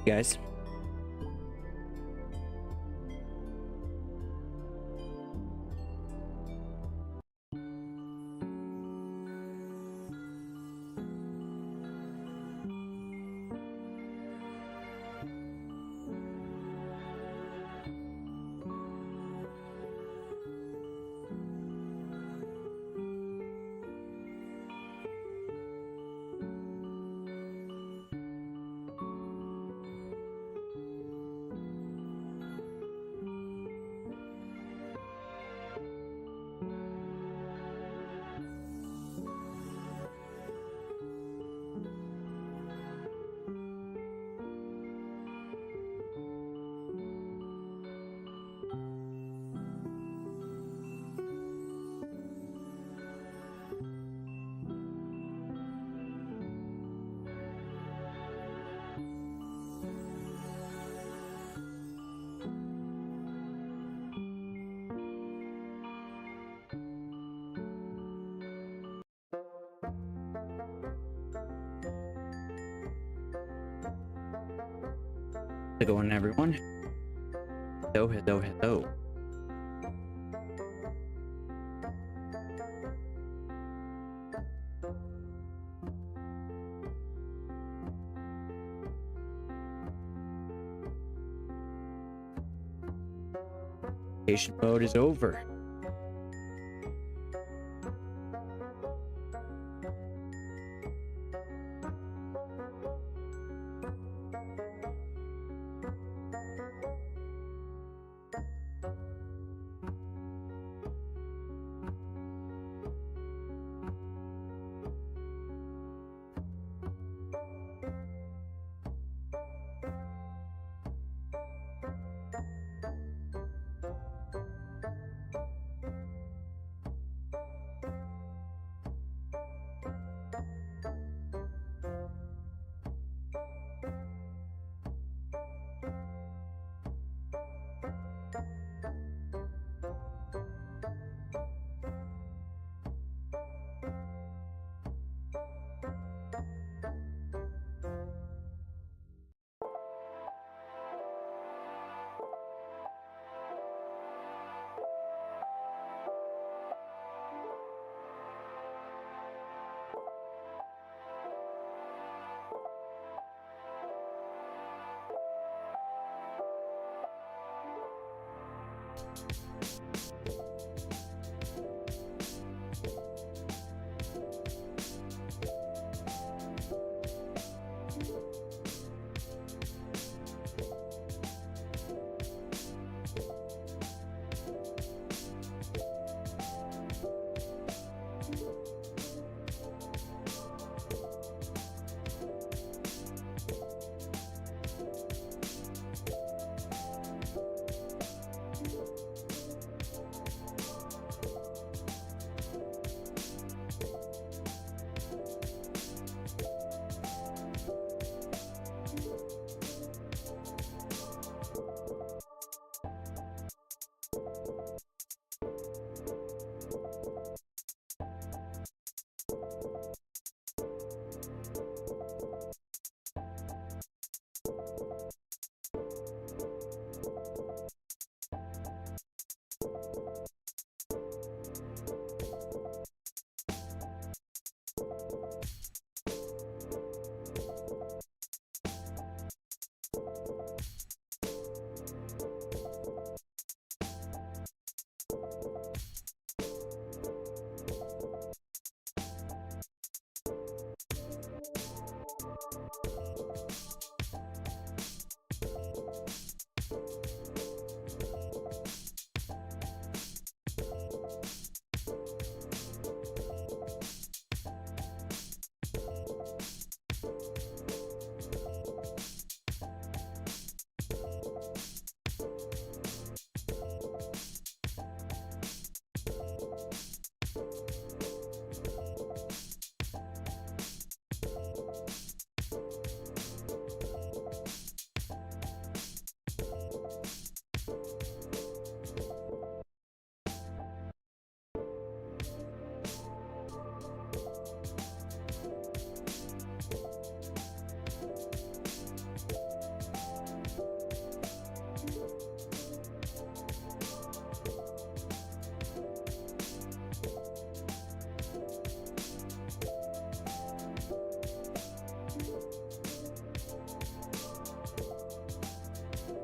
guys. How's it going, everyone? Hello. Vacation mode is over.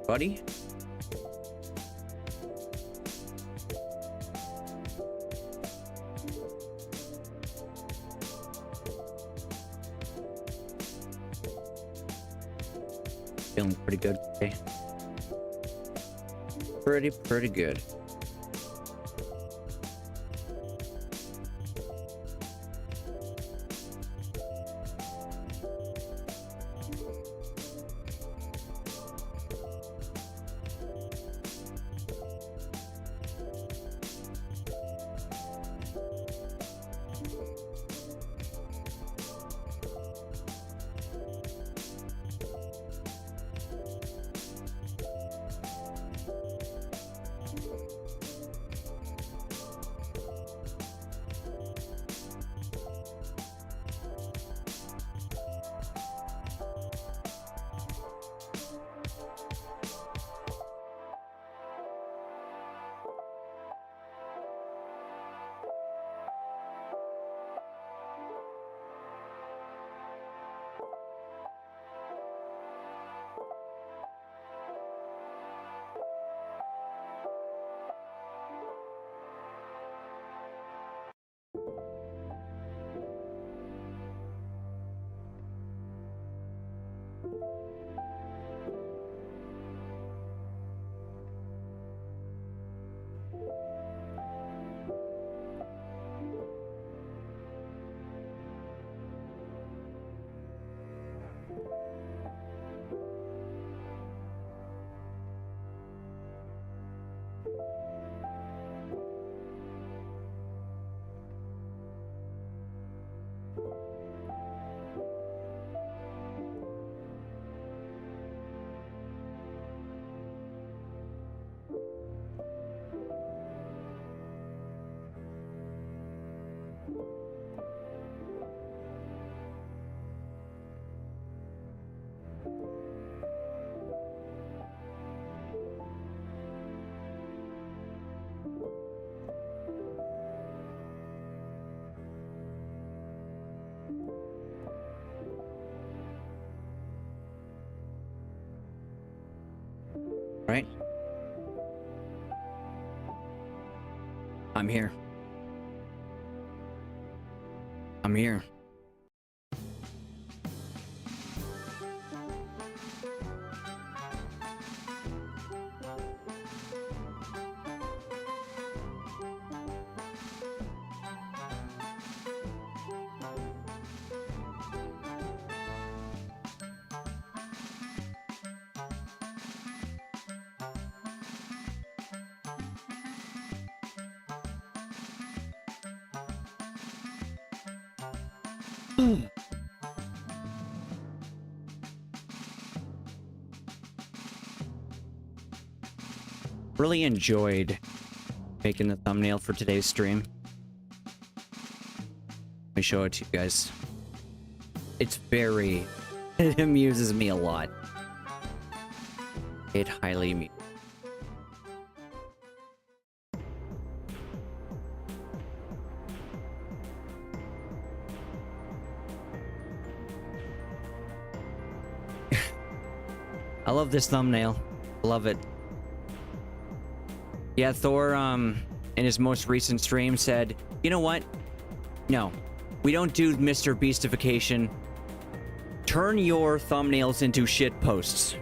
buddy. Feeling pretty good today. Pretty good. Right? I'm here. I'm here. Really enjoyed making the thumbnail for today's stream. Let me show it to you guys. It's very... it amuses me a lot. It highly amuses. I love this thumbnail. Love it. Yeah, Thor, in his most recent stream said, you know what? No, we don't do Mr. Beastification. Turn your thumbnails into shit posts.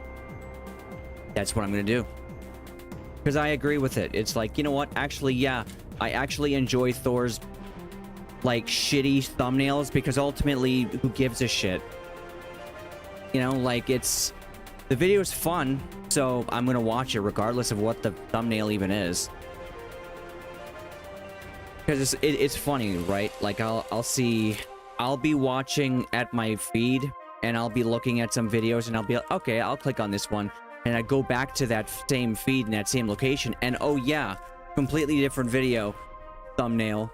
That's what I'm gonna do. Because I agree with it. It's like, you know what? Actually, yeah, I actually enjoy Thor's, like, shitty thumbnails because ultimately, who gives a shit? You know, like, it's... the video's fun, so I'm gonna watch it regardless of what the thumbnail even is. Because it's funny, right? Like I'll be watching at my feed, and I'll be looking at some videos, and I'll be like, okay, I'll click on this one, and I go back to that same feed in that same location, and oh yeah, completely different video, thumbnail,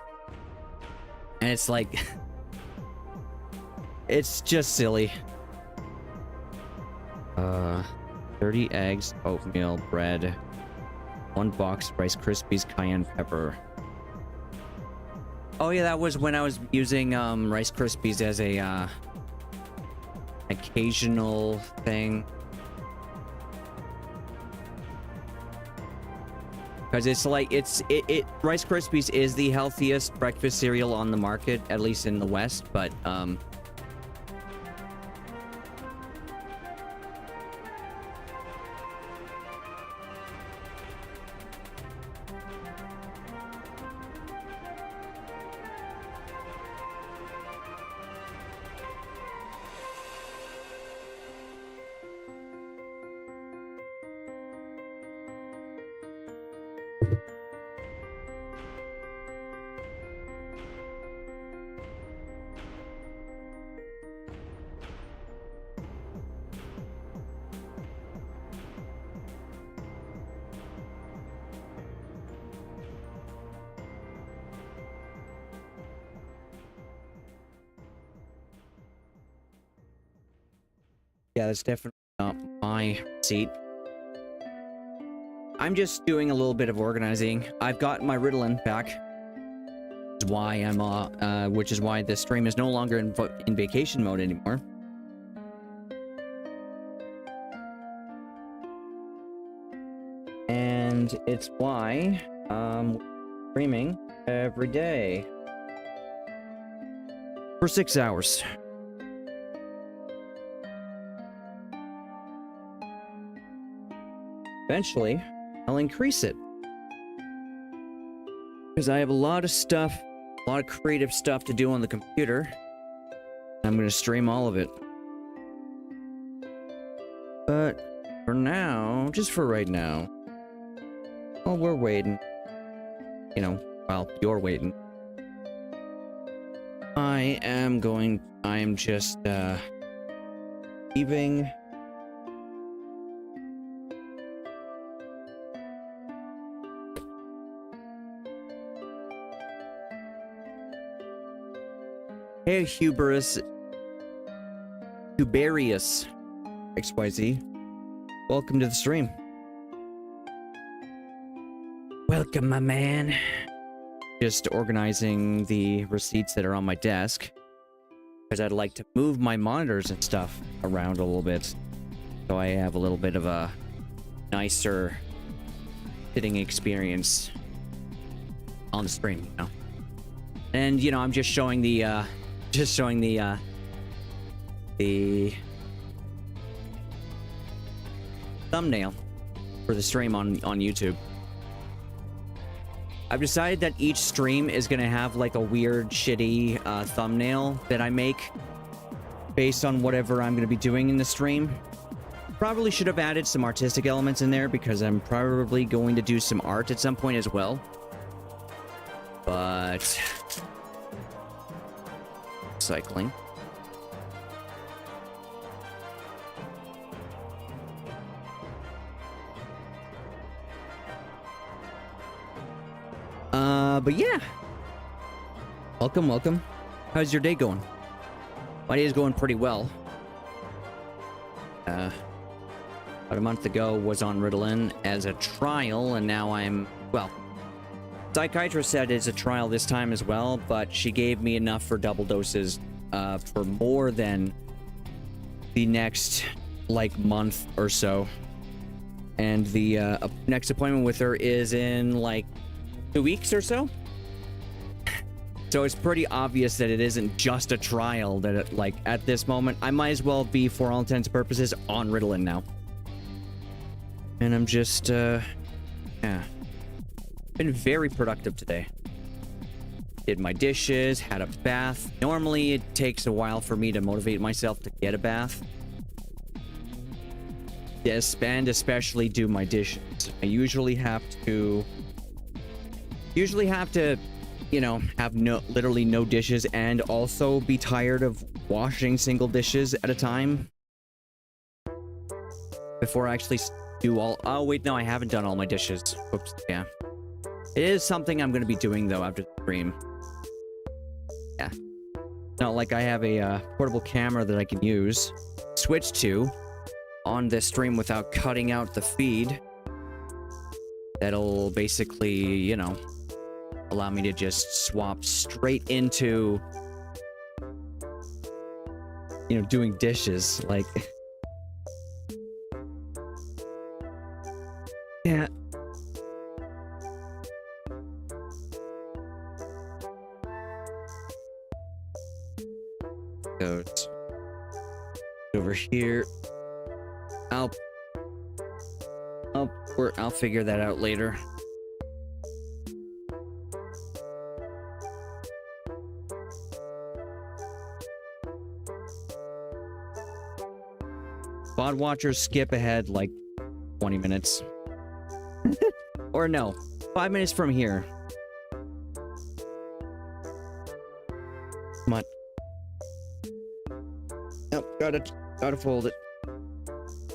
and it's like, it's just silly. 30 eggs, oatmeal, bread, 1 box Rice Krispies, cayenne pepper. Oh yeah, that was when I was using Rice Krispies as a occasional thing. Because it's like Rice Krispies is the healthiest breakfast cereal on the market, at least in the West, but yeah, that's definitely not my seat. I'm just doing a little bit of organizing. I've got my Ritalin back. Which is why this stream is no longer in vacation mode anymore. And it's why I'm streaming every day for 6 hours. Eventually, I'll increase it. Because I have a lot of stuff, a lot of creative stuff to do on the computer. I'm going to stream all of it. But for now, just for right now, while we're waiting, you know, while you're waiting, I am just, leaving. Hey, Huberius XYZ. Welcome to the stream. Welcome, my man. Just organizing the receipts that are on my desk, because I'd like to move my monitors and stuff around a little bit, so I have a little bit of a nicer sitting experience on the stream, you know. And you know, I'm just showing the thumbnail for the stream on YouTube. I've decided that each stream is gonna have like a weird, shitty thumbnail that I make based on whatever I'm gonna be doing in the stream. Probably should have added some artistic elements in there because I'm probably going to do some art at some point as well. But cycling. But yeah. Welcome. How's your day going? My day is going pretty well. About a month ago was on Ritalin as a trial, and now well, psychiatrist said it's a trial this time as well, but she gave me enough for double doses for more than the next like month or so. And the next appointment with her is in like 2 weeks or so. So it's pretty obvious that it isn't just a trial, that it, like at this moment I might as well be, for all intents and purposes, on Ritalin now. And I'm just yeah, been very productive today. Did my dishes, had a bath. Normally it takes a while for me to motivate myself to get a bath. Yes, and especially do my dishes. I usually have to, you know, have literally no dishes and also be tired of washing single dishes at a time before I actually do all. Oh wait, no, I haven't done all my dishes. Oops, yeah. It is something I'm going to be doing though after the stream. Yeah. Not like I have a portable camera that I can switch to on this stream without cutting out the feed. That'll basically, you know, allow me to just swap straight into, you know, doing dishes. Like, yeah. goes over here. I'll figure that out later. VOD watchers skip ahead like 20 minutes. Or no, 5 minutes from here. Come on. Nope, gotta fold it.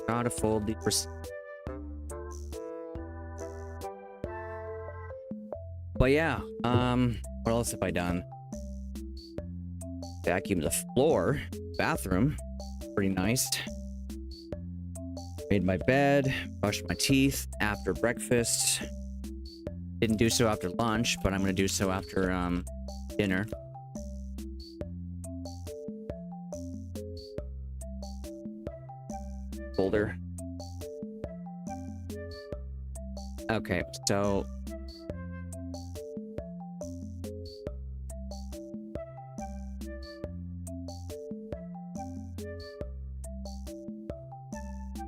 Gotta fold the But yeah, what else have I done? Vacuum the floor, bathroom, pretty nice. Made my bed, brushed my teeth after breakfast. Didn't do so after lunch, but I'm gonna do so after dinner. Folder. Okay, so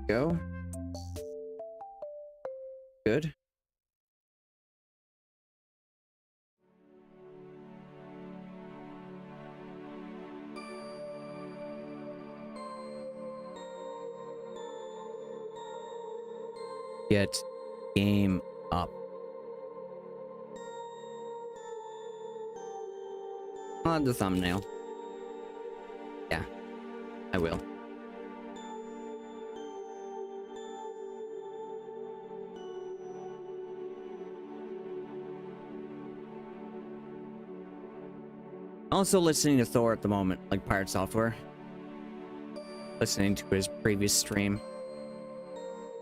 go. Good. Get game up. I'll add the thumbnail. Yeah, I will. Also listening to Thor at the moment, like Pirate Software. Listening to his previous stream.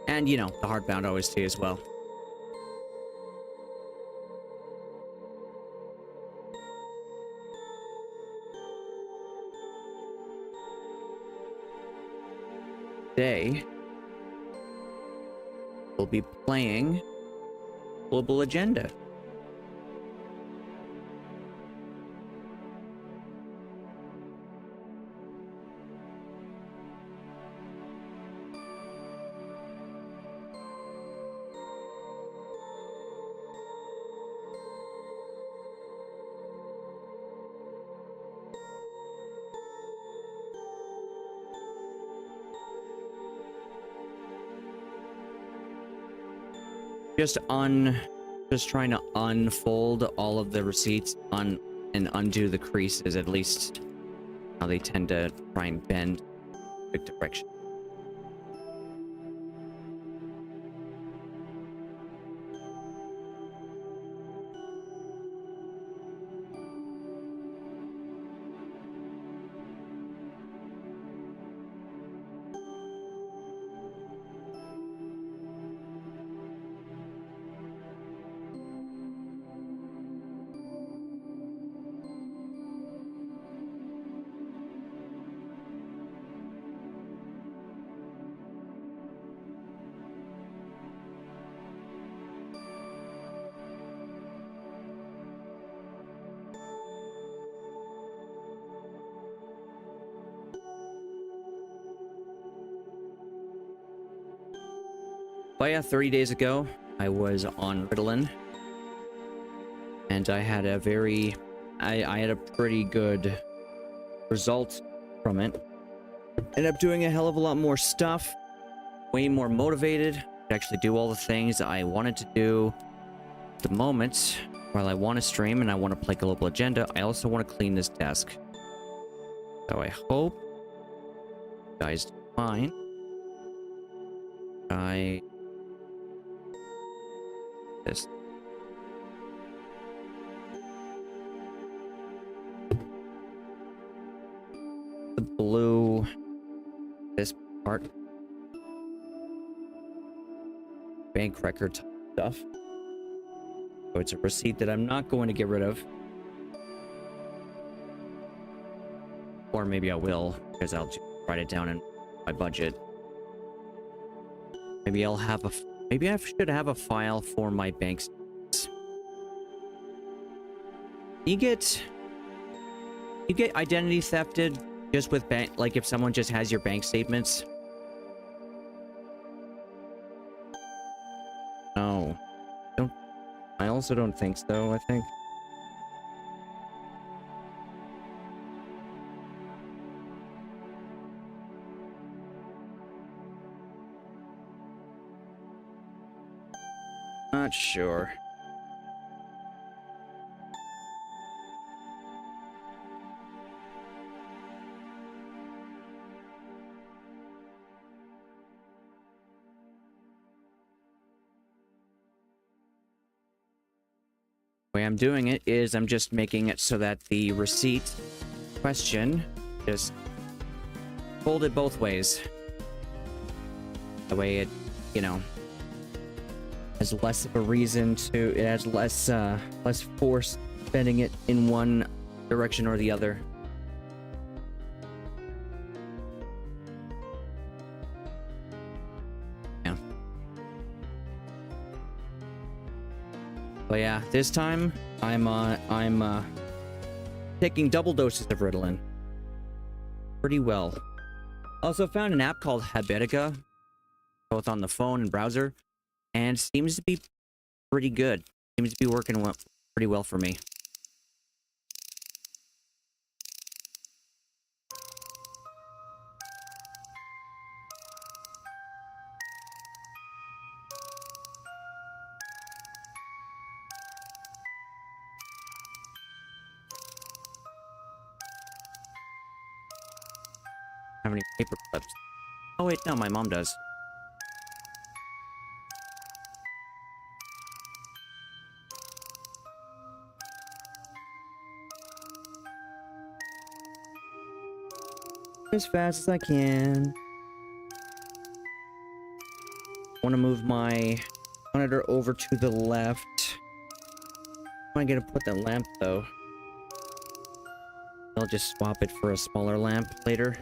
And, you know, the Hardbound OST as well. Today, we'll be playing Global Agenda. Just trying to unfold all of the receipts and undo the creases, at least how they tend to try and bend the direction. But yeah, 30 days ago, I was on Ritalin, and I had a pretty good result from it. Ended up doing a hell of a lot more stuff, way more motivated to actually do all the things I wanted to do. At the moment, while I want to stream and I want to play Global Agenda, I also want to clean this desk. So I hope you guys don't mind. This. The blue, this part, bank record stuff. So it's a receipt that I'm not going to get rid of. Or maybe I will, because I'll just write it down in my budget. Maybe I'll have maybe I should have a file for my bank statements. You get identity thefted Just with bank, like if someone just has your bank statements. No. Don't. I also don't think so, I think. Not sure. The way I'm doing it is I'm just making it so that the receipt question just fold it both ways. That way it, you know, has less of a reason to, it has less force bending it in one direction or the other. Yeah. But yeah, this time I'm taking double doses of Ritalin. Pretty well. Also found an app called Habitica, both on the phone and browser, and seems to be pretty good. Seems to be working pretty well for me. Have any paper clips? Oh wait, no, my mom does. As fast as I can. Want to move my monitor over to the left. I'm gonna put that lamp though. I'll just swap it for a smaller lamp later.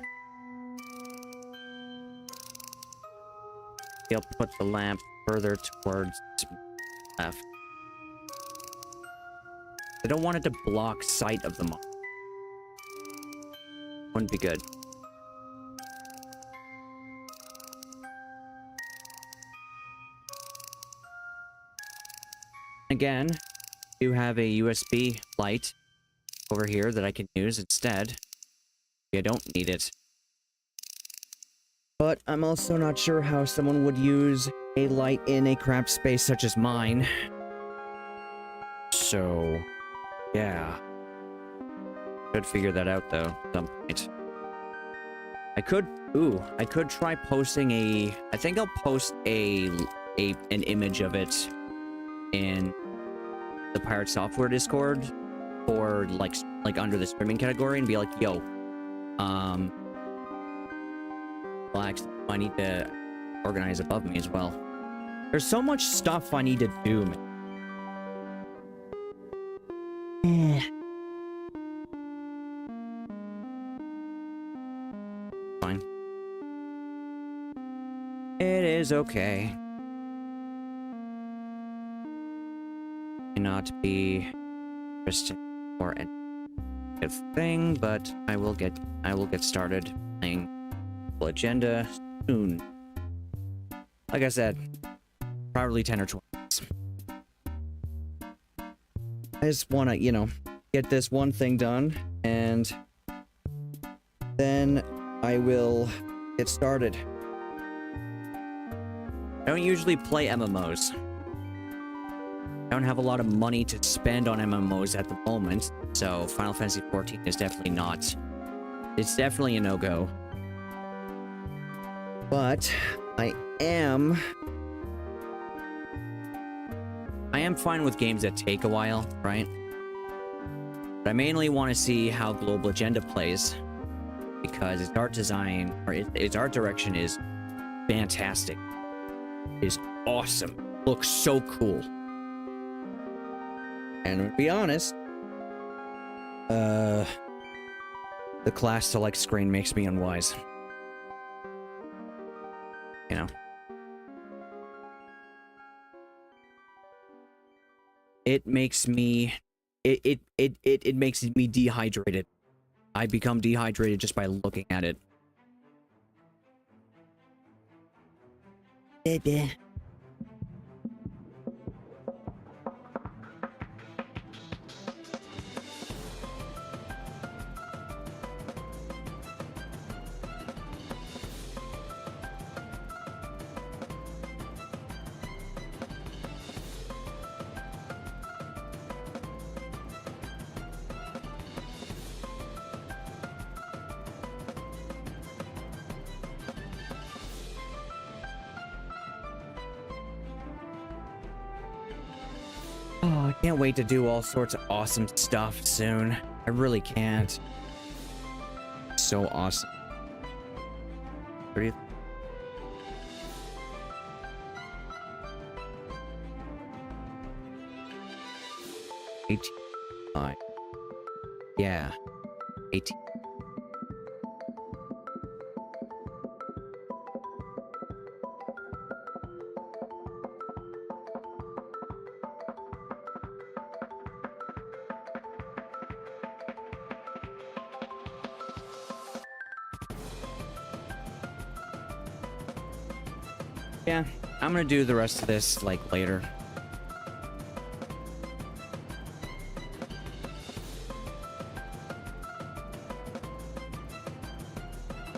I'll put the lamp further towards left. I don't want it to block sight of the monitor. Wouldn't be good. Again, you have a USB light over here that I can use instead. I don't need it. But I'm also not sure how someone would use a light in a cramped space such as mine. So, yeah. Could figure that out though, at some point. I could try posting I think I'll post an image of it in the Pirate Software Discord, or like under the streaming category, and be like, yo, well, actually, I need to organize above me as well. There's so much stuff I need to do, man. Fine. It is okay. Not be interesting or a good thing, but I will get started playing Full Agenda soon. Like I said, probably 10 or 12 minutes. I just want to, you know, get this one thing done, and then I will get started. I don't usually play MMOs. I don't have a lot of money to spend on MMOs at the moment, so Final Fantasy XIV is definitely not. It's definitely a no-go. But I am fine with games that take a while, right? But I mainly want to see how Global Agenda plays, because its art design, or its art direction, is fantastic. It is awesome. Looks so cool. And to be honest, the class select screen makes me unwise. You know. It makes me it makes me dehydrated. I become dehydrated just by looking at it. Baby. Oh, I can't wait to do all sorts of awesome stuff soon. I really can't. So awesome. 30th. Yeah. 18. Yeah, I'm gonna do the rest of this like later.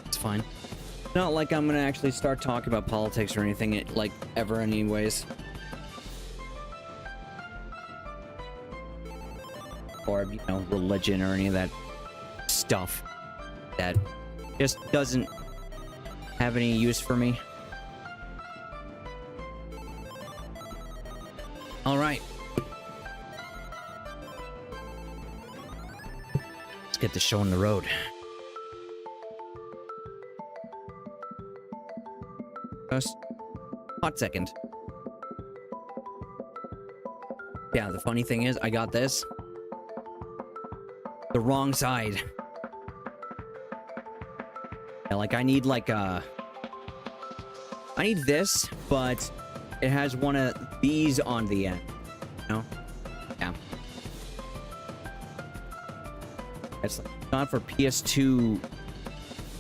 It's fine. Not like I'm gonna actually start talking about politics or anything like ever anyways. Or, you know, religion or any of that stuff that just doesn't have any use for me. All right. Let's get the show on the road. Just hot second. Yeah, the funny thing is, I got this. The wrong side. Yeah, like I need this, but it has one of these on the end. You know? Yeah. It's not for PS2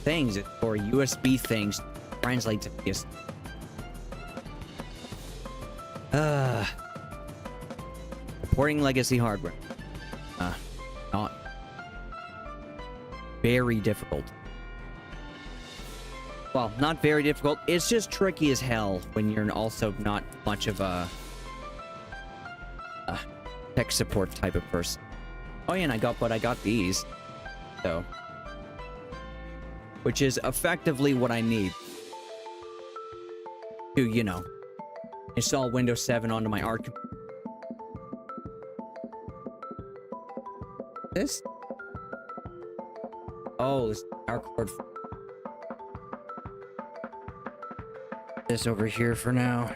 things, it's for USB things. Translate to PS. Supporting legacy hardware. Not very difficult. Well, not very difficult. It's just tricky as hell when you're also not much of a tech support type of person. Oh yeah, and I got these. So, which is effectively what I need to, you know, install Windows 7 onto my art computer. This? Oh, this power cord. This over here for now.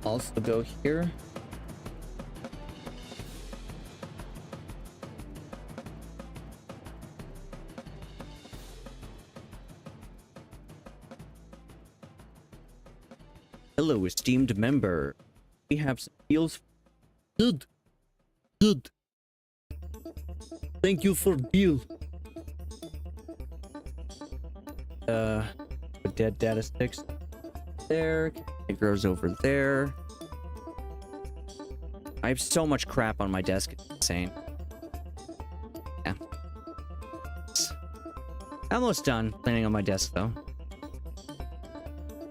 Also go here. Hello, esteemed member. We have some deals. Good. Good. Thank you for deal. Dead data sticks there. It grows over there. I have so much crap on my desk. It's insane. Yeah. Almost done cleaning on my desk though.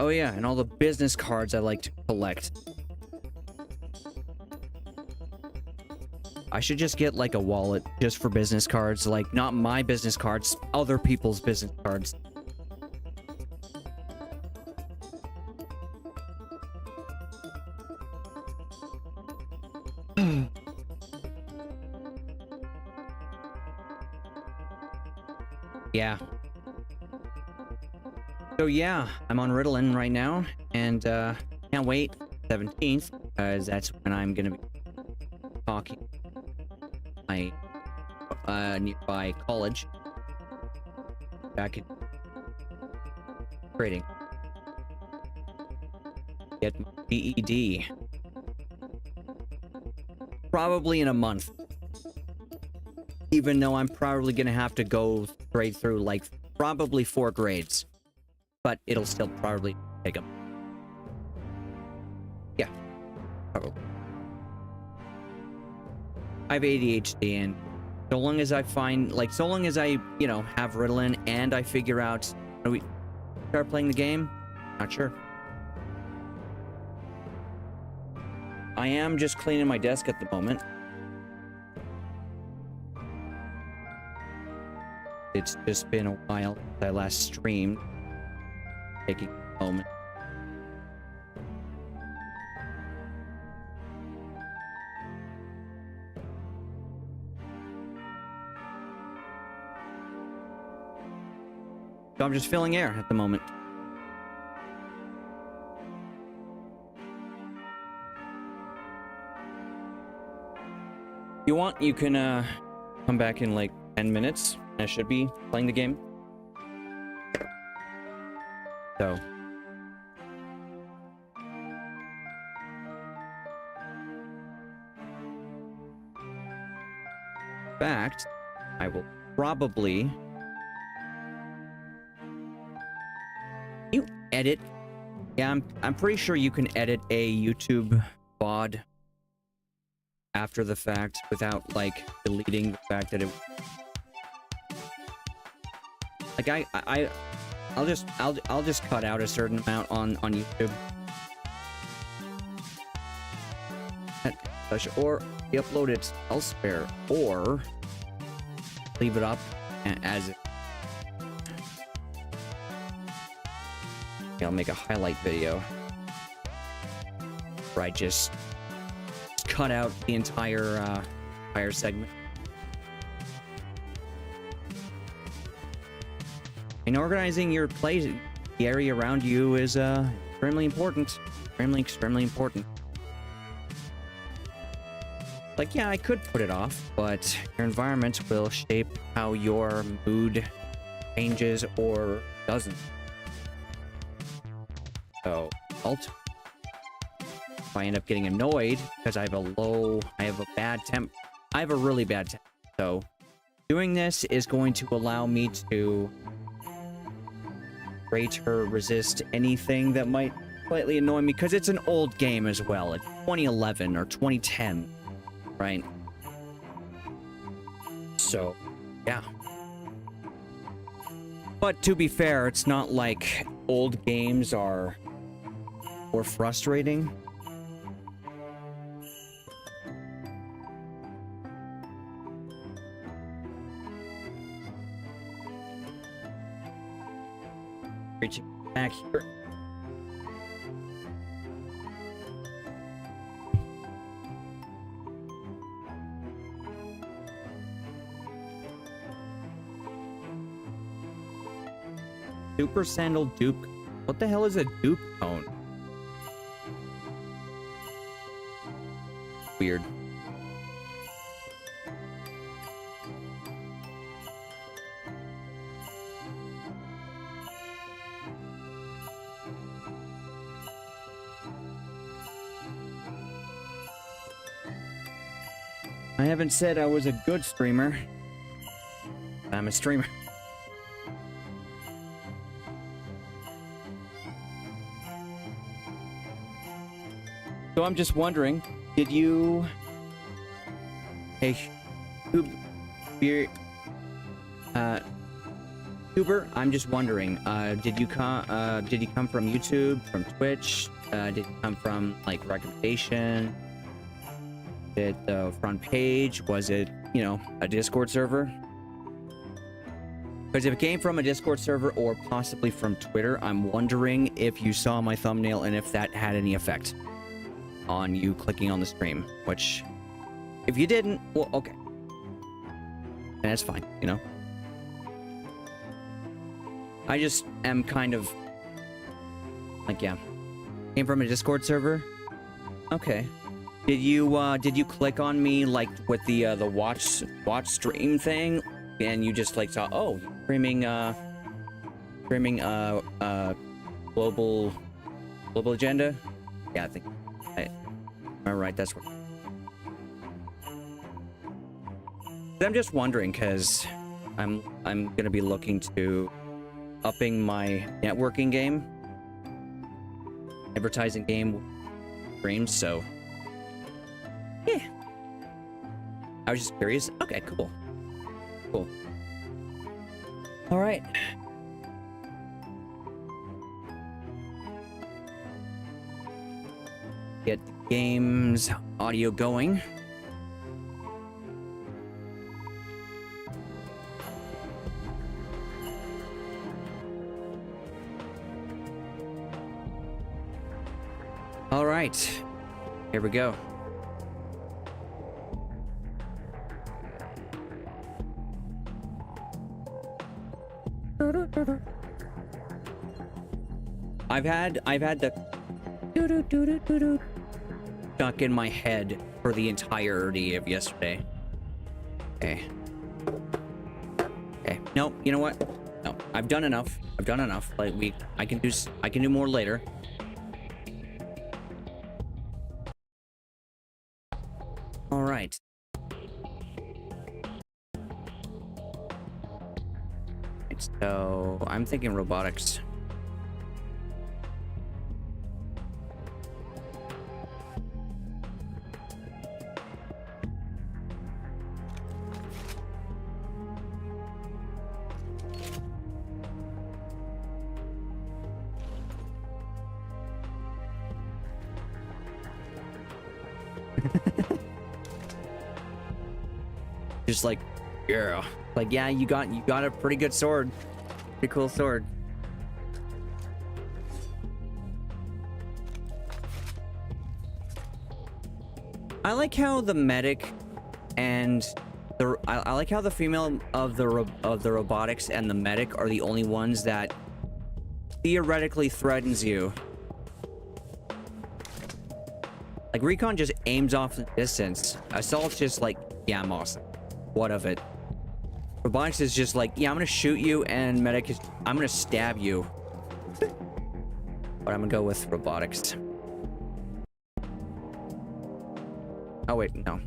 Oh yeah, and all the business cards I like to collect. I should just get like a wallet just for business cards, like not my business cards, other people's business cards. Yeah. So yeah, I'm on Ritalin right now, and can't wait 17th, because that's when I'm gonna be talking my nearby college back in trading. Get my GED. probably in a month. Even though I'm probably gonna have to go straight through like probably 4 grades. But it'll still probably take them. Yeah, probably. I have ADHD, and so long as I find, like, so long as I, you know, have Ritalin and I figure out, do we start playing the game? Not sure. I am just cleaning my desk at the moment. It's just been a while since I last streamed. Taking a moment. So I'm just filling air at the moment. If you want, you can come back in like 10 minutes. I should be playing the game. So. In fact, I will probably... You edit? Yeah, I'm pretty sure you can edit a YouTube VOD after the fact without like deleting the fact that it... Like I'll just cut out a certain amount on YouTube. Or upload it elsewhere, or leave it up as it. I'll make a highlight video where I just cut out the entire segment. And organizing your place, the area around you is extremely important. Extremely important. Like, yeah, I could put it off, but your environment will shape how your mood changes or doesn't. So, if I end up getting annoyed because I have a really bad temp. So, doing this is going to allow me to greater resist anything that might slightly annoy me, because it's an old game as well. It's 2011 or 2010, right? So, yeah. But to be fair, it's not like old games are more frustrating. Reaching back here. Super Sandal Dupe. What the hell is a dupe cone? Weird. I haven't said I was a good streamer. I'm a streamer. So I'm just wondering, did you... Hey, Huber, I'm just wondering, did you come from YouTube, from Twitch? Did you come from, like, recommendation? Did the front page? Was it, you know, a Discord server? Because if it came from a Discord server or possibly from Twitter, I'm wondering if you saw my thumbnail and if that had any effect on you clicking on the stream. Which, if you didn't, well, okay. And that's fine, you know? I just am kind of... like, yeah. Came from a Discord server? Okay. Did you click on me, like, with the watch stream thing? And you just, like, saw, oh, streaming global agenda? Yeah, I think... All right, that's what... I'm just wondering, because I'm gonna be looking to upping my networking game, advertising game streams, so yeah. I was just curious. Okay, cool. Cool. All right. Get the game's audio going. All right, here we go. I've had the stuck in my head for the entirety of yesterday. Okay. Okay. No, you know what? No, I've done enough. I've done enough. Like I can do more later. All right. So I'm thinking robotics. Just like, yeah, like yeah, you got a pretty good sword, pretty cool sword. I like how the medic and I like how the female of the robotics and the medic are the only ones that theoretically threatens you. Like Recon just aims off the distance. Assault's just like, yeah, I'm awesome. What of it? Robotics is just like, yeah, I'm gonna shoot you, and medic is, I'm gonna stab you. But I'm gonna go with robotics. Oh wait, no.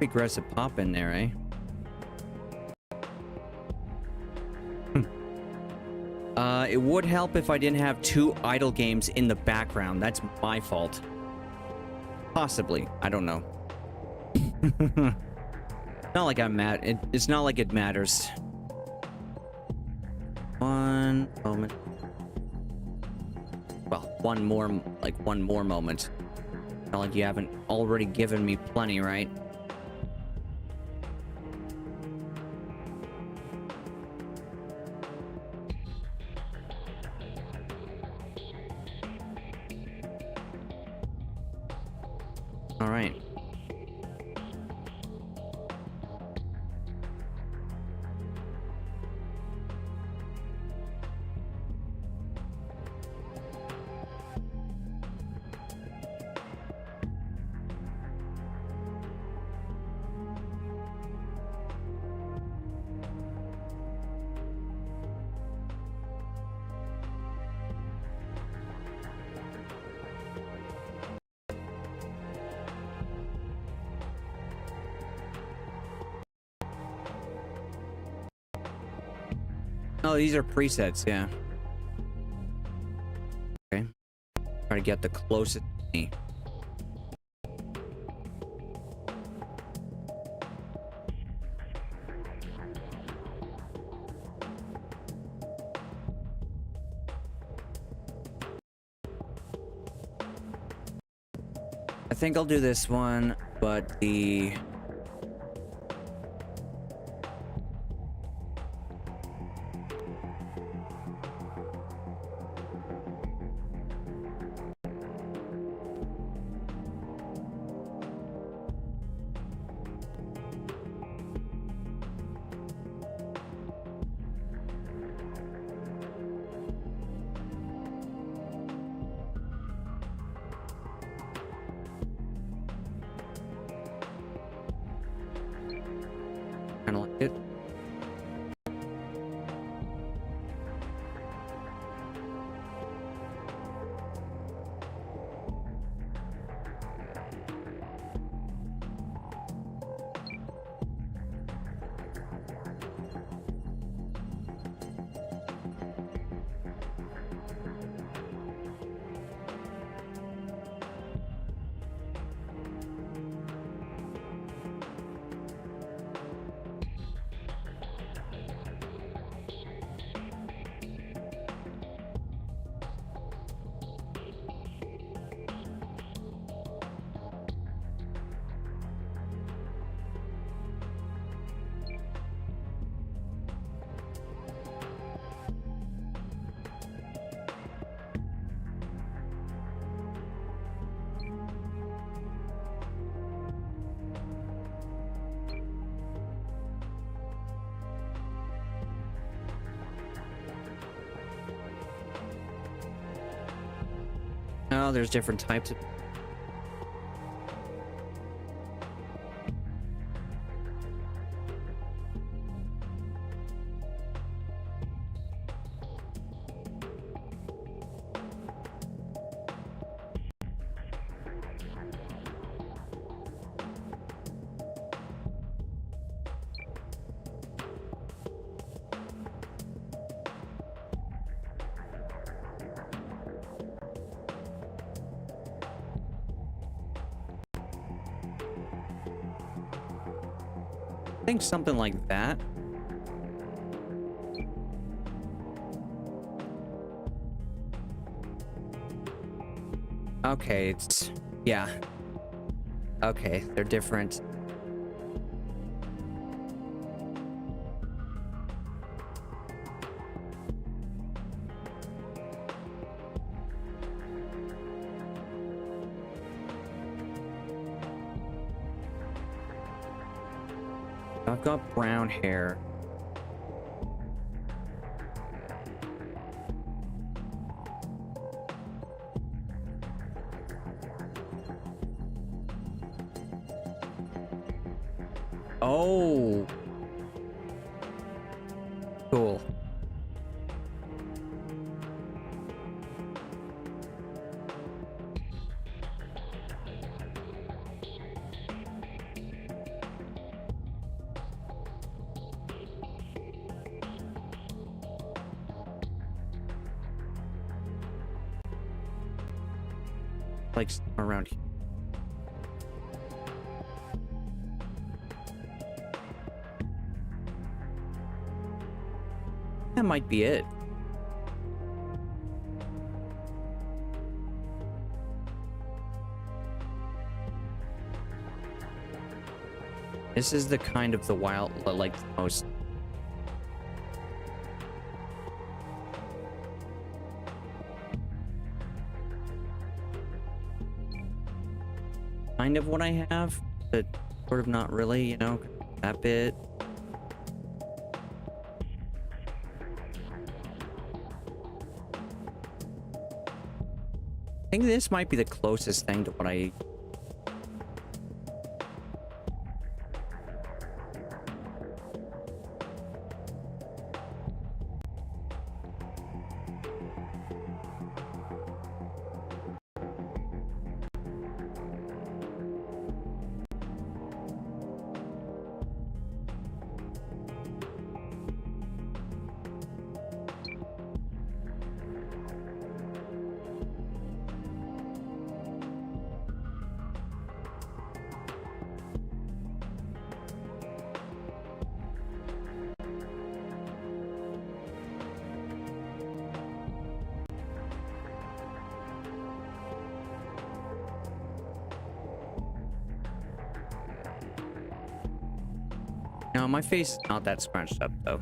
Aggressive pop in there, eh? It would help if I didn't have 2 idle games in the background. That's my fault. Possibly. I don't know. Not like I'm mad. It's not like it matters. One moment. Well, one more moment. Not like you haven't already given me plenty, right? All right. Oh, these are presets, yeah. Okay. Try to get the closest to me. I think I'll do this one, but the... kind of like it. Oh, there's different types of... I think something like that. Okay, it's... yeah. Okay, they're different. I've got brown hair. Oh. Cool. Like around here. That might be it. This is the kind of the wild, like the most... kind of what I have, but sort of not really, you know, that bit. I think this might be the closest thing to what I... No, my face is not that scrunched up, though.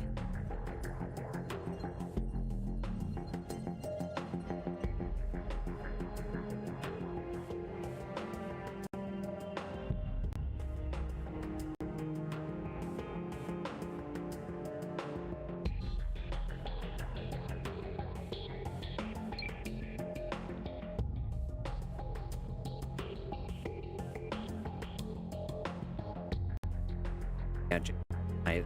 I...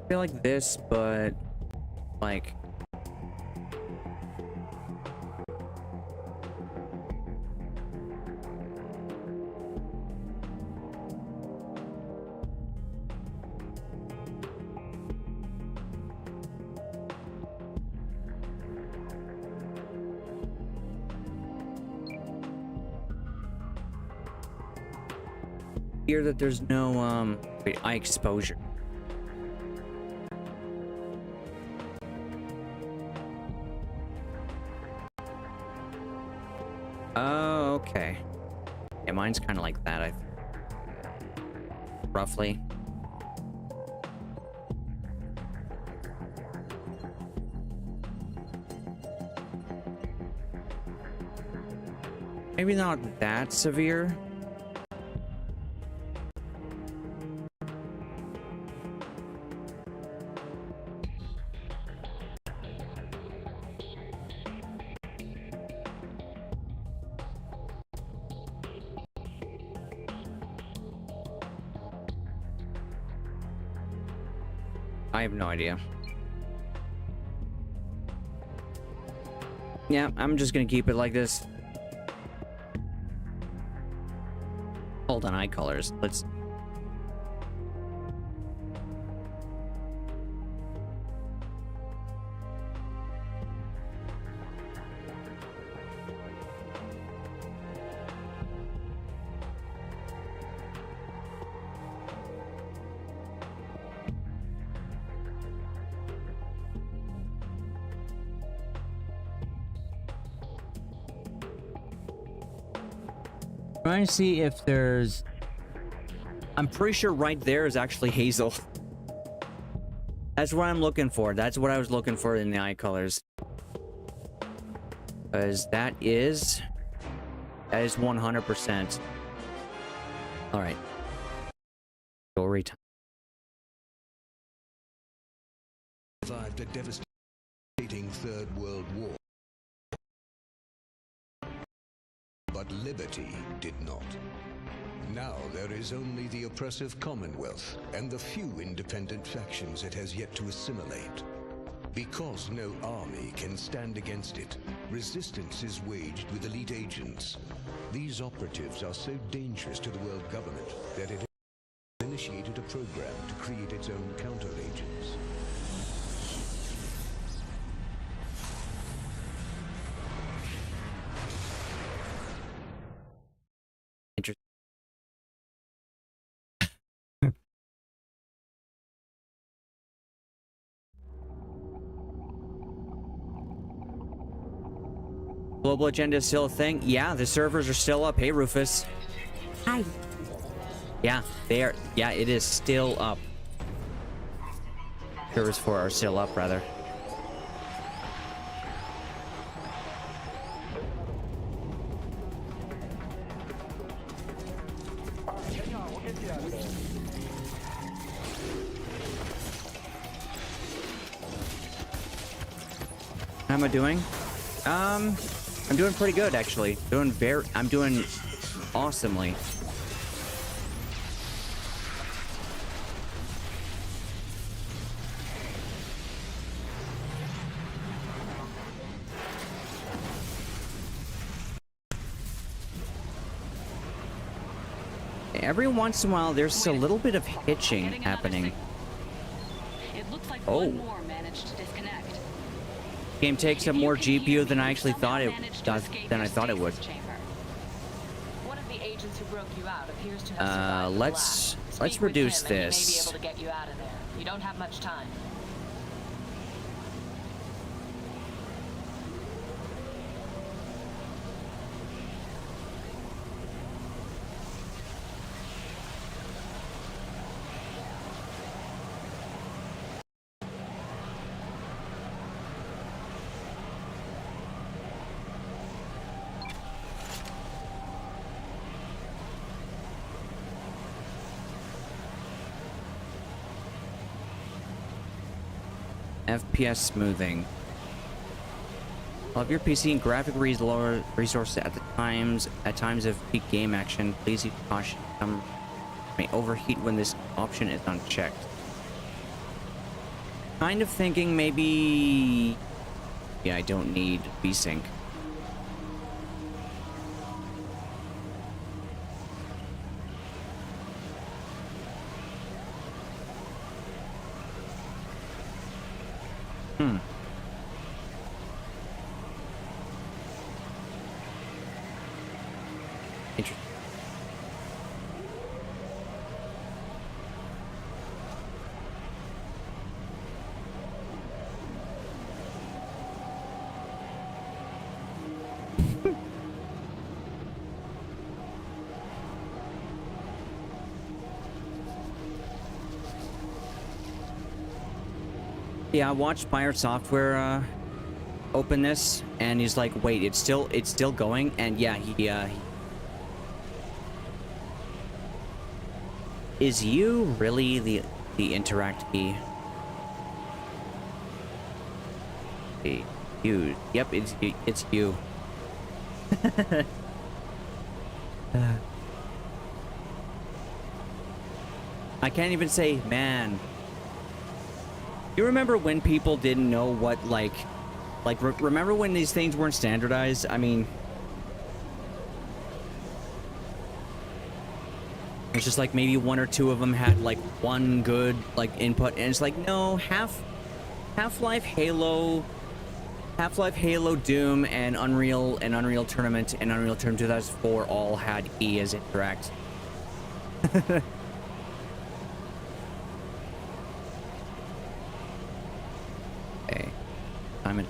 feel like this, but like Here that there's no wait, eye exposure. Oh, okay. Yeah, mine's kind of like that, I think. Roughly. Maybe not that severe. I have no idea. Yeah, I'm just gonna keep it like this. Hold on, eye colors. Let's... trying to see if there's... I'm pretty sure right there is actually hazel. That's what I'm looking for. That's what I was looking for in the eye colors. Because that is 100%. All right. Story time. Survived a devastating Third World War. But liberty did not. Now there is only the oppressive Commonwealth and the few independent factions it has yet to assimilate. Because no army can stand against it, resistance is waged with elite agents. These operatives are so dangerous to the world government that it has initiated a program to create its own counter-agents. Global agenda is still a thing? Yeah, the servers are still up. Hey, Rufus. Hi. Yeah, they are. Yeah, it is still up. Servers 4 are still up, rather. How am I doing? I'm doing pretty good, actually. I'm doing awesomely. Every once in a while, there's a little bit of hitching happening. It looks like Oh. one more managed to disconnect. Game takes up more GPU than I actually thought it does. Than I thought it would. One of the agents who broke you out appears to have survived the let's blast. Speak with reduce him and he may be this. able to get you out of there. You don't have much time. FPS smoothing. Of your PC and graphic resources at times of peak game action. Please use caution. Some may overheat when this option is unchecked. Kind of thinking maybe... Yeah, I don't need VSync. Interesting. Yeah, I watched Spire Software open this, and he's like, "Wait, it's still going." And yeah, he is you really the interact key? You. Yep, it's you. I can't even say, man. You remember when people didn't know what, remember when these things weren't standardized? I mean, it's just like maybe one or two of them had like one good like input, and it's like, no, Half-Life, Halo, Doom, and Unreal Tournament and Unreal Tournament 2004 all had E as interact. Okay, I'm in.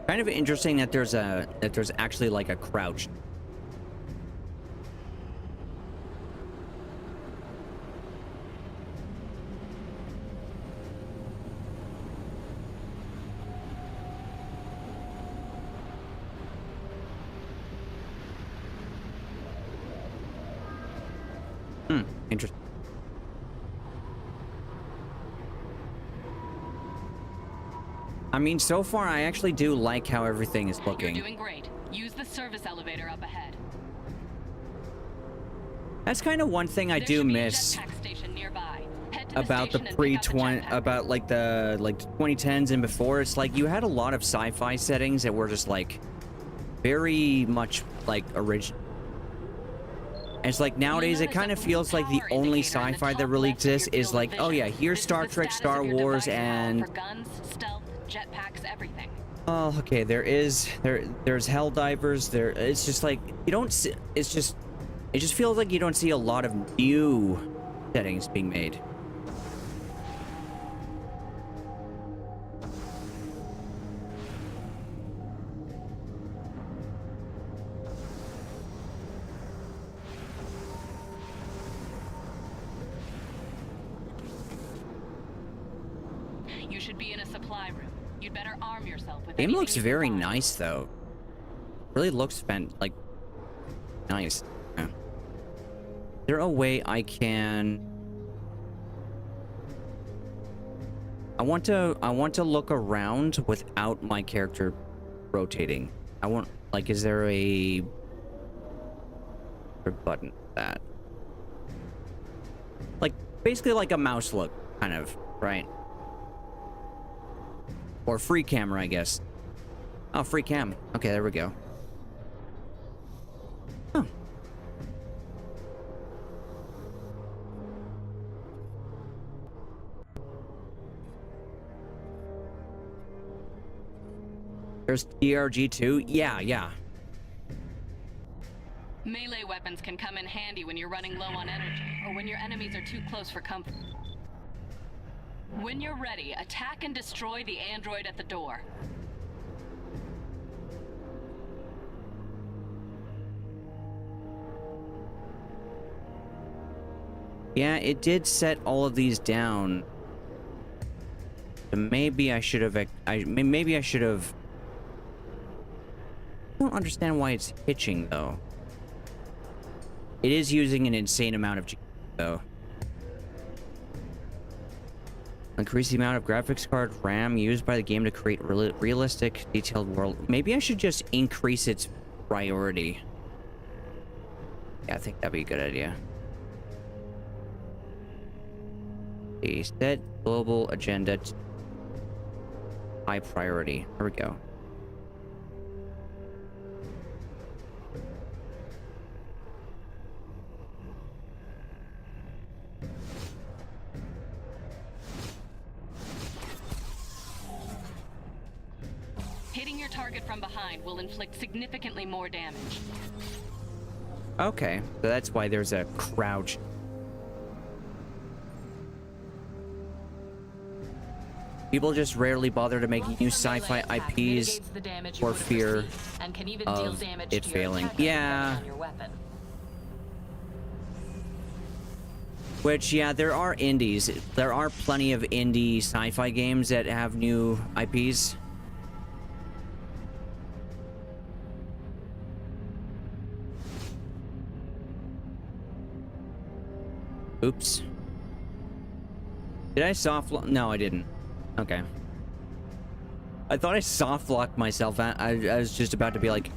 Kind of interesting that there's actually like a crouch. Interesting. I mean, so far, I actually do like how everything is looking. You're doing great. Use the service elevator up ahead. That's kind of one thing I do miss about the about like the 2010s and before. It's like you had a lot of sci-fi settings that were just like very much like original. And it's like nowadays it kind of feels like the only sci-fi that really exists is like, oh yeah, here's Star Trek, Star Wars, and jetpacks, everything. Oh, okay. There's Helldivers. It's just like you don't see. It just feels like you don't see a lot of new settings being made. You should be in a supply room. You'd better arm yourself with Game anything looks you very can find. nice, though. Really looks like nice. Yeah. Is there a way I can? I want to look around without my character rotating. I want, like, is there a button for that? Like basically like a mouse look, kind of, right? Or free camera, I guess. Oh, free cam. Okay, there we go. Oh. There's DRG2? Yeah. Melee weapons can come in handy when you're running low on energy, or when your enemies are too close for comfort. When you're ready, attack and destroy the android at the door. Yeah, it did set all of these down. So maybe I should have. Maybe I should have. I don't understand why it's hitching though. It is using an insane amount of G, though. Increase the amount of graphics card RAM used by the game to create realistic, detailed world. Maybe I should just increase its priority. Yeah, I think that'd be a good idea. A set global agenda to high priority. There we go. Hitting your target from behind will inflict significantly more damage. Okay, so that's why there's a crouch. People just rarely bother to make new sci-fi IPs for fear of it failing. Yeah. Which, yeah, there are indies. There are plenty of indie sci-fi games that have new IPs. Oops. Did I soft lock? No, I didn't. Okay. I thought I soft locked myself. I was just about to be like,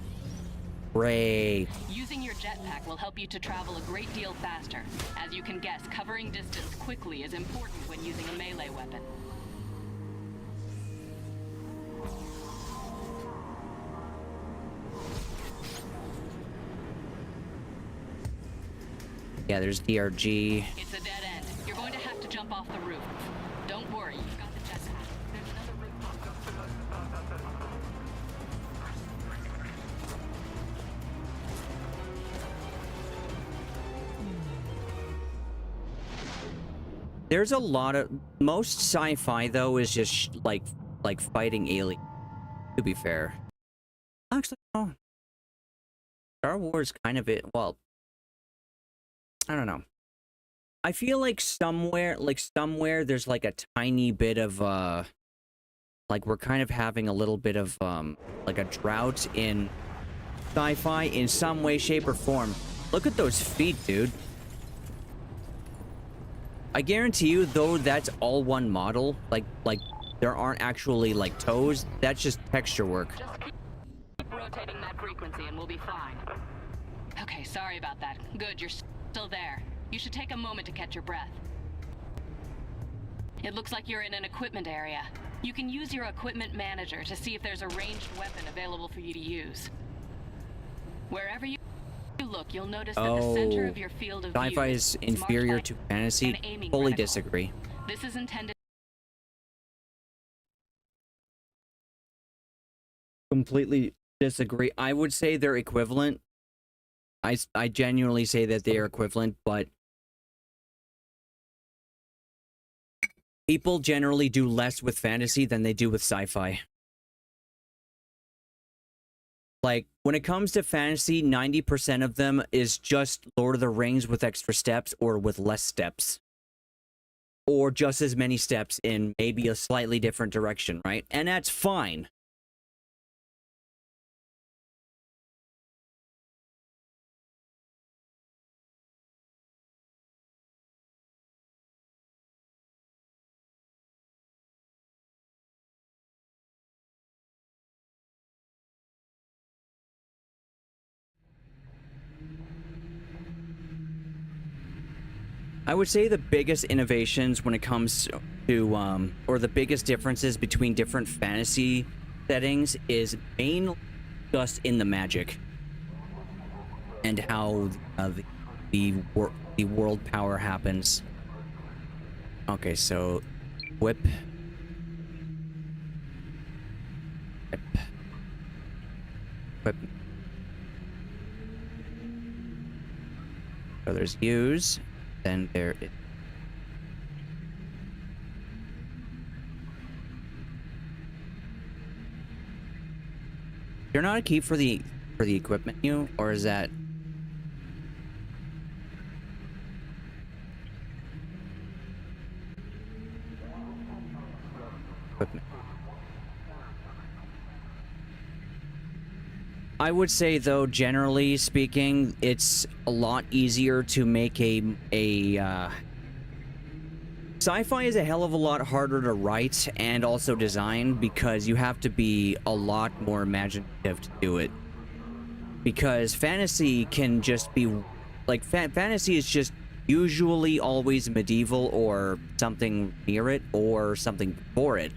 great. Using your jetpack will help you to travel a great deal faster. As you can guess, covering distance quickly is important when using a melee weapon. Yeah, there's DRG. It's a dead end. You're going to have to jump off the roof. Don't worry, you've got the jetpack. There's another roof. There's a lot of most sci-fi though is just like fighting aliens. To be fair, actually, no. Star Wars kind of it. Well, I don't know. I feel like somewhere there's like a tiny bit of like we're kind of having a little bit of like a drought in sci-fi in some way, shape, or form. Look at those feet, dude. I guarantee you, though, that's all one model. Like there aren't actually like toes. That's just texture work. Just keep rotating that frequency and we'll be fine. Okay, sorry about that. Good, you're still there. You should take a moment to catch your breath. It looks like you're in an equipment area. You can use your equipment manager to see if there's a ranged weapon available for you to use. Wherever you look, you'll notice that the center of your field of view Sci-fi is inferior to fantasy. Fully disagree. This is intended. Completely disagree. I would say they're equivalent. I genuinely say that they are equivalent, but people generally do less with fantasy than they do with sci-fi. Like, when it comes to fantasy, 90% of them is just Lord of the Rings with extra steps or with less steps. Or just as many steps in maybe a slightly different direction, right? And that's fine. I would say the biggest innovations when it comes to, or the biggest differences between different fantasy settings is mainly just in the magic and how the world power happens. Okay, so whip. So there's use. Then there is. You're not a key for the equipment menu, or is that? Equipment. I would say, though, generally speaking, it's a lot easier to make a sci-fi is a hell of a lot harder to write and also design because you have to be a lot more imaginative to do it. Because fantasy can just be like fantasy is just usually always medieval or something near it or something before it.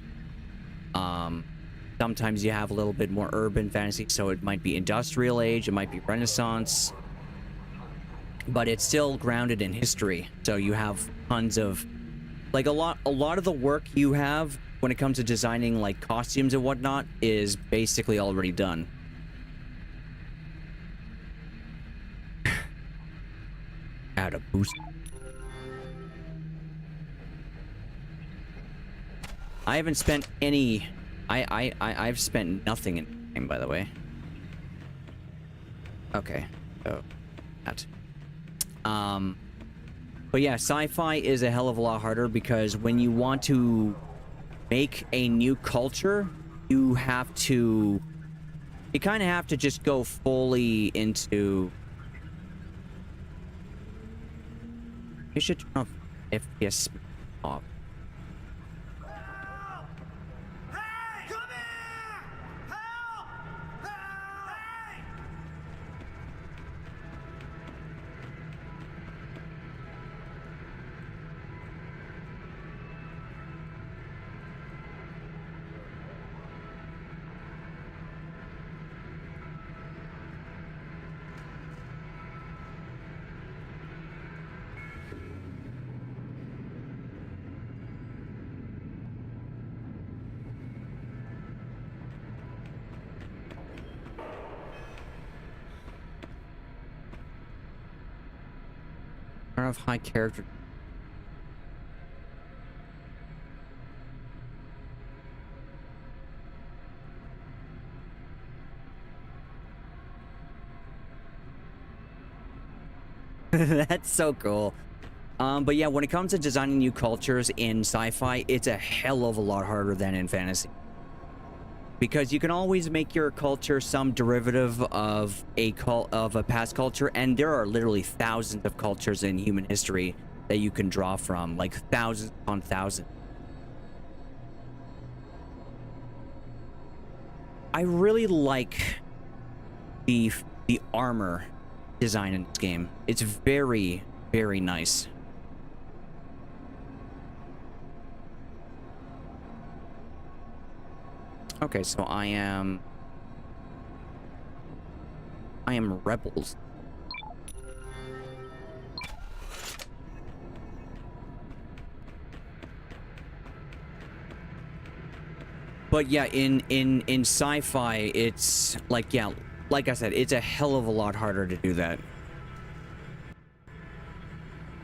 Sometimes you have a little bit more urban fantasy, so it might be industrial age, it might be Renaissance, but it's still grounded in history. So you have tons of, like a lot of the work you have when it comes to designing like costumes and whatnot is basically already done. Add a boost. I haven't spent any. I've spent nothing in the game, by the way. Okay. Oh, that. But yeah, sci-fi is a hell of a lot harder because when you want to make a new culture, you have to. You kind of have to just go fully into. You should turn off FPS off. I don't have high character. That's so cool. But yeah, when it comes to designing new cultures in sci-fi, it's a hell of a lot harder than in fantasy. Because you can always make your culture some derivative of a past culture, and there are literally thousands of cultures in human history that you can draw from, like thousands upon thousands. I really like the armor design in this game. It's very, very nice. Okay, so I am rebels. But yeah, in sci-fi, it's like, yeah, like I said, it's a hell of a lot harder to do that.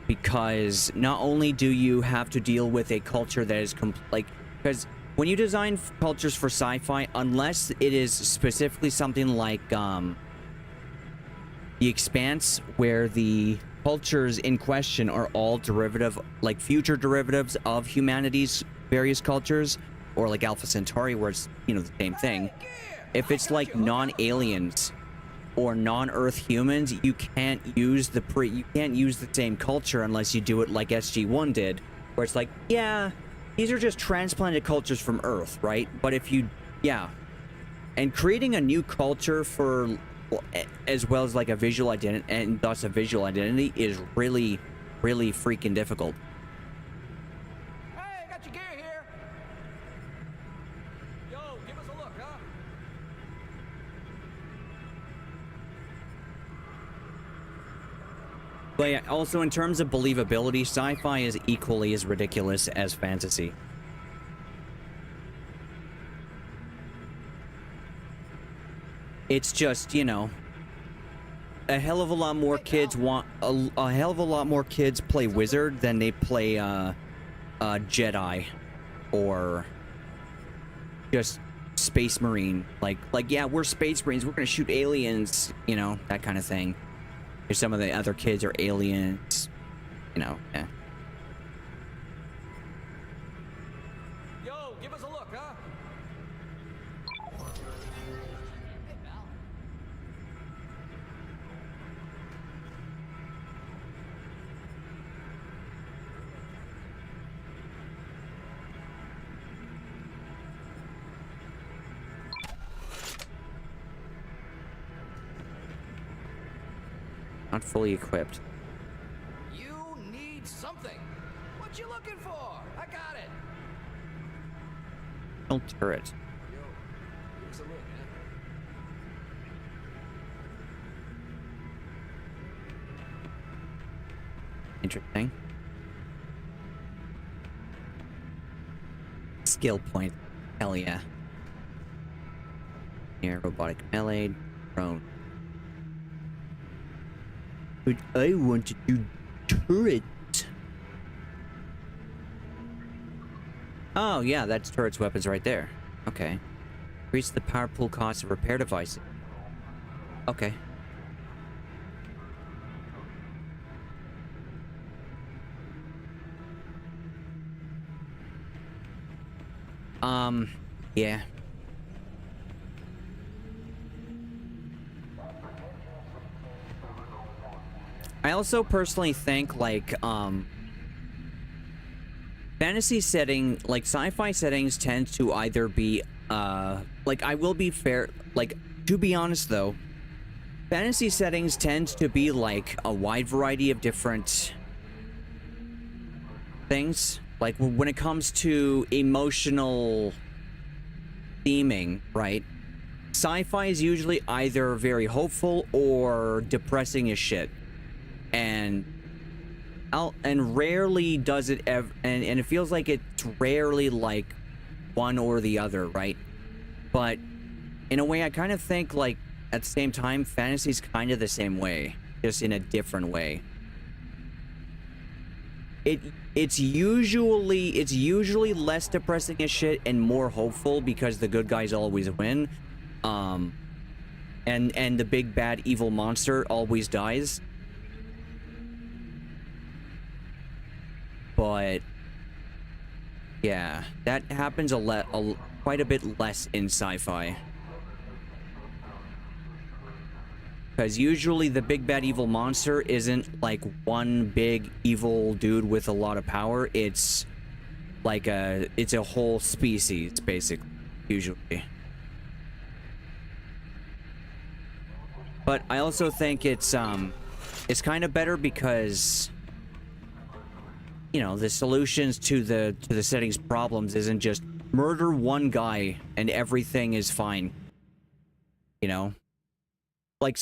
Because not only do you have to deal with a culture that is because when you design cultures for sci-fi, unless it is specifically something like The Expanse, where the cultures in question are all derivative, like future derivatives of humanity's various cultures, or like Alpha Centauri, where it's, you know, the same thing. If it's like non-aliens or non-Earth humans, you can't use the same culture unless you do it like SG-1 did, where it's like, yeah, these are just transplanted cultures from Earth, right? But if you, yeah, and creating a new culture for, as well as like a visual identity, and thus a visual identity, is really, really freaking difficult. Hey, I got your gear here. Yo, give us a look, huh? But yeah, also in terms of believability, sci-fi is equally as ridiculous as fantasy. It's just, you know, a hell of a lot more kids a hell of a lot more kids play wizard than they play Jedi or just space marine. Like yeah, we're space marines, we're gonna shoot aliens, you know, that kind of thing. If some of the other kids are aliens, you know, yeah. Yo, give us a look, huh? Not fully equipped. You need something. What you looking for? I got it. No turret. Yo, give us a look, man. Interesting. Skill point. Hell yeah. Here, robotic melee, drone. But I want to do turret. Oh, yeah, that's turret's weapons right there. Okay. Increase the power pool cost of repair devices. Okay. Yeah. I also personally think, like, fantasy setting, like, sci-fi settings tend to either be, like, I will be fair, like, to be honest, though, fantasy settings tend to be, like, a wide variety of different things. Like, when it comes to emotional theming, right? Sci-fi is usually either very hopeful or depressing as shit. And rarely does it ever, and it feels like it's rarely like one or the other, right? But in a way, I kind of think, like, at the same time, fantasy's kind of the same way, just in a different way. It's usually less depressing as shit and more hopeful because the good guys always win. And the big bad evil monster always dies. But yeah, that happens quite a bit less in sci-fi. Because usually the big bad evil monster isn't like one big evil dude with a lot of power. It's like it's a whole species, basically, usually. But I also think it's kind of better because, you know, the solutions to the setting's problems isn't just murder one guy and everything is fine. You know? Like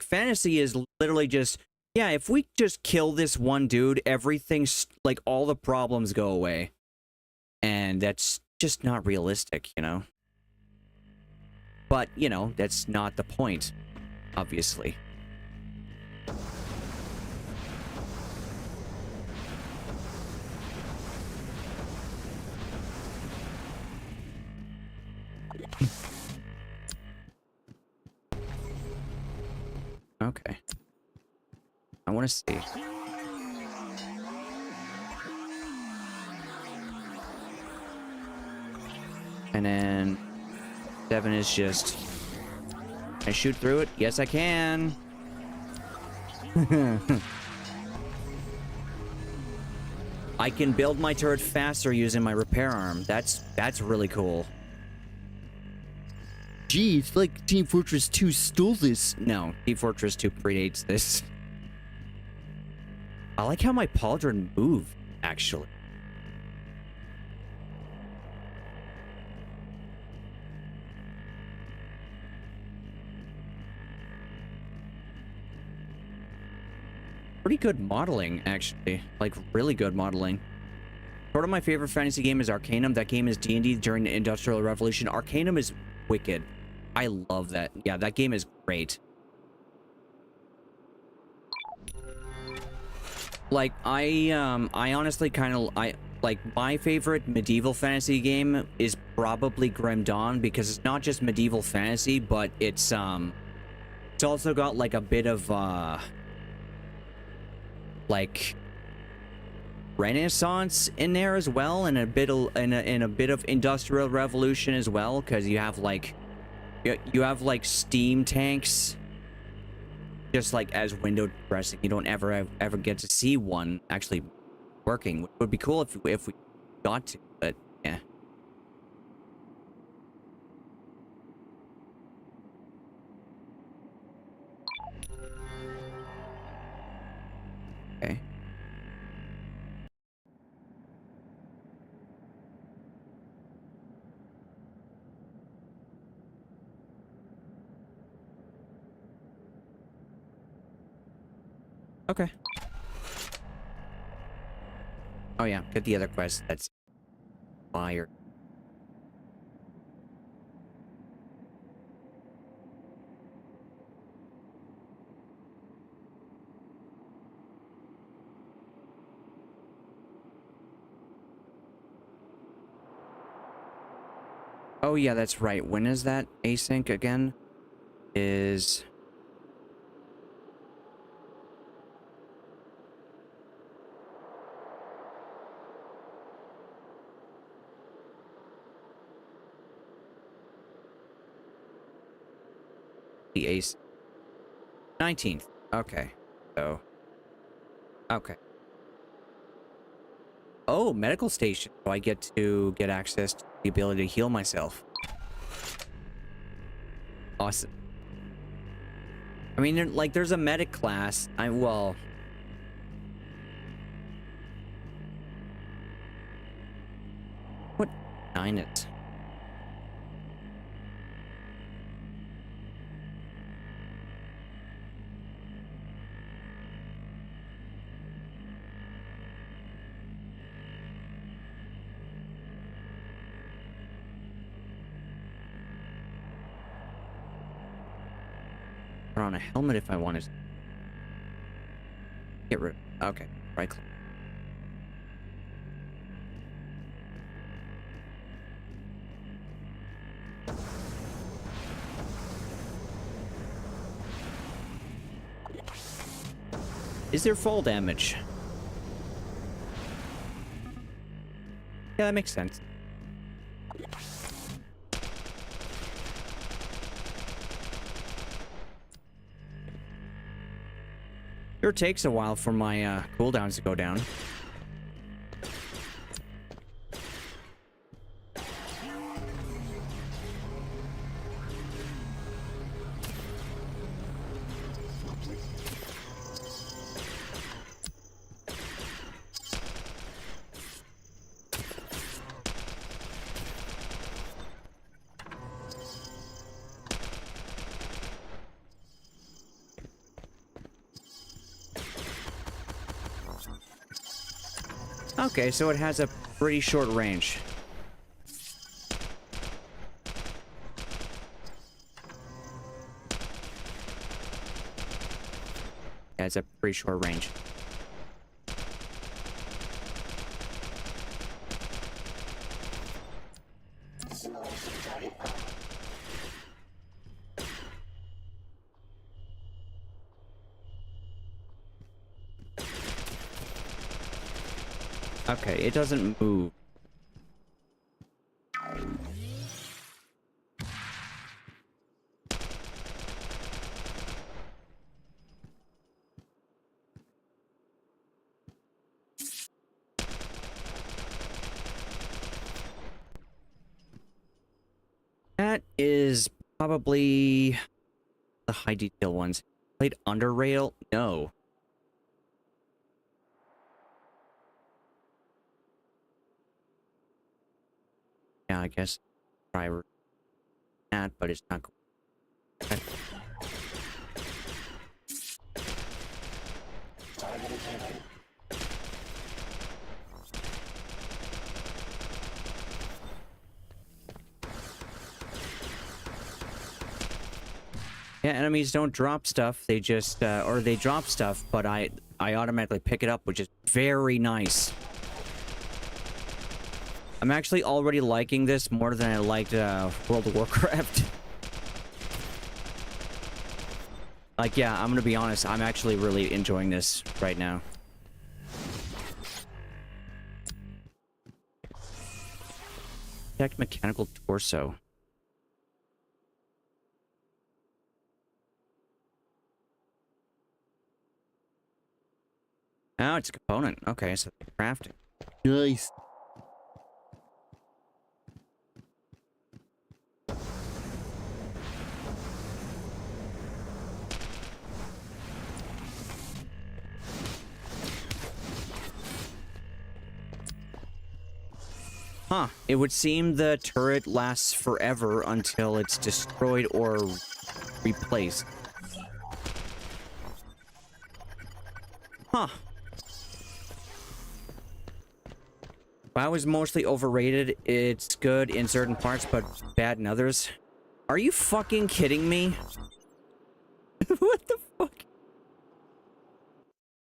fantasy is literally just, yeah, if we just kill this one dude, everything's like all the problems go away. And that's just not realistic, you know? But, you know, that's not the point, obviously. Okay. I want to see. And then 7 is just... Can I shoot through it? Yes, I can. I can build my turret faster using my repair arm. That's really cool. Gee, it's like Team Fortress 2 stole this. No, Team Fortress 2 predates this. I like how my pauldron moved, actually. Pretty good modeling, actually. Like, really good modeling. Part of my favorite fantasy game is Arcanum. That game is D&D during the Industrial Revolution. Arcanum is wicked. I love that. Yeah, that game is great. Like, I honestly kind of... like, my favorite medieval fantasy game is probably Grim Dawn, because it's not just medieval fantasy, but it's also got, like, a bit of, like, Renaissance in there as well, and a bit of Industrial Revolution as well, because you have, like, steam tanks, just like as window dressing. You don't ever get to see one actually working, which would be cool if we got to, but yeah. Okay. Okay. Oh yeah, get the other quest. That's fire. Oh yeah, that's right. When is that async again? Is... the ace... 19th. Okay. So... Okay. Oh, medical station. So I get to get access to the ability to heal myself. Awesome. I mean, like, there's a medic class. Well... What? 9 it. Put on a helmet if I wanted to. Get rid. Okay, right click. Is there fall damage? Yeah, that makes sense. Sure takes a while for my cooldowns to go down. Okay, so it has a pretty short range. Yeah, it's a pretty short range. Okay, it doesn't move. That is probably the high detail ones. Played under rail? No. Yeah, I guess driver that, but it's not. Okay. Yeah, enemies don't drop stuff. They just, or they drop stuff, but I automatically pick it up, which is very nice. I'm actually already liking this more than I liked World of Warcraft. Like, yeah, I'm gonna be honest. I'm actually really enjoying this right now. Detect mechanical torso. Oh, it's a component. Okay, so crafting. Nice. Huh. It would seem the turret lasts forever until it's destroyed or replaced. Huh. WoW is mostly overrated. It's good in certain parts, but bad in others. Are you fucking kidding me? What the fuck?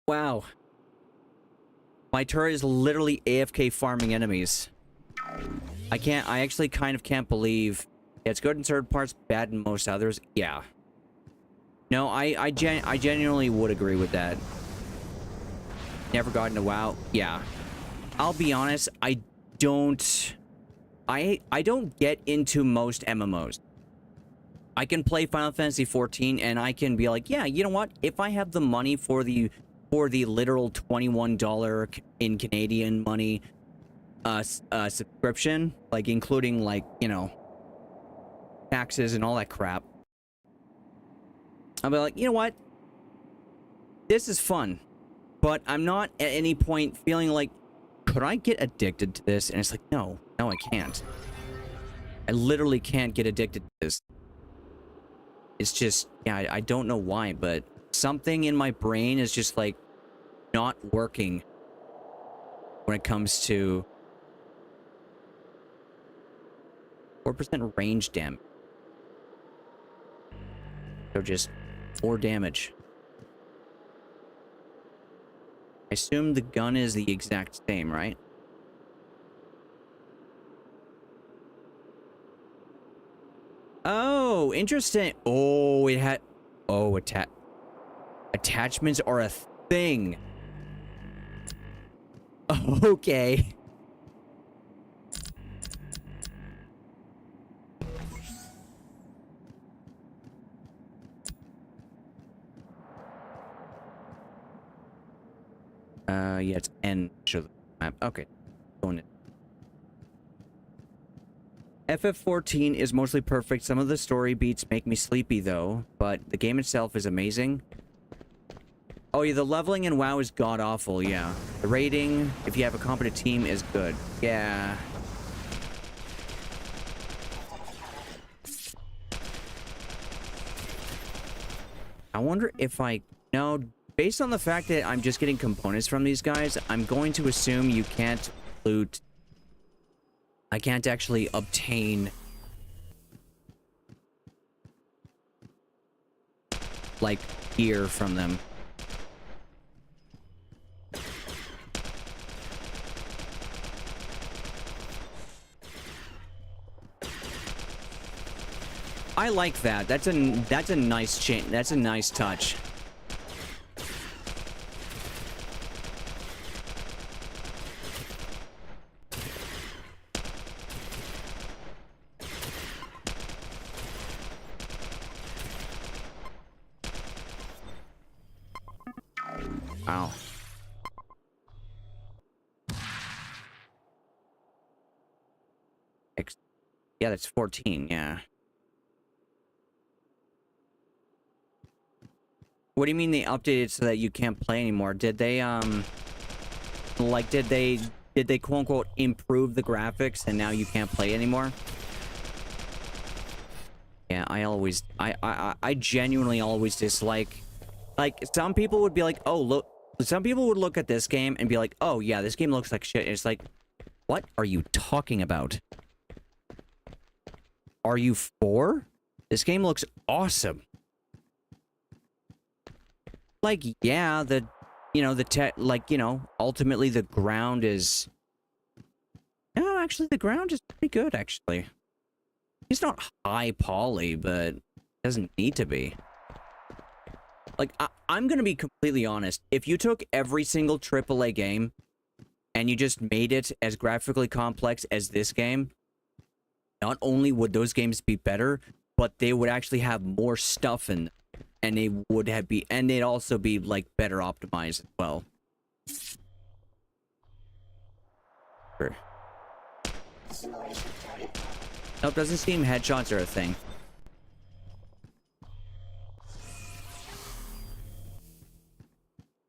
Wow. My turret is literally AFK farming enemies. I actually kind of can't believe it's good in certain parts, bad in most others. Yeah. No, I genuinely would agree with that. Never got into WoW. Yeah. I'll be honest, I don't get into most MMOs. I can play Final Fantasy 14 and I can be like, yeah, you know what? If I have the money for the literal $21 in Canadian money subscription, like including like, you know, taxes and all that crap, I'll be like, you know what? This is fun. But I'm not at any point feeling like, could I get addicted to this? And it's like, no, I can't. I literally can't get addicted to this. It's just, yeah, I don't know why, but something in my brain is just like not working when it comes to 4% range damage. So just more damage. I assume the gun is the exact same, right? Oh, interesting. Oh, it had... Oh, attachments are a thing. Okay. Yeah, it's N. Show the map. Okay. Going in. FF14 is mostly perfect. Some of the story beats make me sleepy, though, but the game itself is amazing. Oh, yeah, the leveling in WoW is god-awful, yeah. The rating, if you have a competent team, is good. Yeah. I wonder if I... No, based on the fact that I'm just getting components from these guys, I'm going to assume you can't loot... I can't actually obtain... like, gear from them. I like that. That's a nice change. That's a nice touch. Wow. Yeah, that's 14, yeah. What do you mean they updated so that you can't play anymore? Did they, like, did they quote-unquote improve the graphics and now you can't play anymore? Yeah, I genuinely always dislike... Like, some people would be like, oh, look... Some people would look at this game and be like, oh, yeah, this game looks like shit. And it's like, what are you talking about? Are you 4? This game looks awesome. Like, yeah, ultimately the ground is... No, actually, the ground is pretty good, actually. It's not high poly, but it doesn't need to be. Like, I'm gonna be completely honest. If you took every single AAA game and you just made it as graphically complex as this game, not only would those games be better, but they would actually have more stuff in them. And they would and they'd also be, like, better optimized as well. Sure. Nope, doesn't seem headshots are a thing.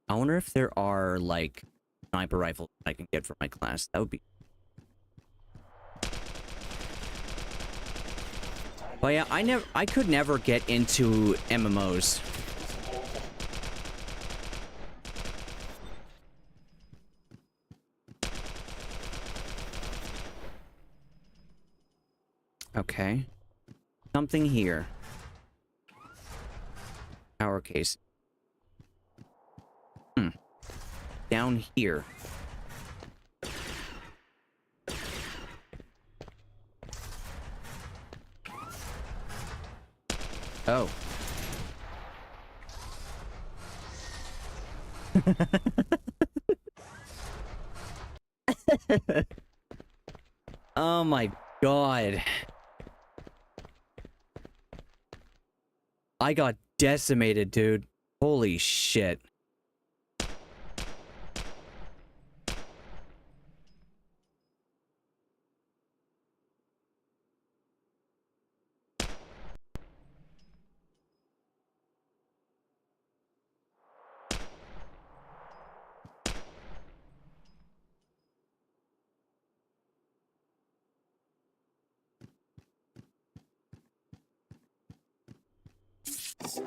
I wonder if there are, like, sniper rifles I can get for my class. That would be... But yeah, I could never get into MMOs. Okay. Something here. Power case. Down here. Oh my god. I got decimated, dude. Holy shit.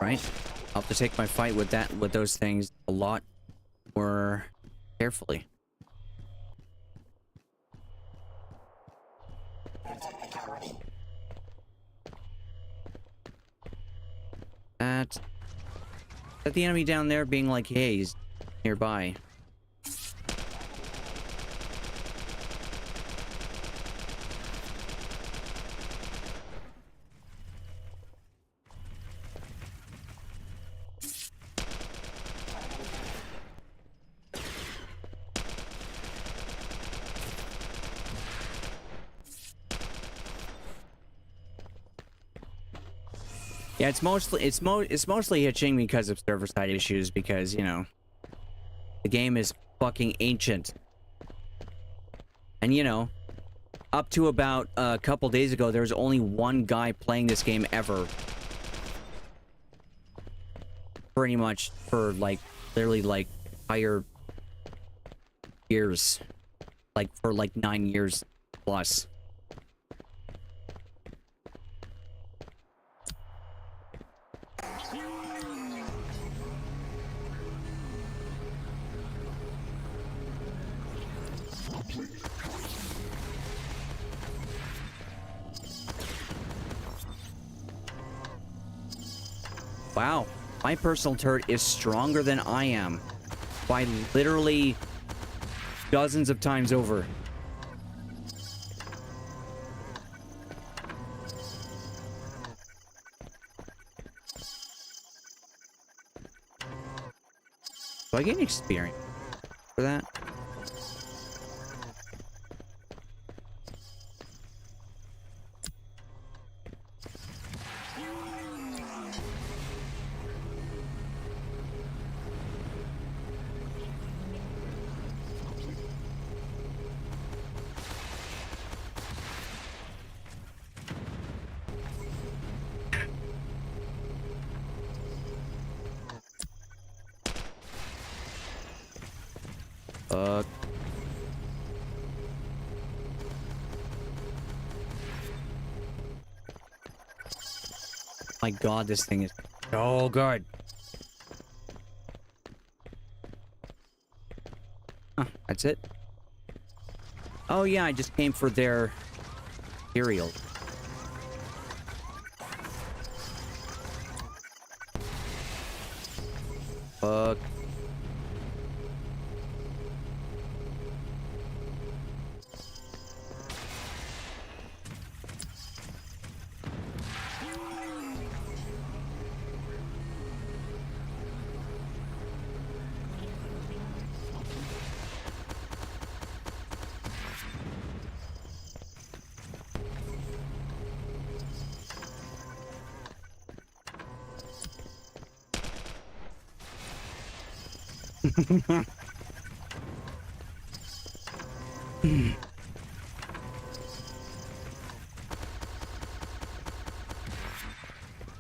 Right? I'll have to take my fight with those things a lot more carefully. Is that the enemy down there being like, hey, he's nearby? Yeah, it's mostly hitching because of server side issues, because, you know, the game is fucking ancient. And, you know, up to about a couple days ago, there was only one guy playing this game ever. Pretty much for, like, literally, like, entire years. Like, for, like, 9 years plus. Wow, my personal turret is stronger than I am by literally dozens of times over. Do I get experience for that? My god, this thing is so good. Huh, that's it? Oh yeah, I just came for their cereal. Fuck.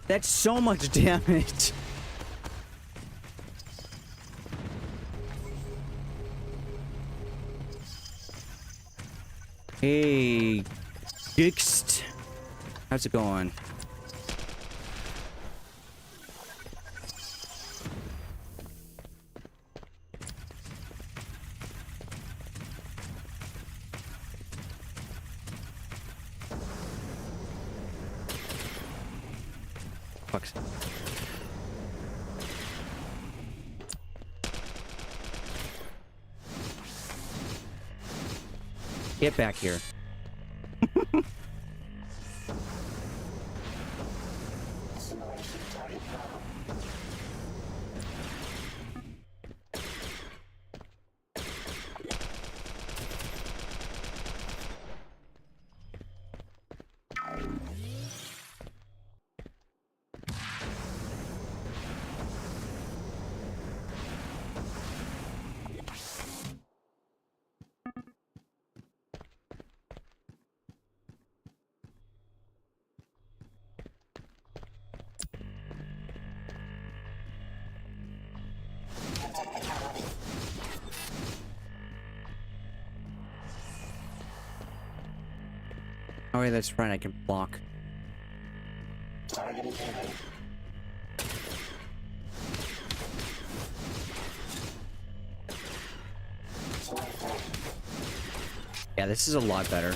That's so much damage. Hey, Dixt. How's it going? Fuck. Get back here. Oh, yeah, that's right. I can block. Yeah, this is a lot better.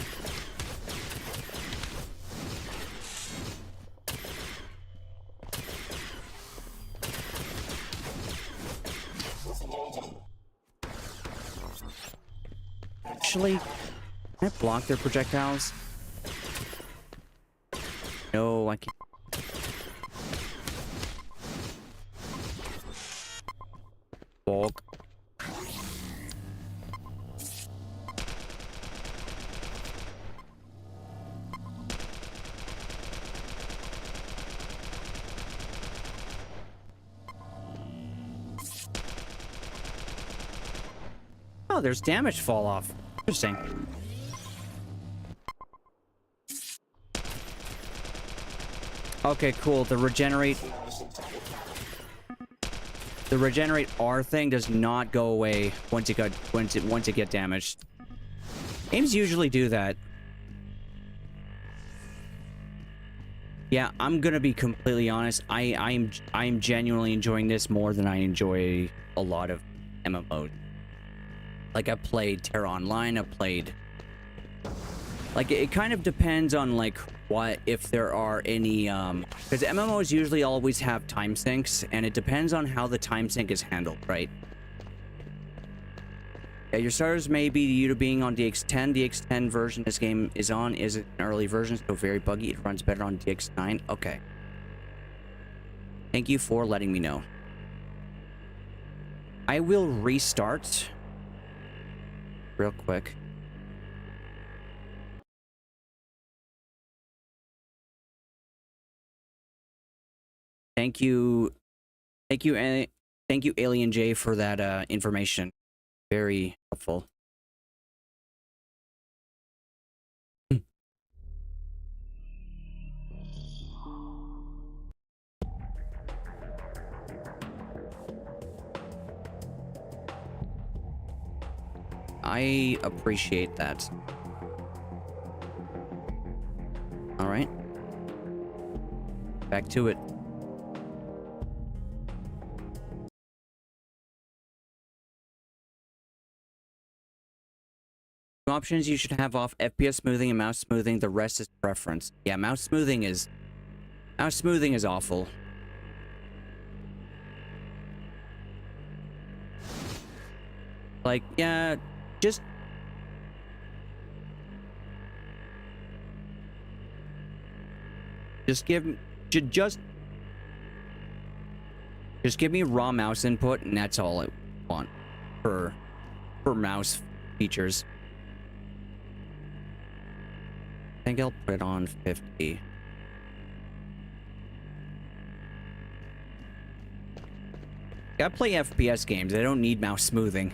Actually, can I block their projectiles? No, I can't. Bulk. Oh, there's damage fall off. Interesting. Okay, cool. The regenerate R thing does not go away once it get damaged. Games usually do that. Yeah, I'm gonna be completely honest. I'm genuinely enjoying this more than I enjoy a lot of MMOs. Like, I played Terra Online, I played... Like, it kind of depends on, like, what, if there are any, because MMOs usually always have time sinks, and it depends on how the time sink is handled, right? Yeah, your starters may be you to being on DX10. DX10 version this game is on is an early version, so very buggy. It runs better on DX9. Okay. Thank you for letting me know. I will restart real quick. Thank you, Alien J, for that information. Very helpful. I appreciate that. All right. Back to it. Options you should have off: FPS smoothing and mouse smoothing. The rest is preference. Yeah, mouse smoothing is awful. Like, yeah, just give me raw mouse input, and that's all I want for mouse features. I think I'll put it on 50. I play FPS games. I don't need mouse smoothing.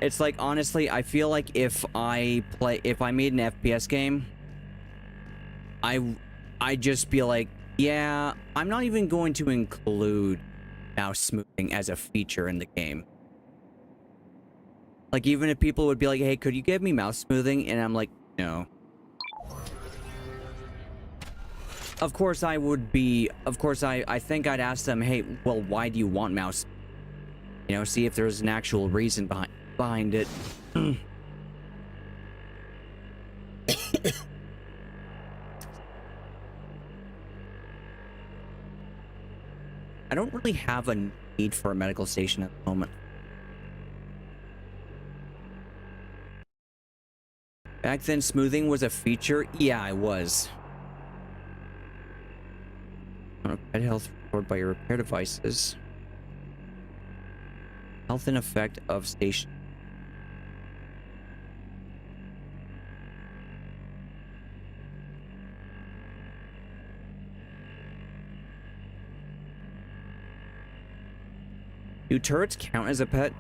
It's like, honestly, I feel like if I made an FPS game, I just be like, yeah, I'm not even going to include mouse smoothing as a feature in the game. Like, even if people would be like, hey, could you give me mouse smoothing? And I'm like, no. Of course I would be, I think I'd ask them, hey, well, why do you want mouse? You know, see if there's an actual reason behind it. I don't really have a need for a medical station at the moment. Back then, smoothing was a feature? Yeah, it was. Pet health restored by your repair devices. Health and effect of station. Do turrets count as a pet?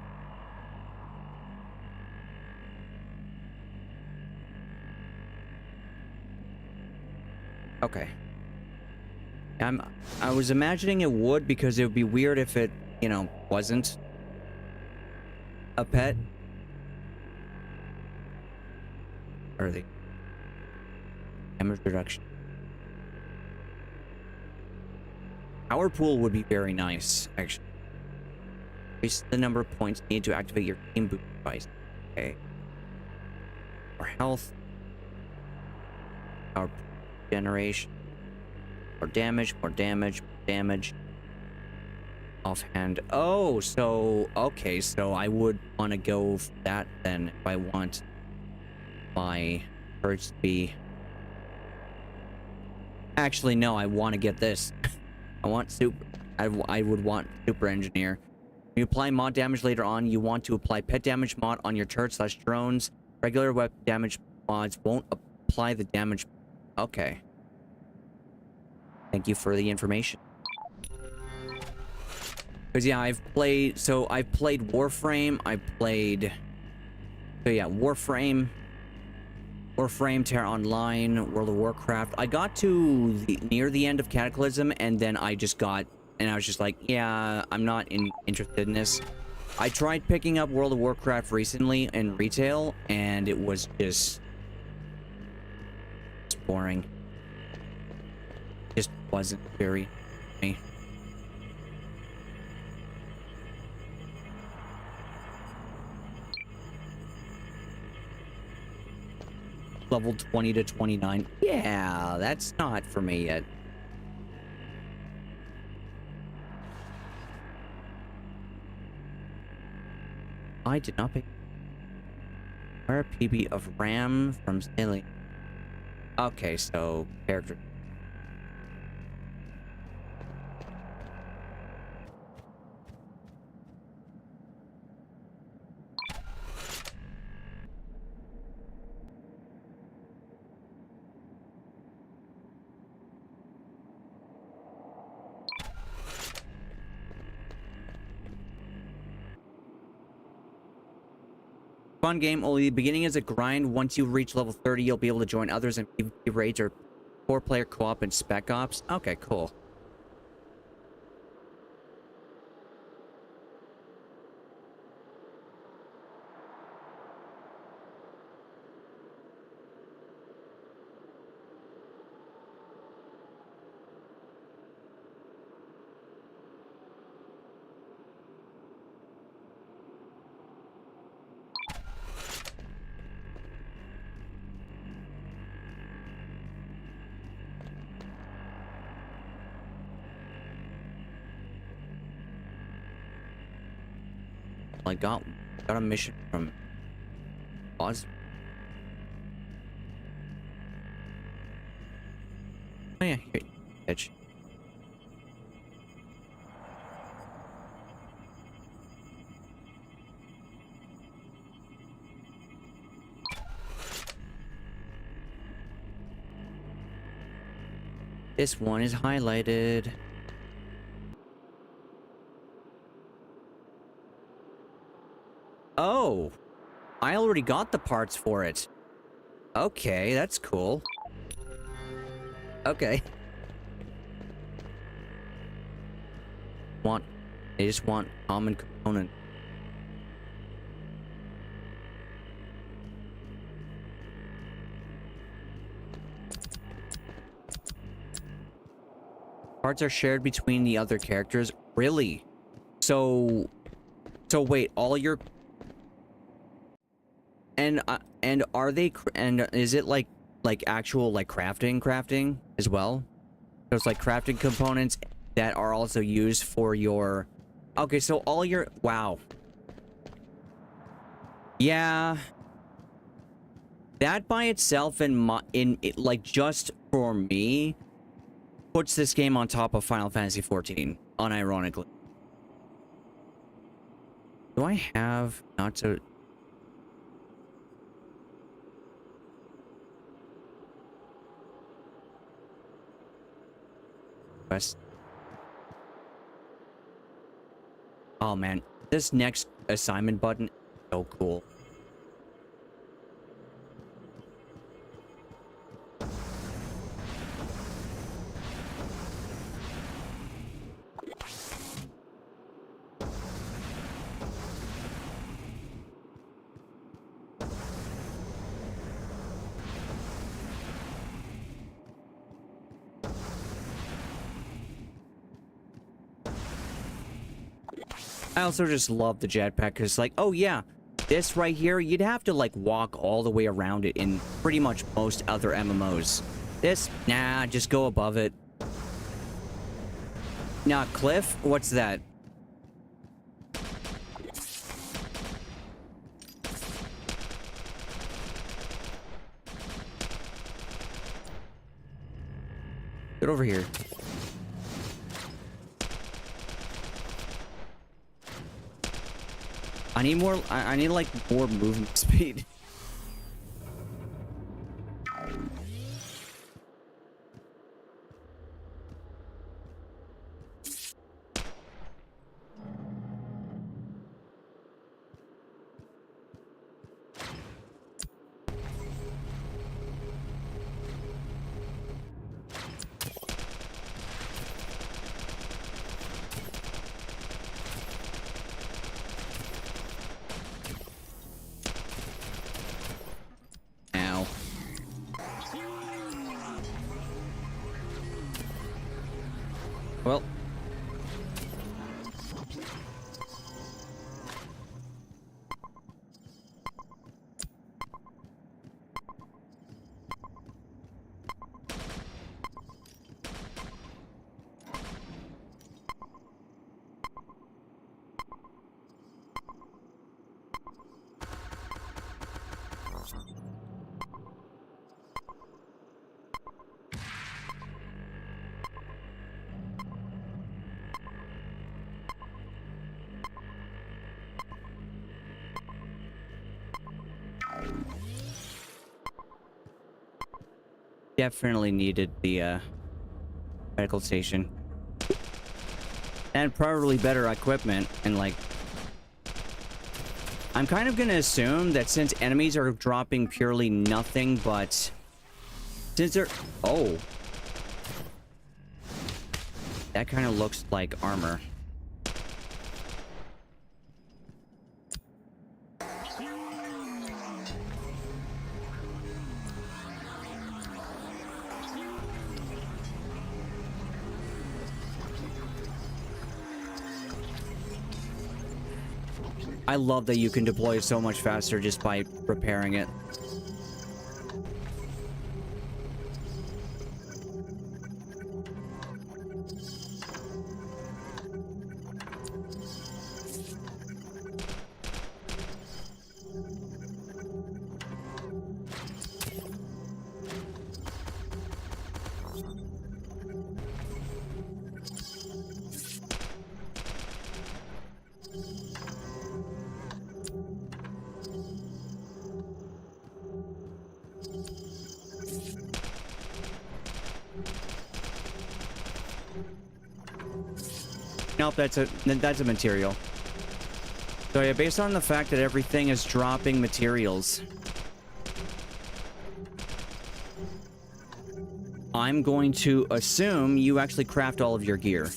Okay. I was imagining it would, because it would be weird if it, you know, wasn't a pet. Are they? Damage reduction. Power pool would be very nice, actually. Increase the number of points needed to activate your team boost device. Okay. More health. Power generation. More damage, more damage, more damage. Offhand. Oh, so okay, so I would want to go for that then if I want my turrets to be. Actually, no, I want to get this. I want super. I would want super engineer. You apply mod damage later on. You want to apply pet damage mod on your turret/drones. Regular weapon damage mods won't apply the damage. Okay. Thank you for the information. Because yeah, I've played Warframe. Warframe, Terra Online, World of Warcraft. I got to near the end of Cataclysm, and then I was just like, yeah, I'm not interested in this. I tried picking up World of Warcraft recently in retail, and it was just boring. Just wasn't very me. Level 20 to 29. Yeah, that's not for me yet. I did not pick. Where a PB of RAM from Stanley. Okay, so character. Fun game, only the beginning is a grind. Once you reach level 30, you'll be able to join others in PvP raids or 4-player co-op and Spec Ops. Okay, cool. I got a mission from Oz. Oh yeah, here, bitch. This one is highlighted. Oh, I already got the parts for it. Okay, that's cool. Okay. They just want common component. Parts are shared between the other characters. Really? So wait, all your and are they and is it like actual like crafting as well? There's like crafting components that are also used for your. Okay, so all your wow. Yeah. That by itself like just for me puts this game on top of Final Fantasy XIV, unironically. Do I have not to Quest? Oh man, this next assignment button is so cool. I also just love the jetpack because, like, oh yeah, this right here, you'd have to, like, walk all the way around it in pretty much most other MMOs. This, nah, just go above it. Nah, cliff? What's that? Get over here. I need more, I need like more movement speed. Ow. Well. Definitely needed the medical station. And probably better equipment and like I'm kind of gonna assume that since enemies are dropping purely nothing but since they're oh, that kind of looks like armor. I love that you can deploy so much faster just by repairing it. Nope, that's a material. So yeah, based on the fact that everything is dropping materials, I'm going to assume you actually craft all of your gear.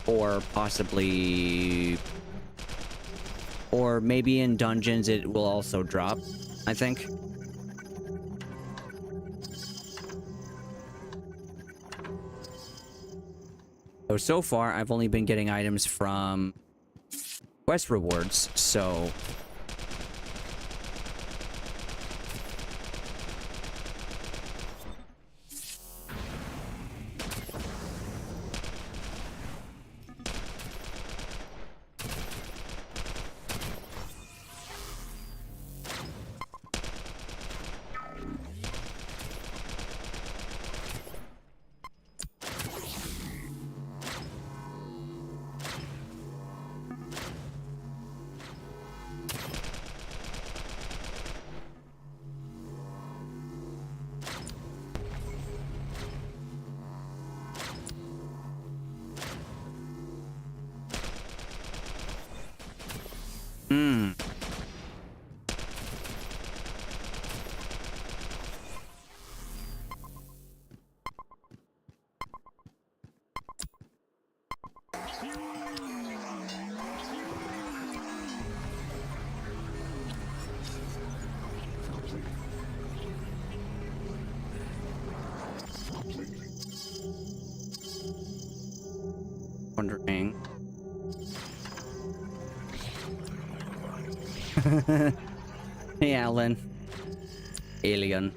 Or possibly... Or maybe in dungeons it will also drop, I think. So far, I've only been getting items from quest rewards, so... Hey, Alan. Alien.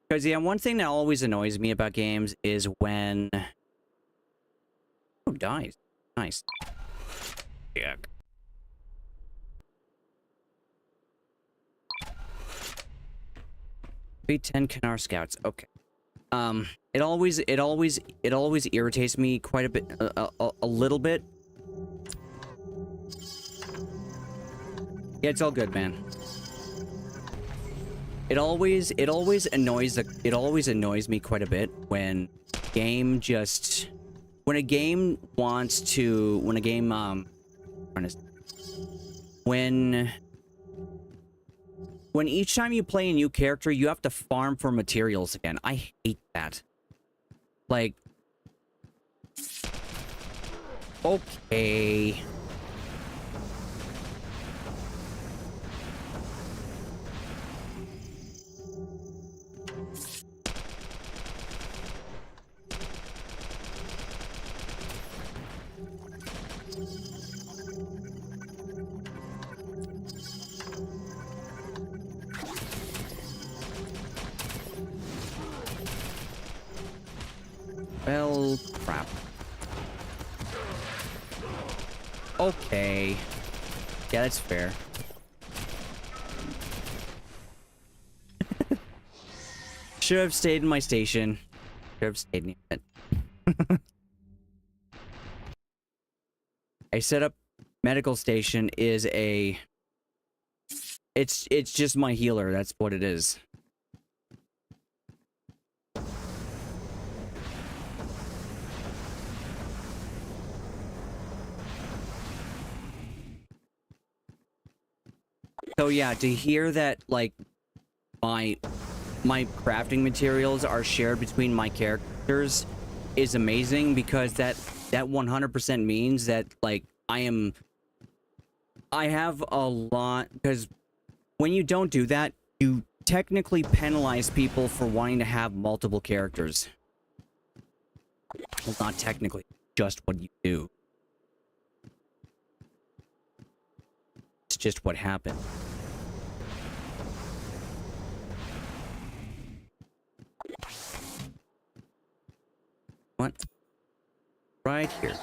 Because, yeah, one thing that always annoys me about games is when... Oh, dies. Nice. Yeah. B10 Canar Scouts. Okay. It always irritates me quite a bit, a little bit. Yeah, it's all good, man. It always annoys me quite a bit when when a game when each time you play a new character, you have to farm for materials again. I hate that. Like, okay. Well, crap. Okay. Yeah, that's fair. Should have stayed in my station. Should have stayed in it. I set up medical station is a... It's just my healer. That's what it is. So yeah, to hear that, like, my crafting materials are shared between my characters is amazing, because that 100% means that, like, I have a lot, because when you don't do that, you technically penalize people for wanting to have multiple characters. Well, not technically, just what you do. It's just what happened. What? Right here.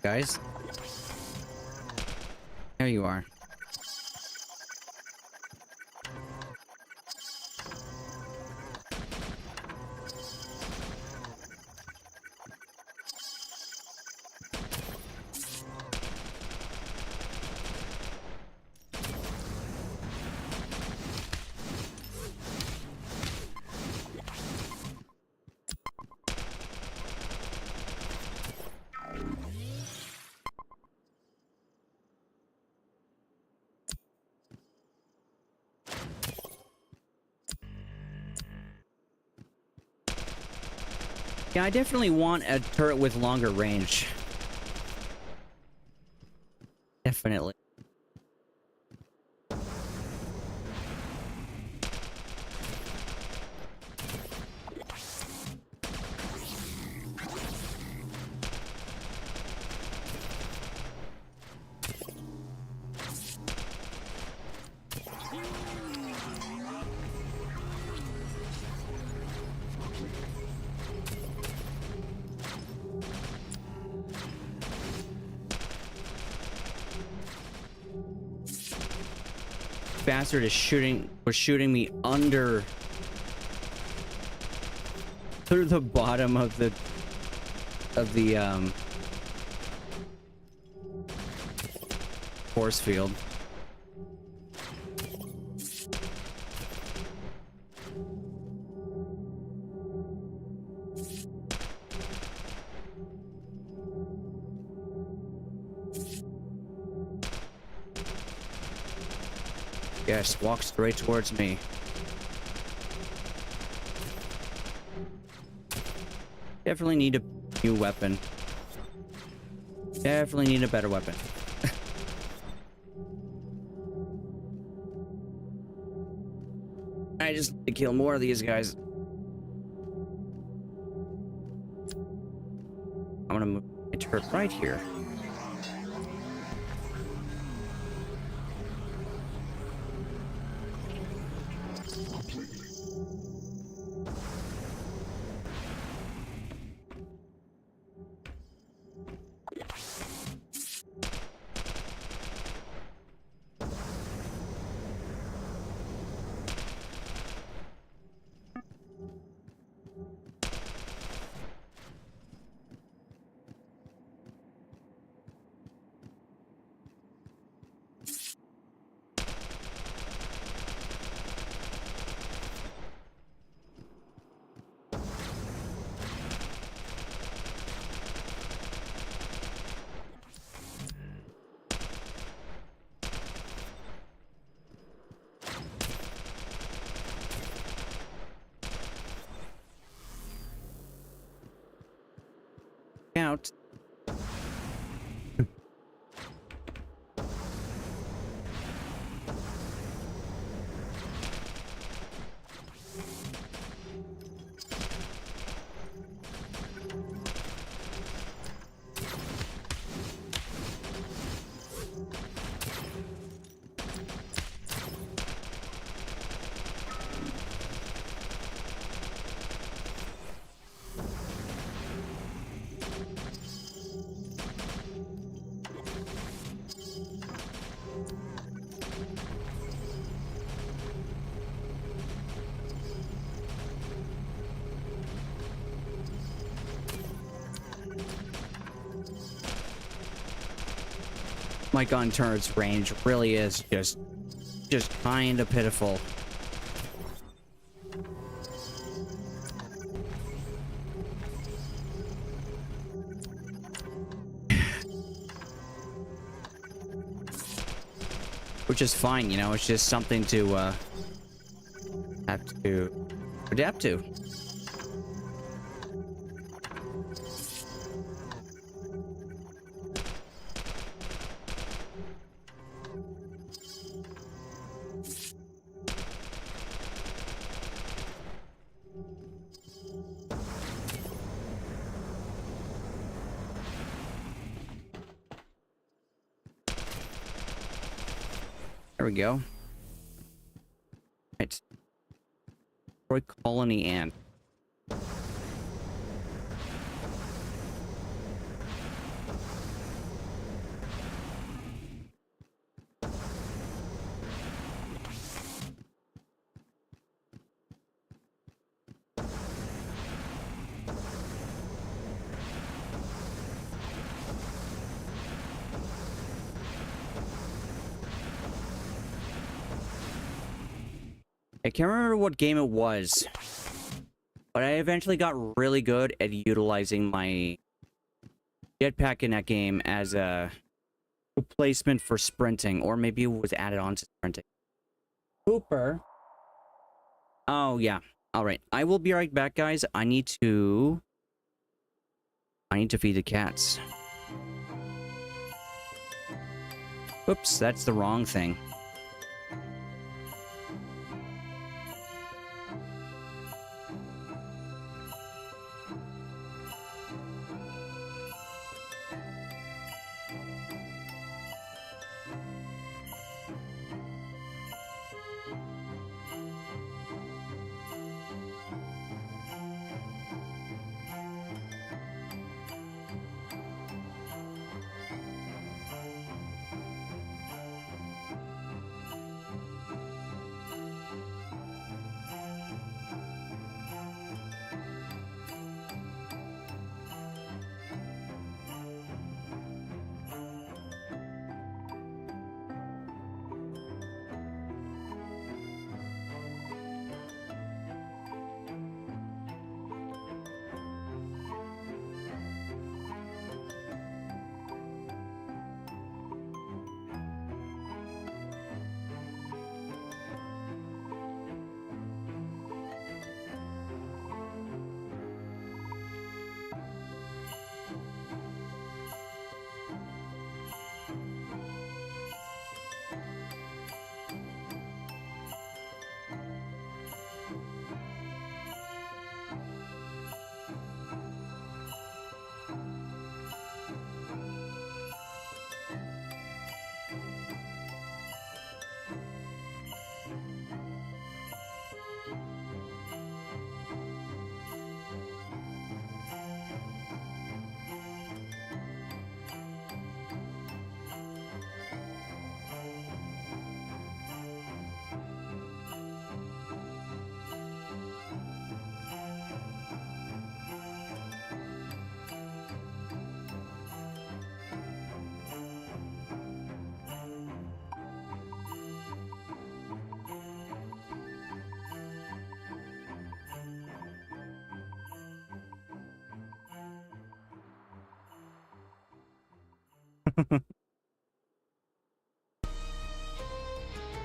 Guys, there you are. Yeah, I definitely want a turret with longer range. Definitely. bastard is was shooting me under through the bottom of the force field. Yes, walk straight towards me. Definitely need a new weapon. Definitely need a better weapon. I just need to kill more of these guys. I'm gonna move my turret right here. Out. My gun turret's range really is just kind of pitiful. Which is fine, you know, it's just something to have to adapt to. There we go. Right. Troy Colony Ant. I can't remember what game it was, but I eventually got really good at utilizing my jetpack in that game as a replacement for sprinting, or maybe it was added on to sprinting. Hooper. Oh, yeah. All right. I will be right back, guys. I need to feed the cats. Oops, that's the wrong thing.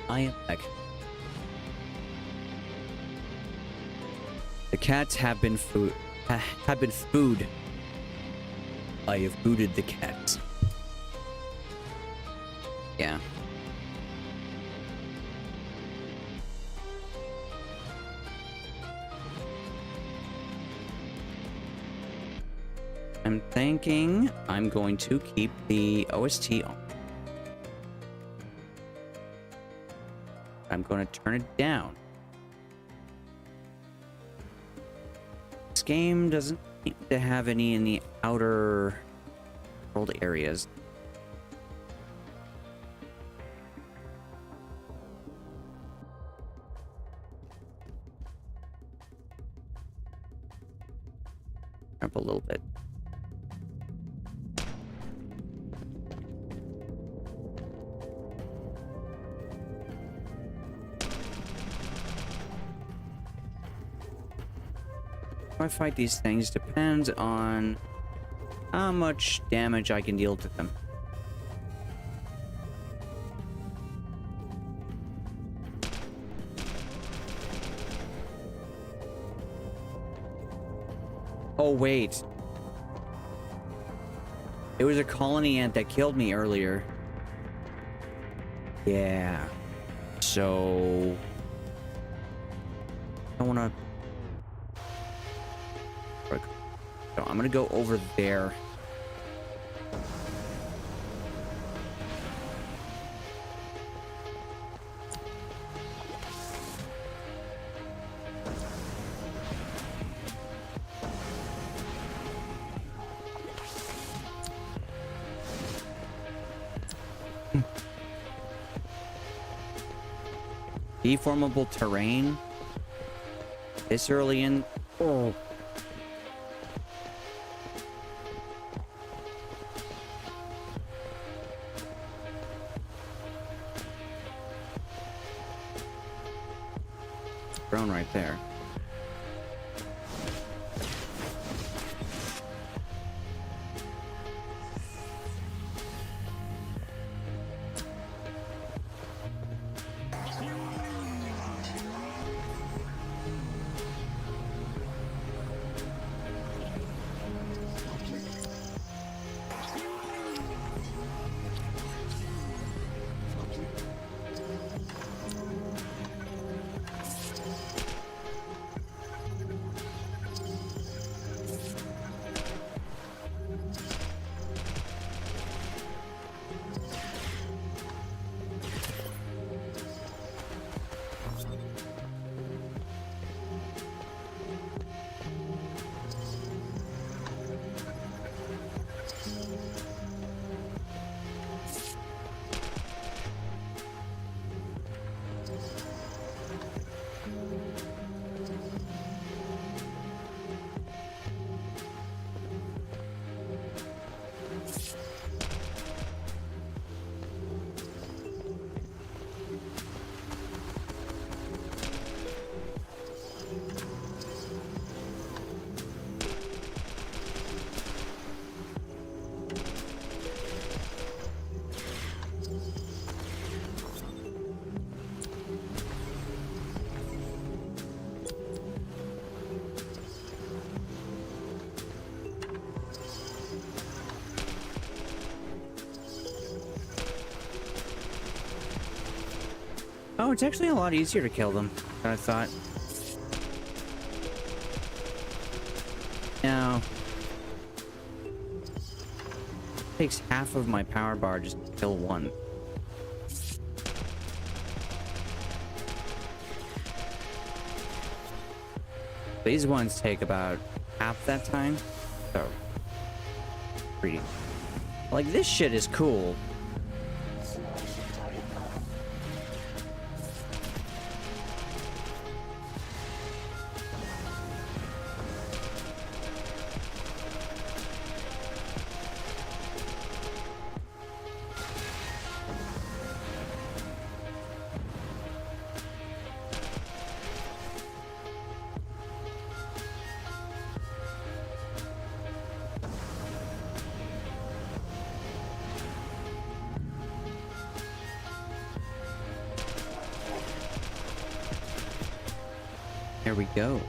I am back. The cats have been food. Have been food. I have booted the cats. Yeah. I'm thinking I'm going to keep the OST on. I'm going to turn it down. This game doesn't seem to have any in the outer world areas. Up a little bit. If I fight these things depends on how much damage I can deal to them. Oh, wait. It was a colony ant that killed me earlier. Yeah. So... I want to... So I'm gonna go over there. Deformable terrain. This early in. Oh. Drone right there. Oh, it's actually a lot easier to kill them than I thought. Now, it takes half of my power bar just to kill one. These ones take about half that time. So, pretty. Like, this shit is cool. There we go.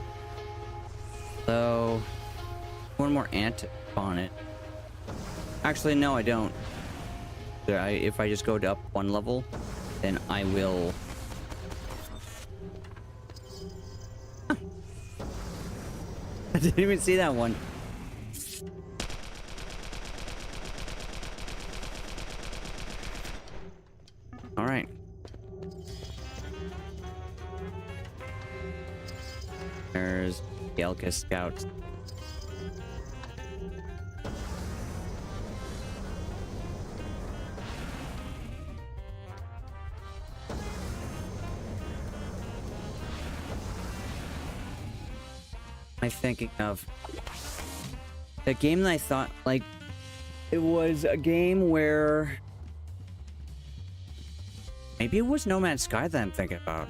So, one more ant on it. Actually, no, I don't. If I just go up one level, then I will. I didn't even see that one. All right. There's the Elka Scouts. I'm thinking of the game that I thought like it was a game where maybe it was No Man's Sky that I'm thinking about.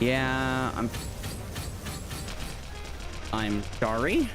Yeah, I'm sorry.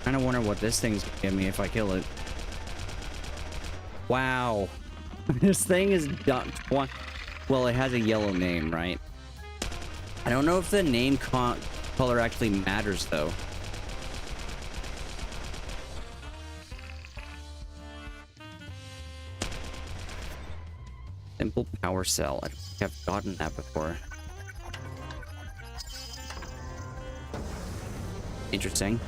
I kind of wonder what this thing's gonna give me if I kill it. Wow. This thing is done. Well, it has a yellow name, right? I don't know if the name color actually matters, though. Simple power cell. I don't think I've gotten that before. Interesting.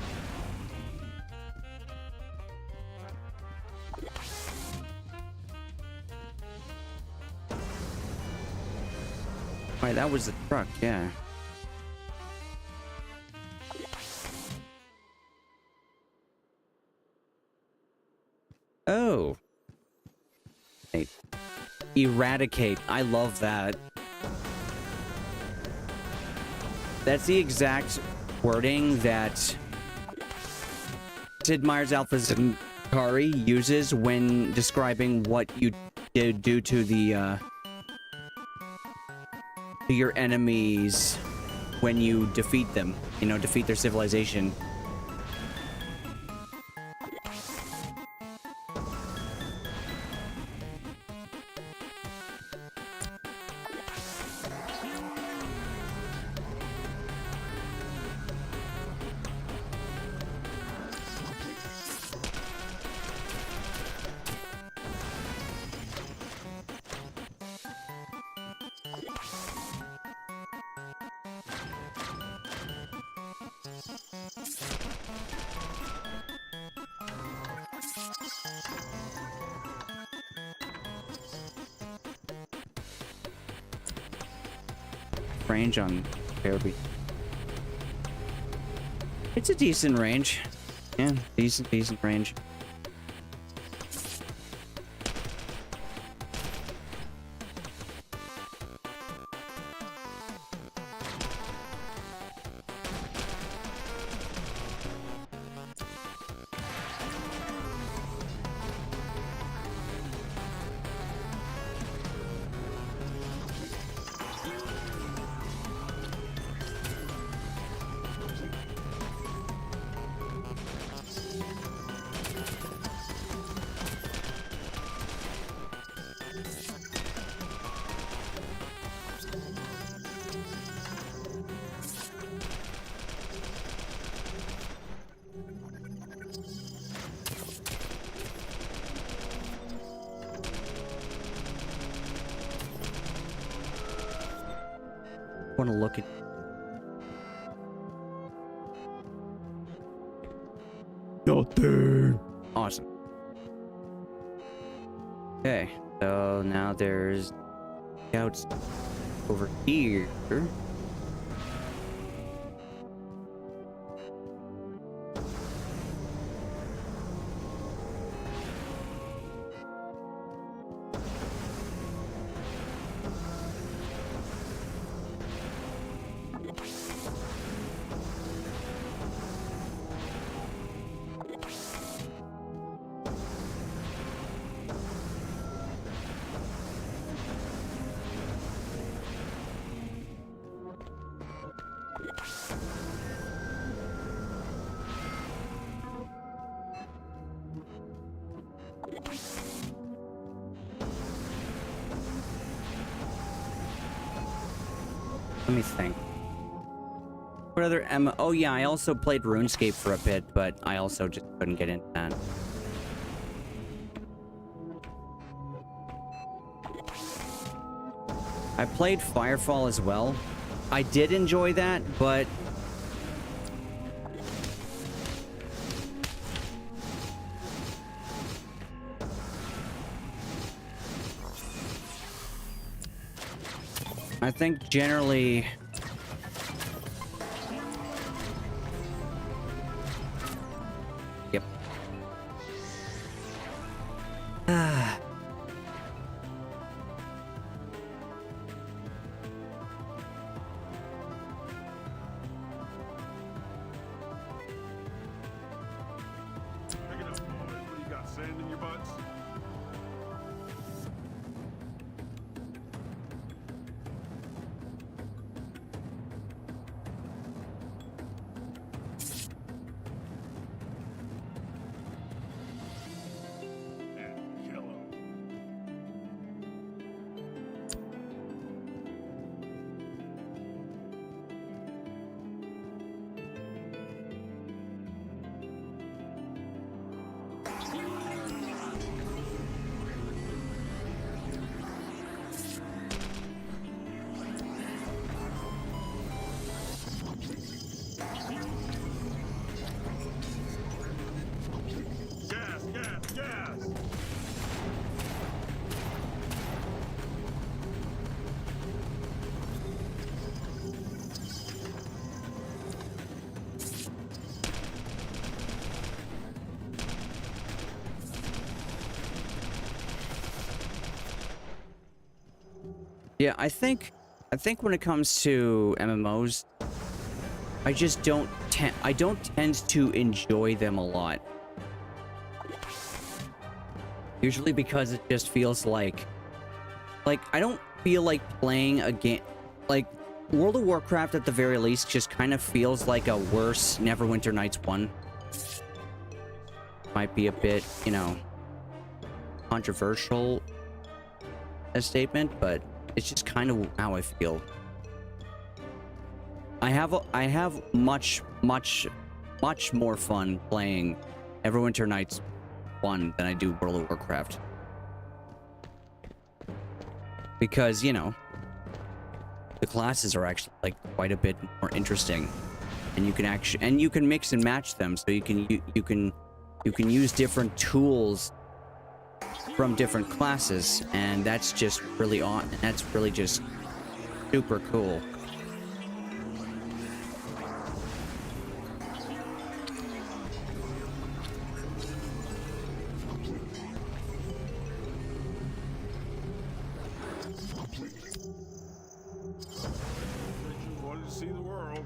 Right, that was the truck, yeah. Oh. Hey. Eradicate. I love that. That's the exact wording that Sid Meier's Alpha Centauri uses when describing what you do to the your enemies when you defeat them, you know, defeat their civilization. Range on Kirby. It's a decent range. Yeah, decent range. Want to look at nothing. Awesome. Okay, so now there's scouts over here. Let me think. What other Oh yeah, I also played RuneScape for a bit, but I also just couldn't get into that. I played Firefall as well. I did enjoy that, but I think generally yep. Pick it up, boys. What do you got? Sand in your butts? And kill 'em. Gas, gas, gas! Yeah, I think when it comes to MMOs, I just don't tend to enjoy them a lot. Usually because it just feels like I don't feel like playing a game like World of Warcraft at the very least just kind of feels like a worse Neverwinter Nights 1. Might be a bit, you know, controversial a statement, but it's just kind of how I feel. I have much more fun playing Neverwinter Nights 1 than I do World of Warcraft. Because, you know, the classes are actually like quite a bit more interesting, and you can mix and match them, so you can use different tools from different classes, and that's just really that's really just super cool. Richard wanted to see the world.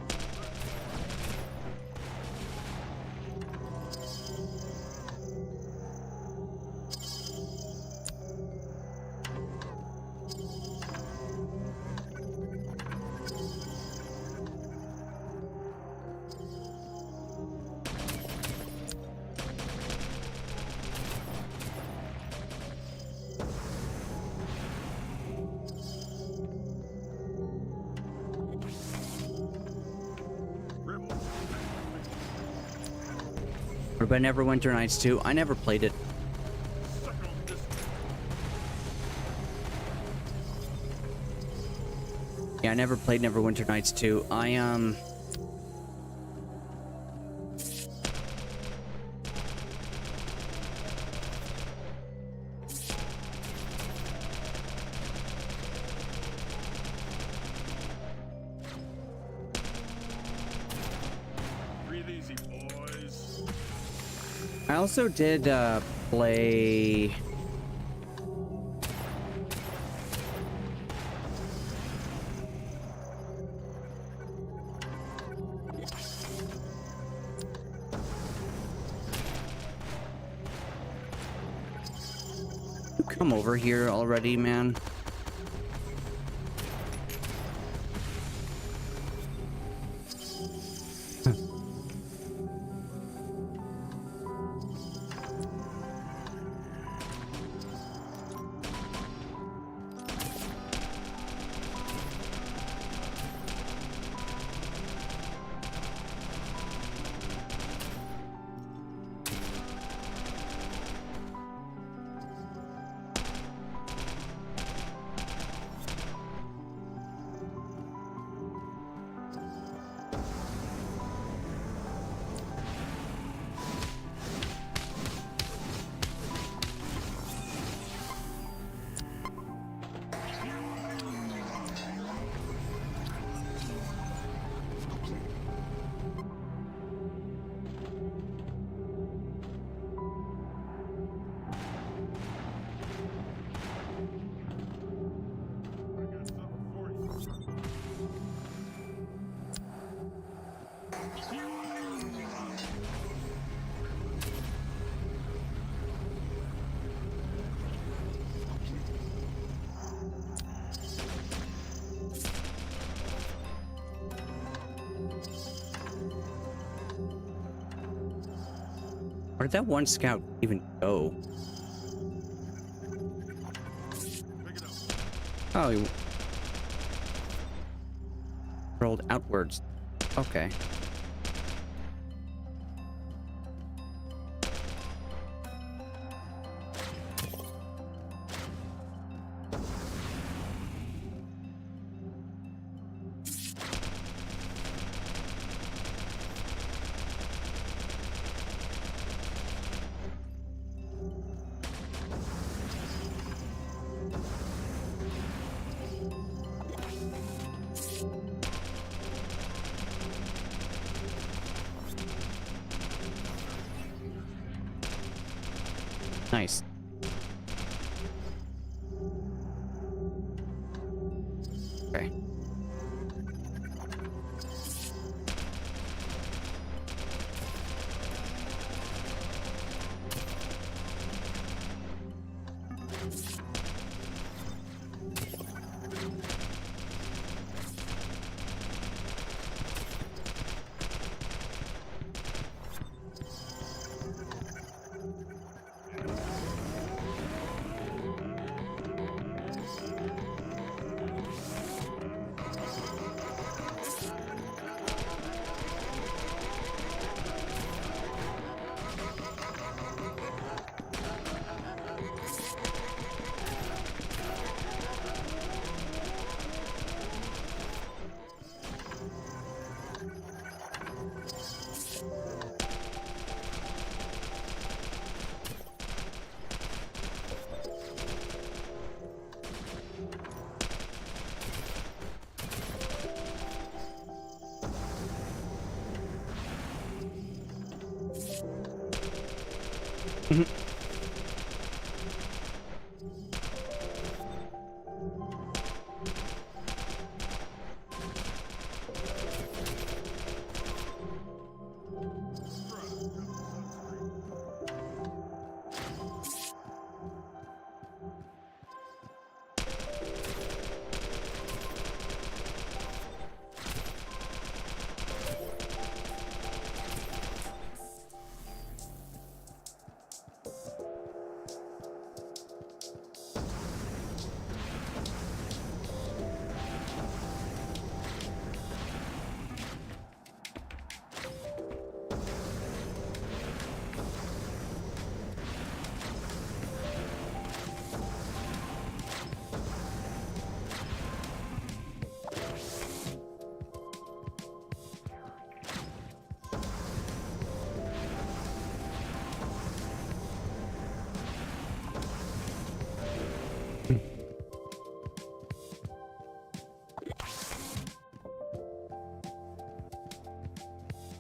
Rebel. What about Neverwinter Nights 2? I never played it. Suck on this. Yeah, I never played Neverwinter Nights 2. Breathe easy, boys. I also did play. You come over here already, man. Where did that one scout even go? Oh, he rolled outwards. Okay. Nice. Okay.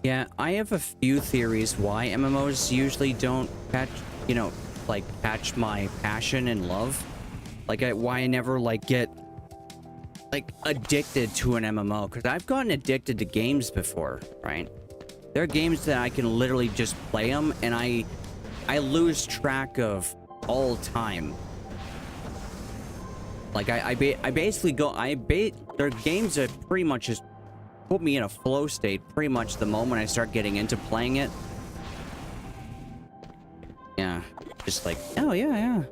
Yeah, I have a few theories why MMOs usually don't catch, you know, like catch my passion and love. Like why I never like get like addicted to an MMO, because I've gotten addicted to games before, right? There are games that I can literally just play them and I lose track of all time. Like I basically go there are games that pretty much just put me in a flow state pretty much the moment I start getting into playing it. Yeah, just like, oh yeah.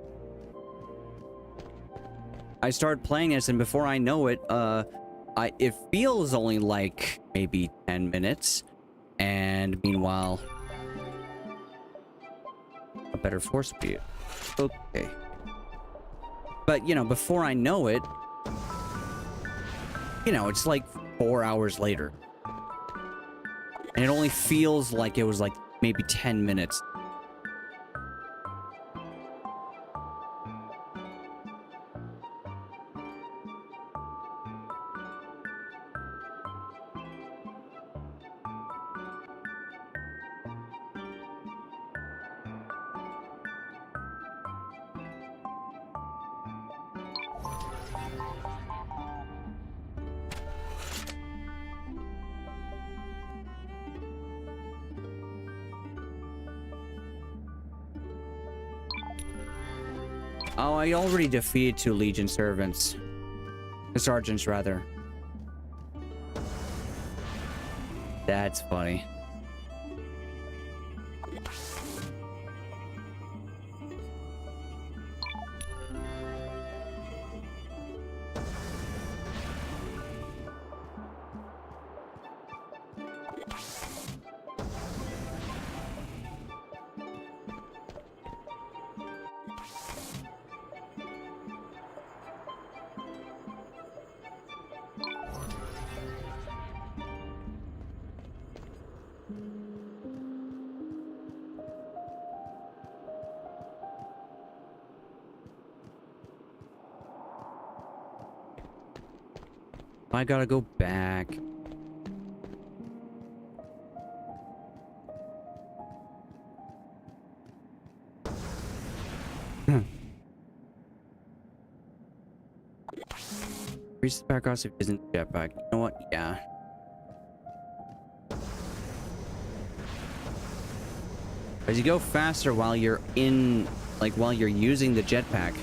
I start playing this and before I know it, it feels only like maybe 10 minutes. And meanwhile, a better force speed. Okay. But, you know, before I know it, you know, it's like 4 hours later. And it only feels like it was like maybe 10 minutes. Oh, I already defeated 2 Legion servants. Sergeants, rather. That's funny. I gotta go back. Increase the back cost if it isn't jetpack. You know what? Yeah. As you go faster while you're in, like while you're using the jetpack.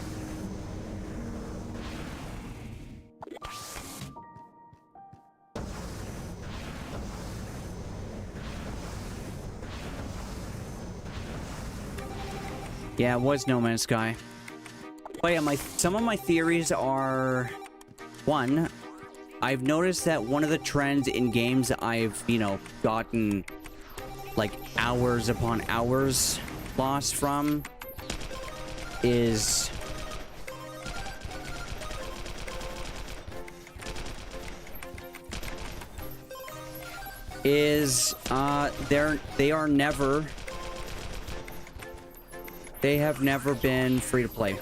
Yeah, it was No Man's Sky. But yeah, some of my theories are... One, I've noticed that one of the trends in games that I've, you know, gotten like hours upon hours lost from is... They have never been free to play.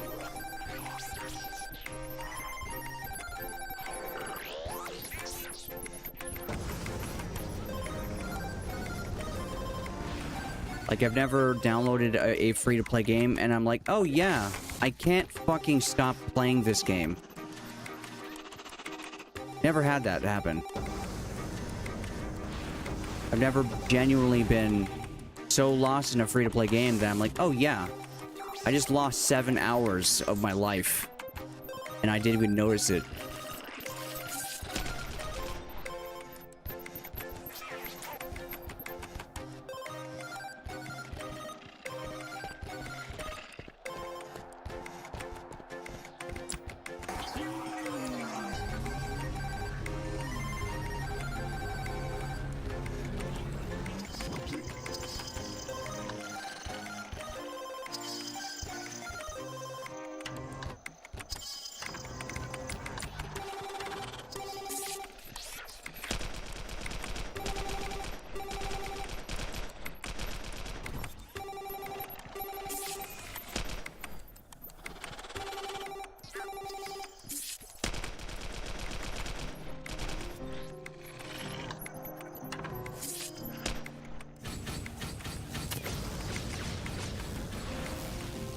Like, I've never downloaded a free to play game and I'm like, oh yeah, I can't fucking stop playing this game. Never had that happen. I've never genuinely been so lost in a free to play game that I'm like, oh yeah, I just lost 7 hours of my life and I didn't even notice it.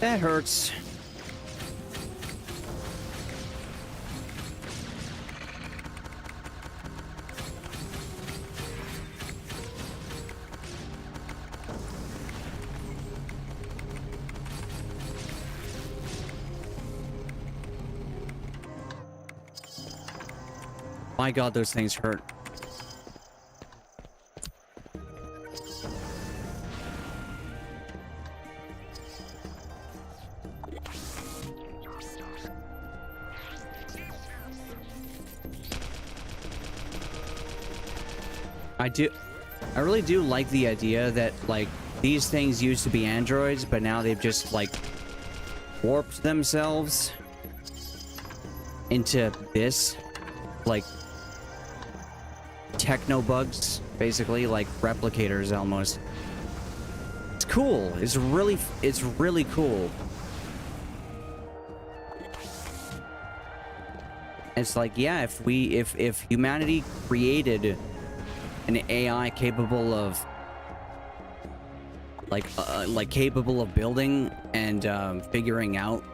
That hurts. My God, those things hurt. I really do like the idea that, like, these things used to be androids, but now they've just, like, warped themselves into this, like, techno bugs, basically, like replicators almost. It's cool. It's really cool. It's like, yeah, if humanity created an AI capable of like capable of building and figuring out,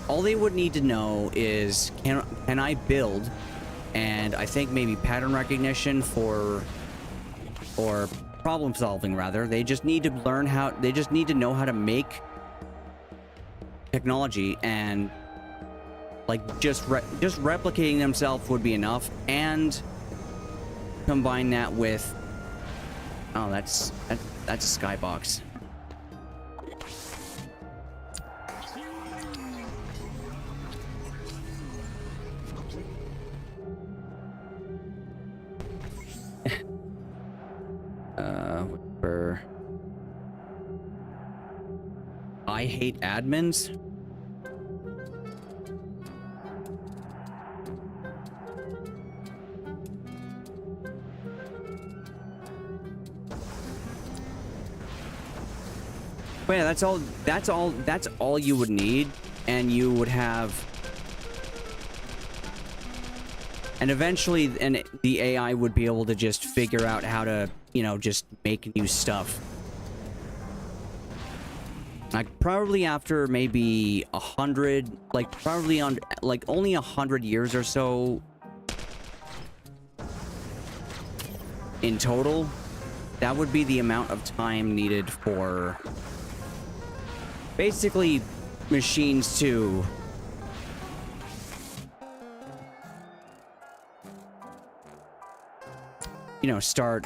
all they would need to know is can I build, and I think maybe pattern recognition or problem solving rather. They just need to learn how, they just need to know how to make technology, and like just replicating themselves would be enough, and combine that with that's a skybox. I hate admins. But yeah, that's all you would need, and you would have, and eventually the AI would be able to just figure out how to, you know, just make new stuff. Like probably after maybe 100, like probably on like only 100 years or so in total, that would be the amount of time needed for basically machines to start.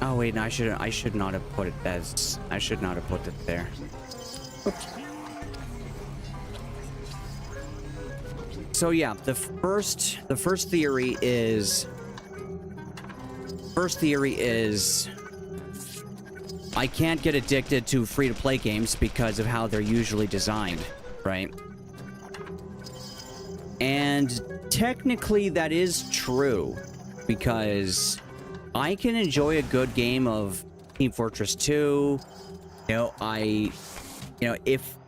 Oh wait, no, I should not have put it as, I should not have put it there. Oops. So yeah, the first theory is I can't get addicted to free-to-play games because of how they're usually designed, right? And technically that is true, because I can enjoy a good game of Team Fortress 2.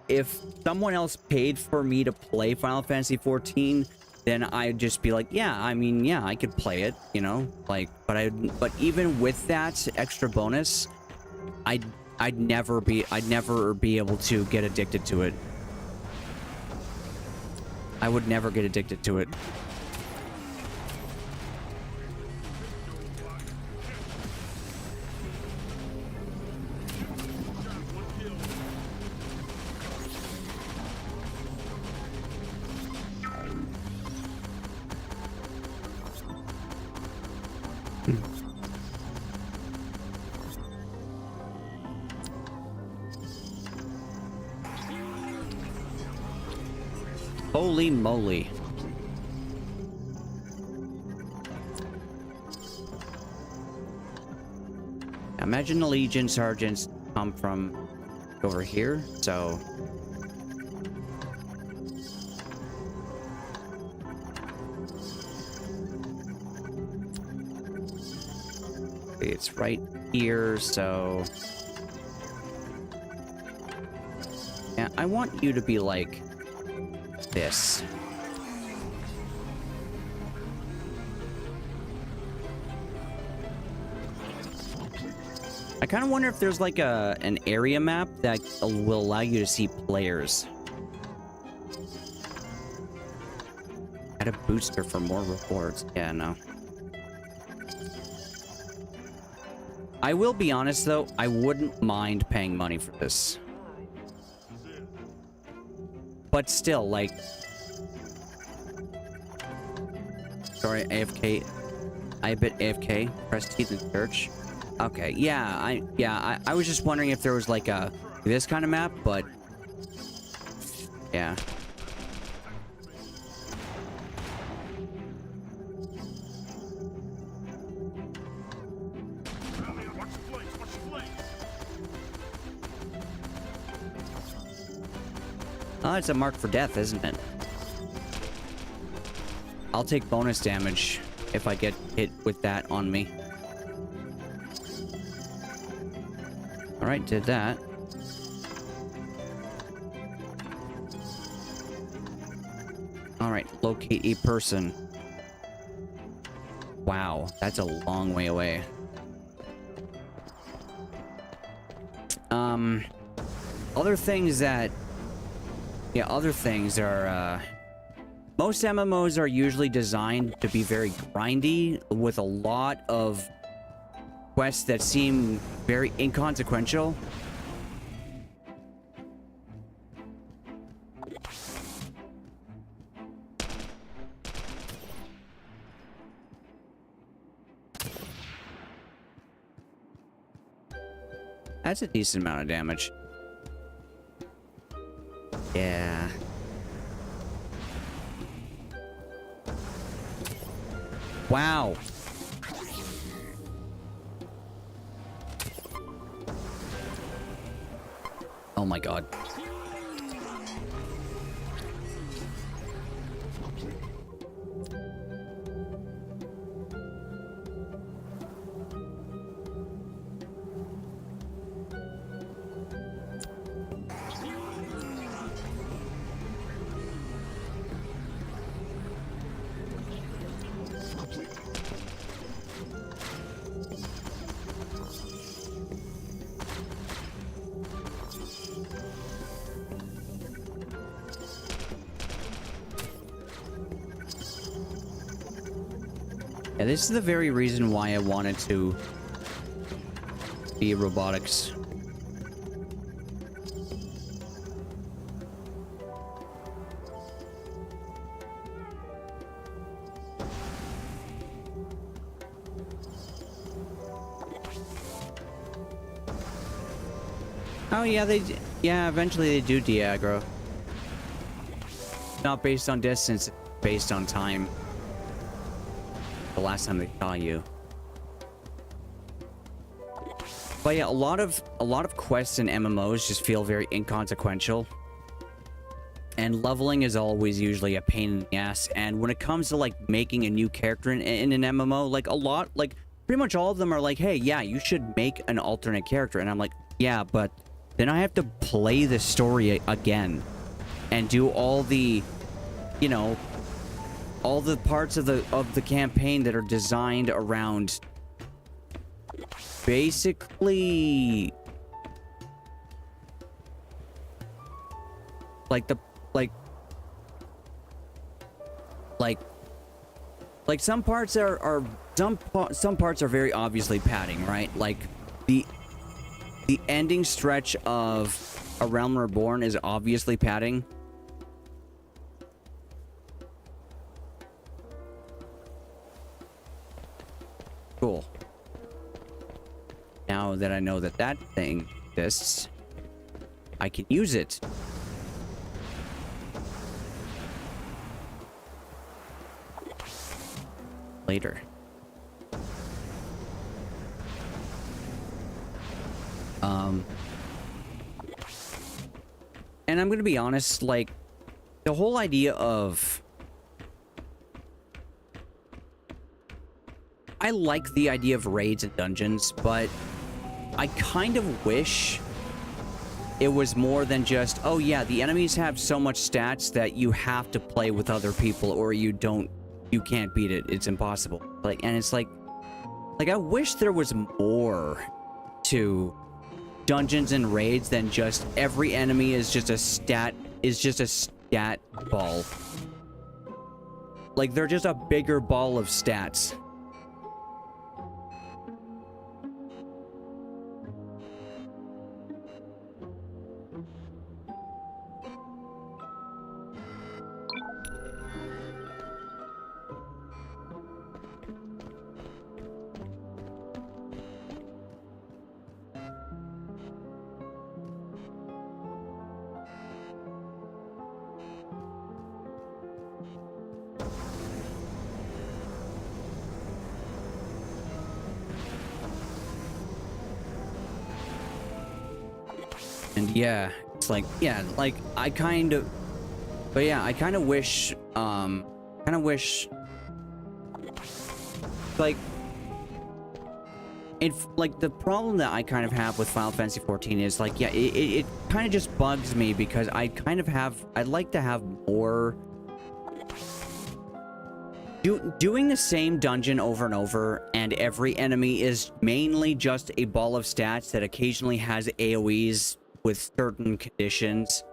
If someone else paid for me to play Final Fantasy 14, then I'd just be like, yeah, I mean, yeah, I could play it, like, but even with that extra bonus, I'd never be able to get addicted to it. I would never get addicted to it. Holy moly. Imagine the Legion sergeants come from over here, so it's right here, so yeah, I want you to be like this. I kind of wonder if there's like an area map that will allow you to see players. Add a booster for more rewards. Yeah, no. I will be honest though, I wouldn't mind paying money for this. But still, like... Sorry, AFK. I bit AFK. Press T to search. Okay, yeah, I was just wondering if there was like this kind of map, but... Yeah. Oh, it's a mark for death, isn't it? I'll take bonus damage if I get hit with that on me. Alright, did that. Alright, locate a person. Wow, that's a long way away. Other things that... Yeah, other things are, most MMOs are usually designed to be very grindy, with a lot of quests that seem very inconsequential. That's a decent amount of damage. Yeah. Wow. Oh my god. Yeah, this is the very reason why I wanted to be robotics. Oh yeah, yeah, eventually they do de-aggro. Not based on distance, it's based on time. The last time they saw you. But yeah, a lot of quests and MMOs just feel very inconsequential. And leveling is always usually a pain in the ass. And when it comes to like making a new character in an MMO, like pretty much all of them are like, hey, yeah, you should make an alternate character. And I'm like, yeah, but then I have to play the story again and do all the, you know, all the parts of the campaign that are designed around basically some parts are some parts are very obviously padding, right? Like the ending stretch of A Realm Reborn is obviously padding. Cool. Now that I know that that thing exists, I can use it. Later. And I'm gonna be honest, like, the whole idea of... I like the idea of raids and dungeons, but I kind of wish it was more than just, oh yeah, the enemies have so much stats that you have to play with other people or you can't beat it. It's impossible. Like, and it's like I wish there was more to dungeons and raids than just every enemy is just a stat ball. Like, they're just a bigger ball of stats. And yeah, it's like, yeah, like I kind of wish, like, if, like, the problem that I kind of have with Final Fantasy 14 is like, yeah, it kind of just bugs me because I'd like to have more. Doing the same dungeon over and over, and every enemy is mainly just a ball of stats that occasionally has AoEs with certain conditions.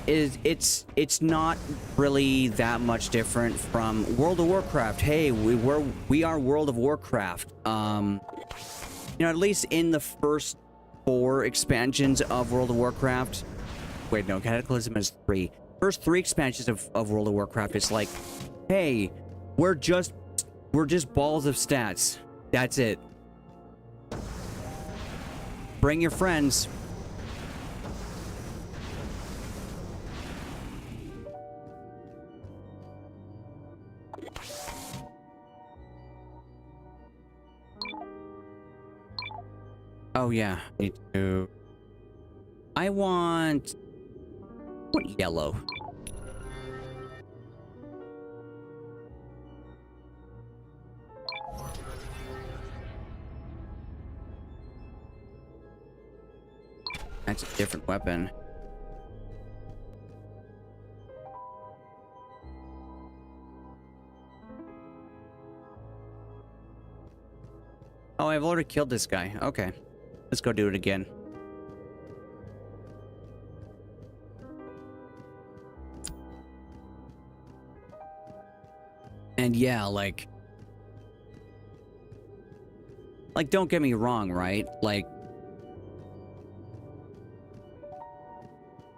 It's not really that much different from World of Warcraft. Hey, we are World of Warcraft. You know, at least in the first 4 expansions of World of Warcraft. Wait, no, Cataclysm is 3. First 3 expansions of World of Warcraft, it's like, hey, we're just balls of stats. That's it. bring your friends. Oh yeah, need to. I want. What yellow? That's a different weapon. Oh, I've already killed this guy. Okay. Let's go do it again. And yeah, like, don't get me wrong, right? Like,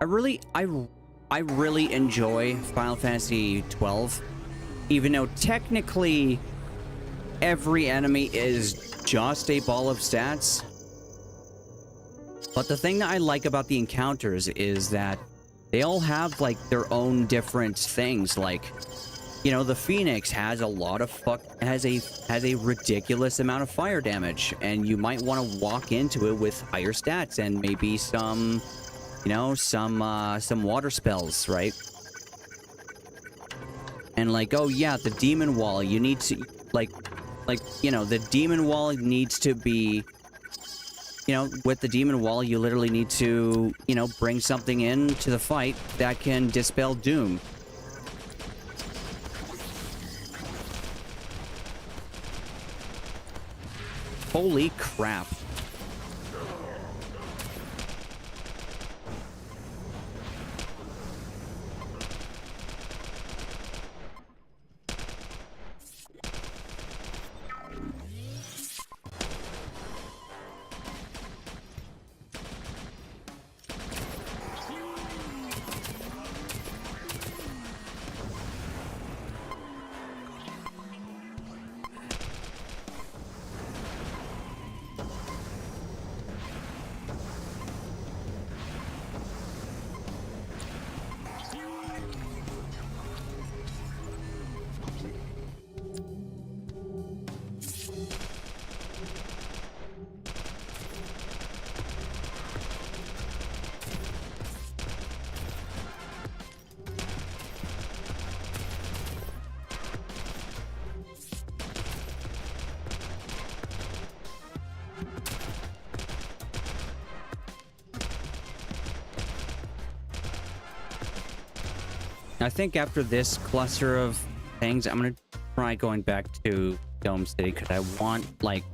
I really enjoy Final Fantasy 12, even though technically every enemy is just a ball of stats. But the thing that I like about the encounters is that they all have like their own different things. Like, you know, the Phoenix has a lot of has a ridiculous amount of fire damage, and you might want to walk into it with higher stats and maybe some, you know, some water spells, right? And like, oh yeah, the demon wall, you need to like, you know, the demon wall needs to be, you know, with the demon wall, you literally need to, you know, bring something in to the fight that can dispel doom. Holy crap. I think after this cluster of things, I'm gonna try going back to Dome City because I want, like,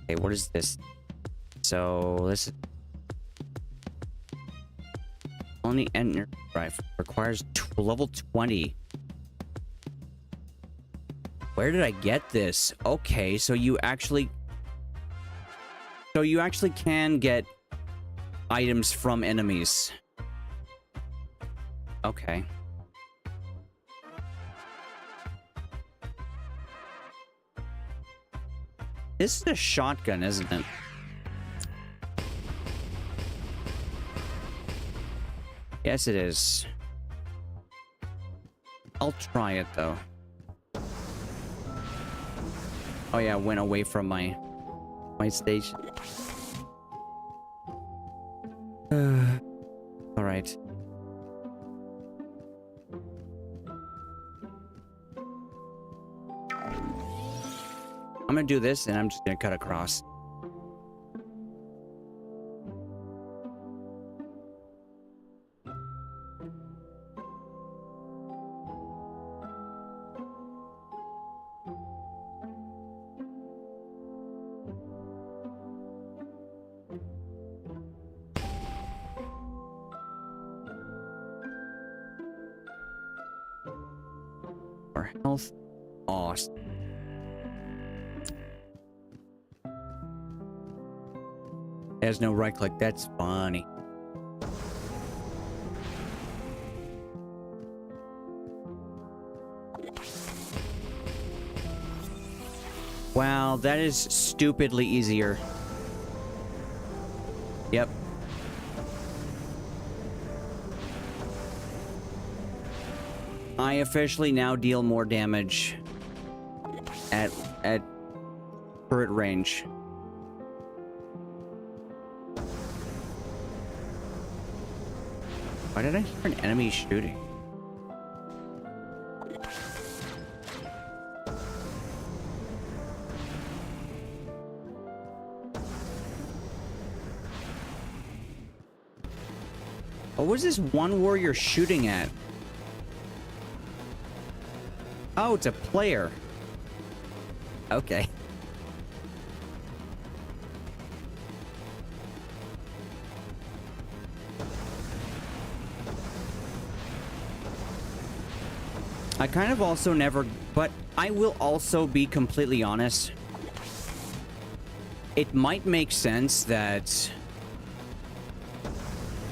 okay, what is this? So this is only enter rifle requires level 20. Where did I get this? Okay, so you actually can get items from enemies. Okay. This is a shotgun, isn't it? Yes, it is. I'll try it, though. Oh yeah, I went away from my station. All right. I'm gonna do this, and I'm just gonna cut across. Our health, awesome. There's no right click. That's funny. Wow, that is stupidly easier. Yep. I officially now deal more damage at turret range. Why did I hear an enemy shooting? What was this one warrior shooting at? Oh, it's a player. Okay. I kind of also never, but I will also be completely honest. It might make sense that...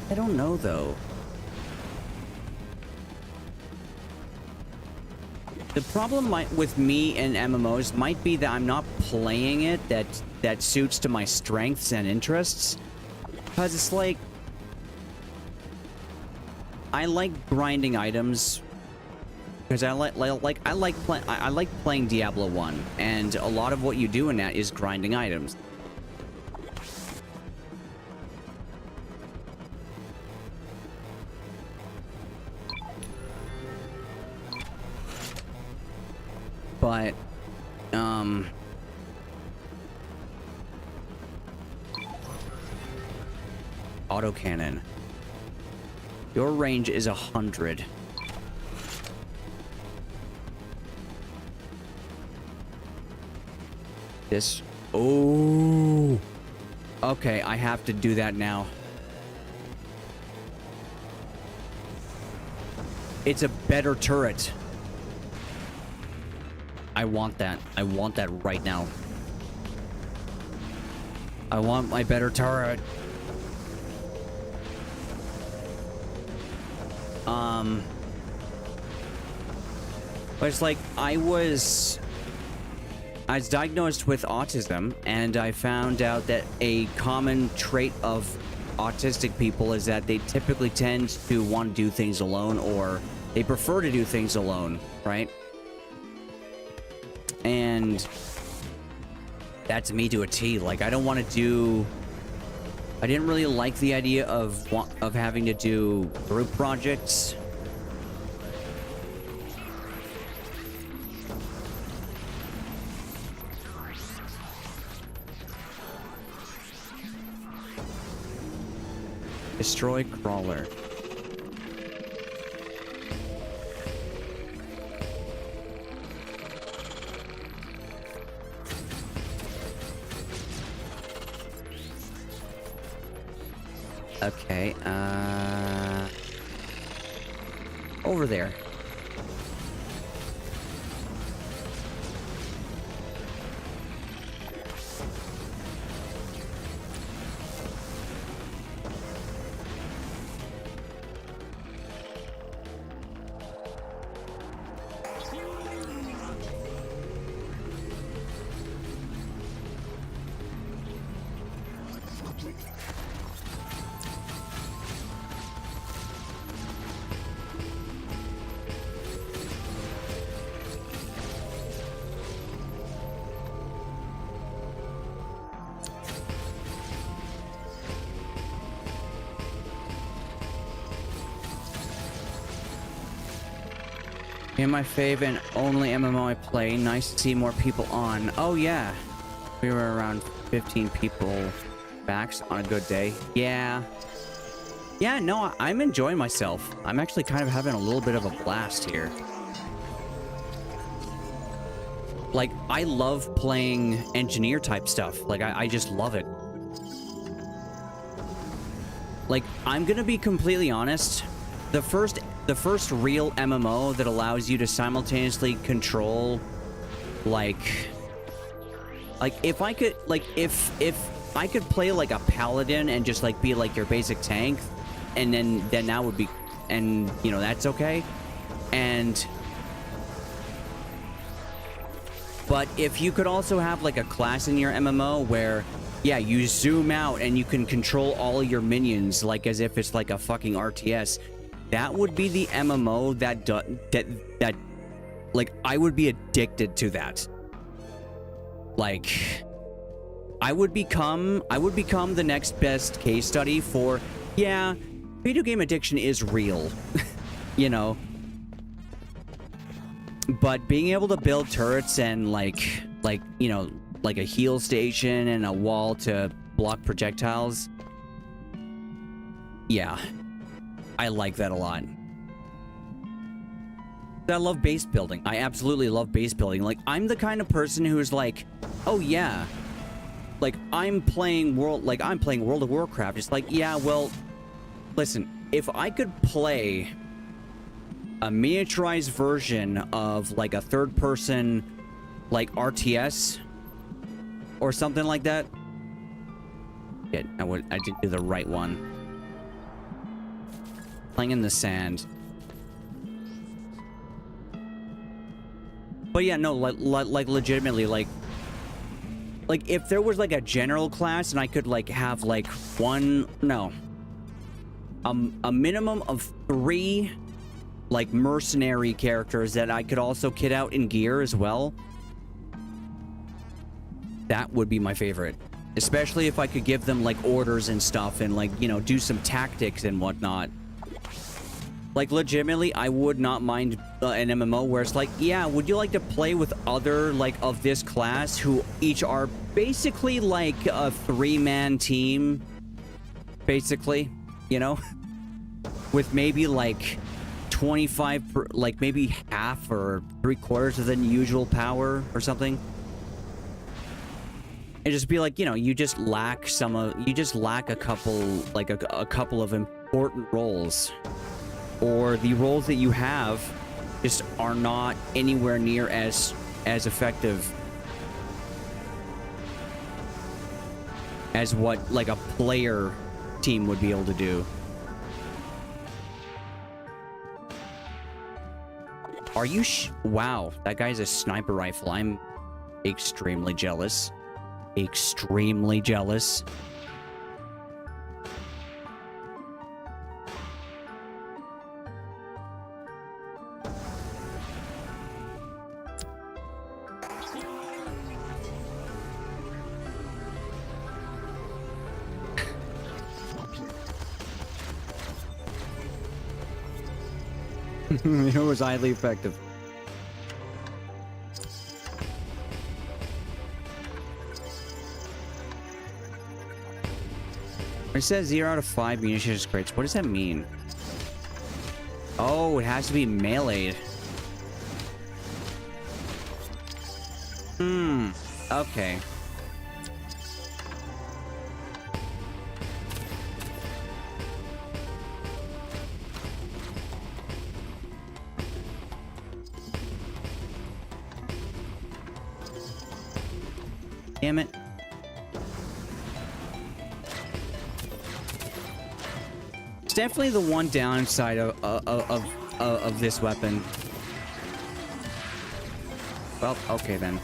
I don't know, though. The problem with me and MMOs might be that I'm not playing it that suits to my strengths and interests. Because it's like... I like grinding items. Because I like playing Diablo 1. And a lot of what you do in that is grinding items. But, autocannon. Your range is 100. This... Oh! Okay, I have to do that now. It's a better turret. I want that. I want that right now. I want my better turret. But it's like, I was diagnosed with autism, and I found out that a common trait of autistic people is that they typically tend to want to do things alone, or they prefer to do things alone, right? And that's me to a T. Like, I don't want to do... I didn't really like the idea of having to do group projects. Destroy crawler. Okay, over there. In my fave and only MMO I play. Nice to see more people on. Oh yeah, we were around 15 people max on a good day. Yeah, no, I'm enjoying myself. I'm actually kind of having a little bit of a blast here. Like, I love playing engineer type stuff. Like, I just love it. Like, I'm gonna be completely honest. The first real MMO that allows you to simultaneously control, like if I could, like, if I could play like a paladin and just like be like your basic tank, and then that would be, and you know, that's okay. And But if you could also have like a class in your MMO where, yeah, you zoom out and you can control all your minions like as if it's like a fucking RTS, that would be the MMO that like I would be addicted to that. Like I would become the next best case study for, yeah, video game addiction is real. You know. But being able to build turrets and like you know, like a heal station and a wall to block projectiles, yeah, I like that a lot. I love base building. I absolutely love base building. Like, I'm the kind of person who's like, oh yeah, like I'm playing World of Warcraft. It's like, yeah, well, listen, if I could play a miniaturized version of like a third-person like RTS or something like that. Shit, I didn't do the right one. Playing in the sand. But yeah, no, like legitimately, like if there was like a general class and I could like have like a minimum of 3 like mercenary characters that I could also kit out in gear as well, that would be my favorite. Especially if I could give them like orders and stuff and like, you know, do some tactics and whatnot. Like legitimately, I would not mind an MMO where it's like, yeah, would you like to play with other like of this class who each are basically like a 3-man team, basically, you know, with maybe like 25 like maybe half or 3/4 of the usual power or something, and just be like, you know, you just lack a couple like a couple of important roles, or the roles that you have just are not anywhere near as effective as what like a player team would be able to do. Are you wow, that guy's a sniper rifle. I'm extremely jealous. Extremely jealous. It was highly effective. It says 0 out of 5 munitions crates. What does that mean? Oh, it has to be meleeed. Okay. Damn it. It's definitely the one downside of this weapon. Well, okay then.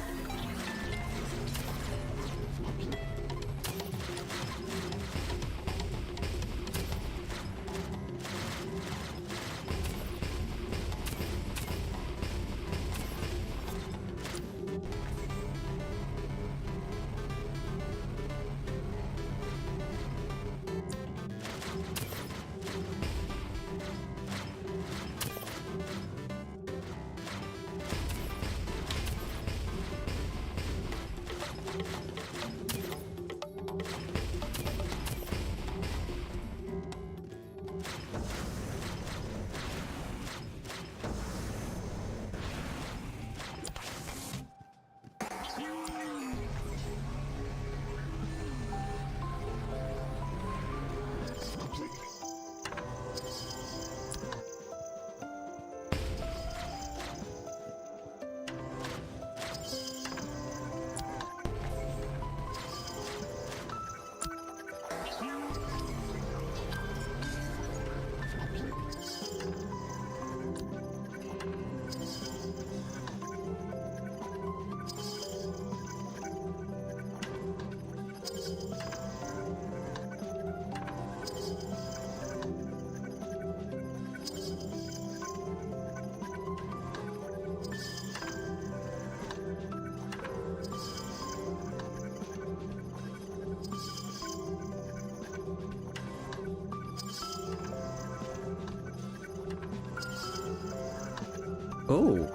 Oh.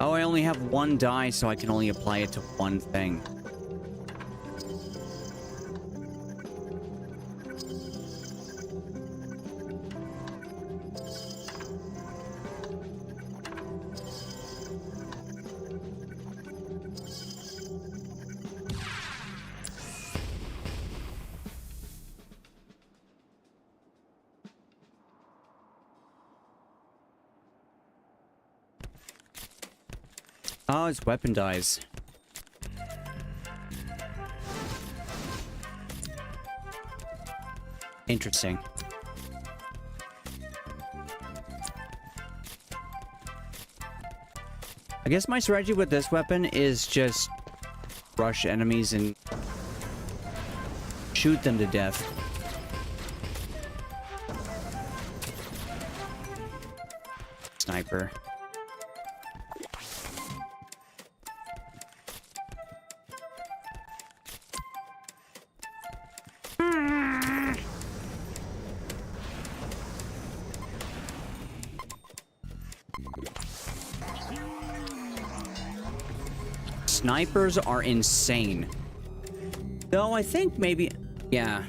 Oh, I only have one die, so I can only apply it to one thing. Oh, his weapon dies. Interesting. I guess my strategy with this weapon is just rush enemies and shoot them to death. Sniper. Snipers are insane. Though I think maybe... Yeah.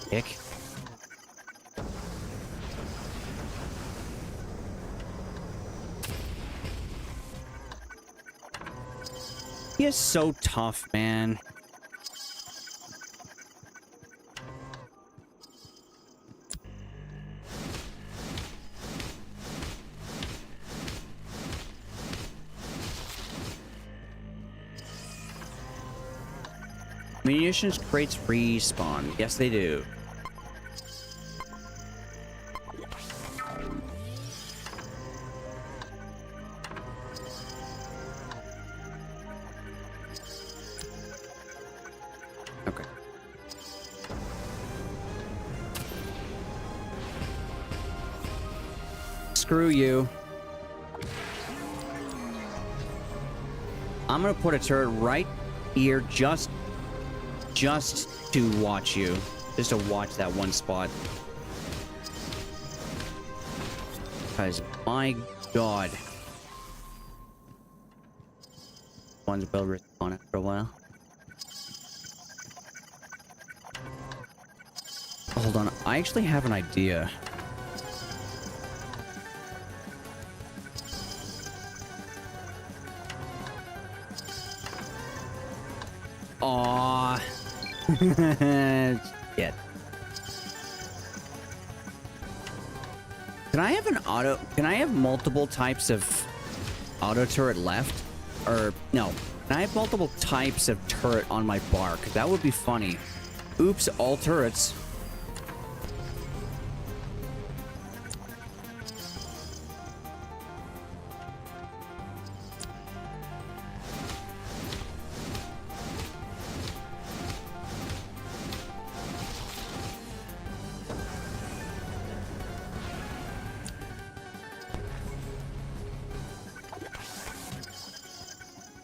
Dick. He is so tough, man. Munitions crates respawn. Yes, they do. Okay. Screw you. I'm gonna put a turret right here just to watch you. Just to watch that one spot. Guys, my god. One's well respawn after a while. Hold on, I actually have an idea. Aww. Shit. Can I have an auto... Can I have multiple types of auto turret left? Or, no. Can I have multiple types of turret on my bar? 'Cause that would be funny. Oops, all turrets.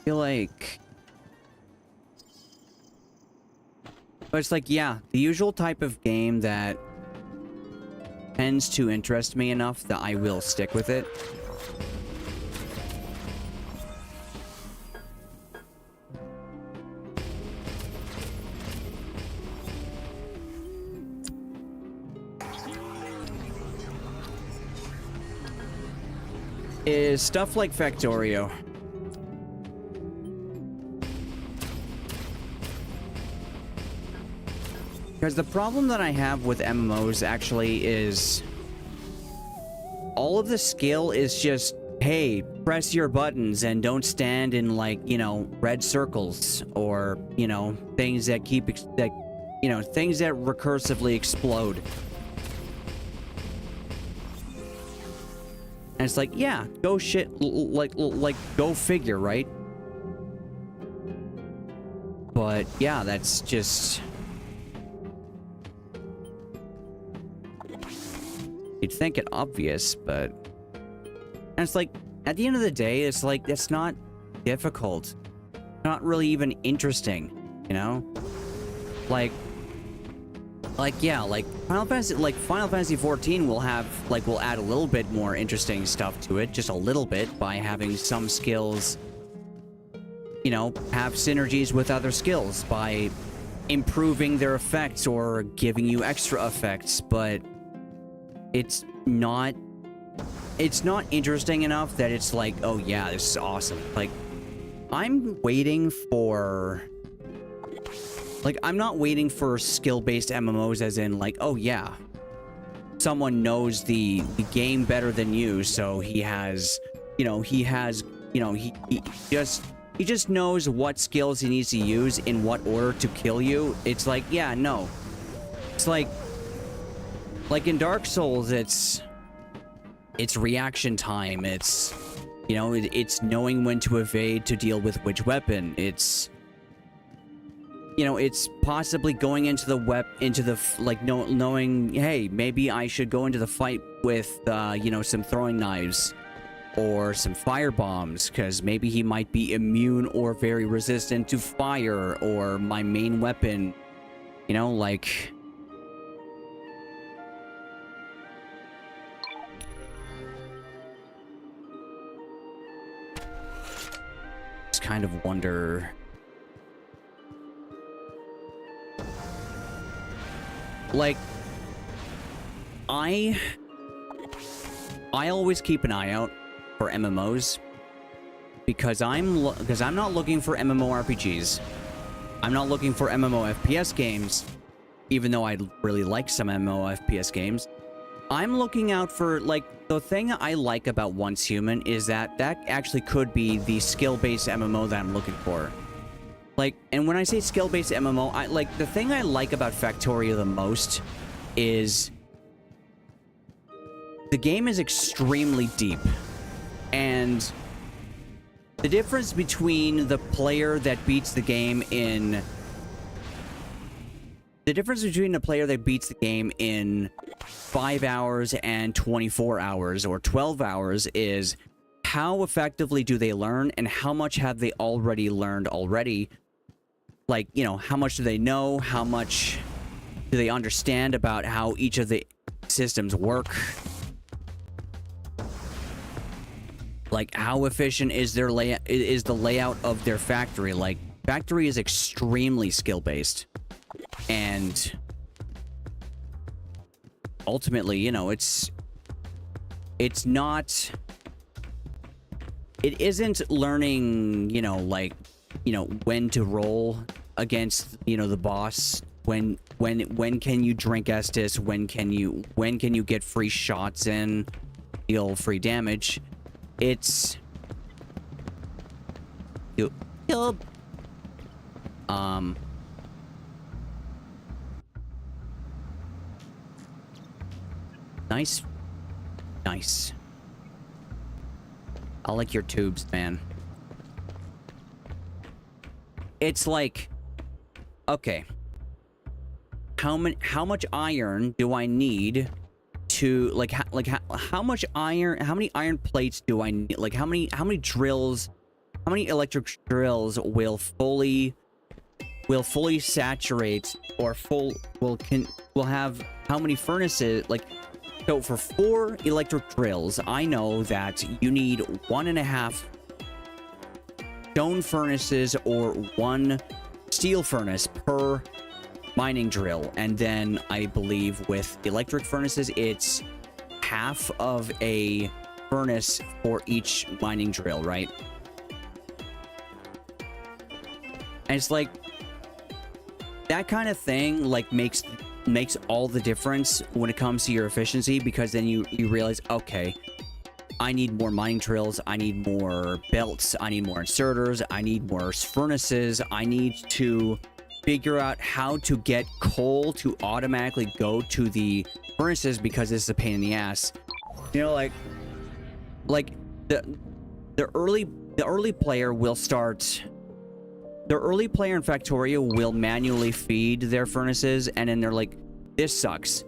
Feel like... But it's like, yeah, the usual type of game that tends to interest me enough that I will stick with it. Is stuff like Factorio. Because the problem that I have with MMOs actually is all of the skill is just, hey, press your buttons and don't stand in, like, you know, red circles or, you know, things that keep, things that recursively explode. And it's like, yeah, go shit, like go figure, right? But yeah, that's just... You'd think it obvious, but... And it's like, at the end of the day, it's like, that's not difficult. Not really even interesting, you know? Like yeah, like Final Fantasy 14 will have, like, will add a little bit more interesting stuff to it, just a little bit, by having some skills, you know, have synergies with other skills, by improving their effects or giving you extra effects, but it's not interesting enough that it's like, oh yeah, this is awesome. Like, I'm waiting for... Like, I'm not waiting for skill-based MMOs as in, like, oh yeah, someone knows the game better than you, so he just knows what skills he needs to use in what order to kill you. It's like, yeah, no. It's like in Dark Souls, it's reaction time. It's, you know, it's knowing when to evade to deal with which weapon. It's, you know, it's possibly going into the knowing, hey, maybe I should go into the fight with, you know, some throwing knives or some fire bombs, because maybe he might be immune or very resistant to fire, or my main weapon, you know, like... Just kind of wonder... Like, I always keep an eye out for MMOs because I'm not looking for MMORPGs. I'm not looking for MMOFPS games, even though I really like some MMOFPS games. I'm looking out for, like, the thing I like about Once Human is that actually could be the skill-based MMO that I'm looking for. Like, and when I say skill-based MMO, the thing I like about Factorio the most is the game is extremely deep. And the difference between the player that beats the game in... The difference between a player that beats the game in 5 hours and 24 hours or 12 hours is how effectively do they learn and how much have they already learned already. Like, you know, how much do they know? How much do they understand about how each of the systems work? Like, how efficient is their is the layout of their factory? Like, factory is extremely skill-based. And ultimately, you know, it isn't learning, you know, like, you know, when to roll against, you know, the boss, when can you drink Estus, when can you get free shots in, deal free damage. It's nice. I like your tubes, man. It's like, okay, how much iron do I need to, how much iron, how many iron plates do I need? Like, how many drills, how many electric drills will fully saturate, or will have how many furnaces? Like, so for 4 electric drills, I know that you need 1.5 stone furnaces or 1 steel furnace per mining drill. And then I believe with electric furnaces, it's half of a furnace for each mining drill, right? And it's like, that kind of thing, like, makes all the difference when it comes to your efficiency, because then you realize, okay, I need more mining drills, I need more belts, I need more inserters, I need more furnaces, I need to figure out how to get coal to automatically go to the furnaces, because this is a pain in the ass. You know, like, like the early player will start. The early player in Factorio will manually feed their furnaces, and then they're like, "This sucks."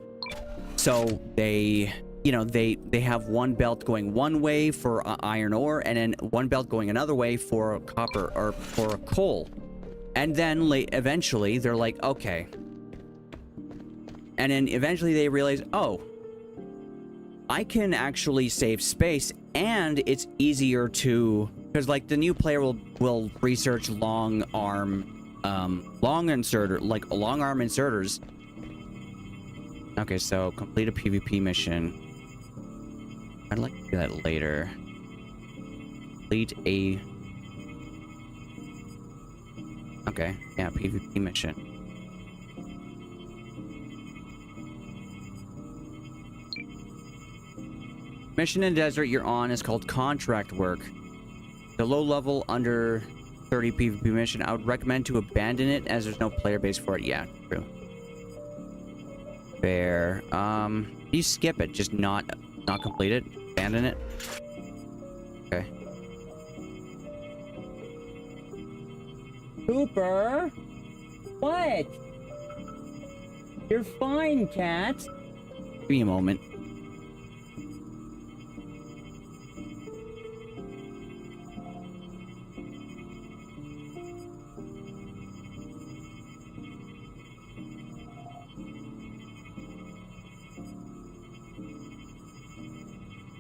So they, you know, they have one belt going one way for iron ore, and then one belt going another way for copper or for coal, and then eventually they're like, "Okay." And then eventually they realize, "Oh, I can actually save space, and it's easier to," because like the new player will research long arm inserters. Okay, so complete a PvP mission. I'd like to do that later. Complete a. Okay, yeah, PvP mission. Mission in desert you're on is called contract work. The low level under 30 PvP mission. I would recommend to abandon it as there's no player base for it. Yeah, true. Fair. You skip it, just not complete it. Abandon it. Okay. Cooper? What? You're fine, cat. Give me a moment.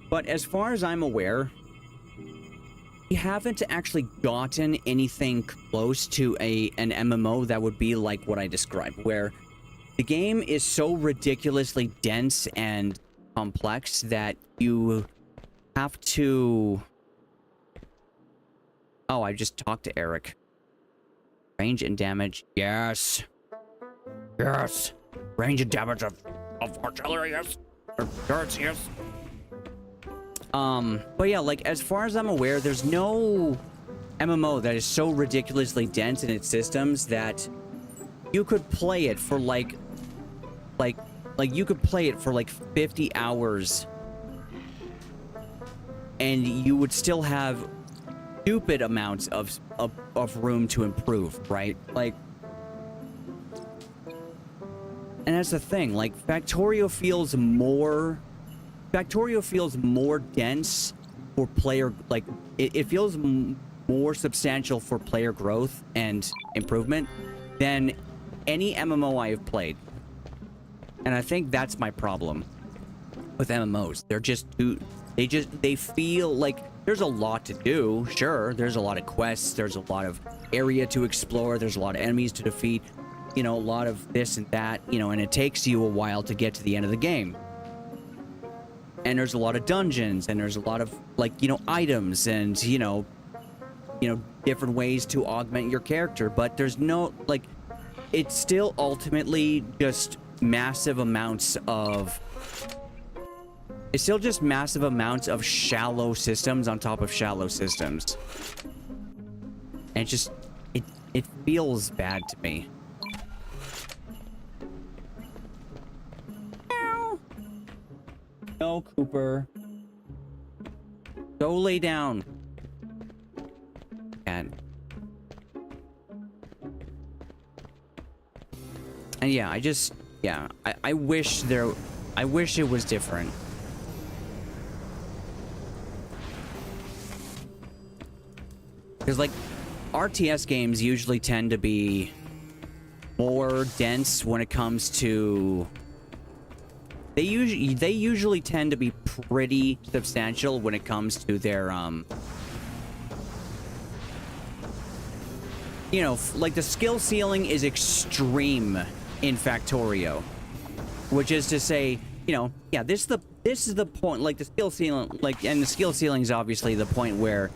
But as far as I'm aware, we haven't actually gotten anything close to an MMO that would be like what I described, where the game is so ridiculously dense and complex that you have to... Oh, I just talked to Eric. Range and damage, yes. Yes. Range and damage of artillery, yes. Or darts, yes. But yeah, like, as far as I'm aware, there's no MMO that is so ridiculously dense in its systems that you could play it for like you could play it for like 50 hours and you would still have stupid amounts of room to improve, right? Like, and that's the thing, like, Factorio feels more dense for player, like, it feels more substantial for player growth and improvement than any MMO I have played. And I think that's my problem with MMOs. They're just they feel like there's a lot to do. Sure, there's a lot of quests, there's a lot of area to explore, there's a lot of enemies to defeat, you know, a lot of this and that, you know, and it takes you a while to get to the end of the game. And there's a lot of dungeons, and there's a lot of, like, you know, items, and, you know, different ways to augment your character. But there's no, like, it's still ultimately just massive amounts of... It's still just massive amounts of shallow systems on top of shallow systems. And it just... It feels bad to me. No, Cooper. Go lay down. And yeah, I wish it was different. Because, like, RTS games usually tend to be more dense when it comes to... They usually tend to be pretty substantial when it comes to their, you know, like, the skill ceiling is extreme in Factorio, which is to say, you know, yeah, this is the point, like, the skill ceiling, like, and the skill ceiling is obviously the point where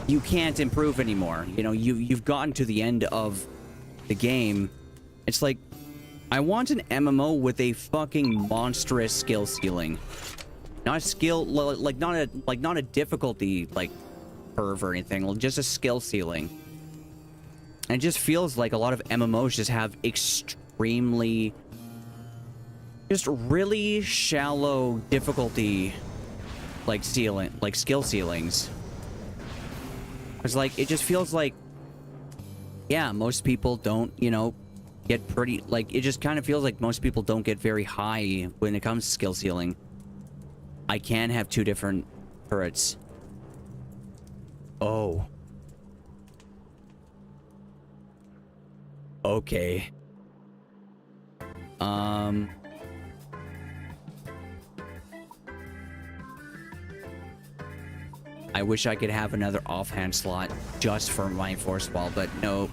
you can't improve anymore. You know, you've gotten to the end of the game. It's like, I want an MMO with a fucking monstrous skill ceiling. Not a skill, like, not a difficulty, like, curve or anything, just a skill ceiling. And it just feels like a lot of MMOs just have extremely, just really shallow difficulty like skill ceilings. It's like, it just feels like, yeah, most people don't, you know, get pretty, like, it just kind of feels like most people don't get very high when it comes to skill ceiling. I can have 2 different turrets. Oh. Okay. I wish I could have another offhand slot just for my force wall, but no.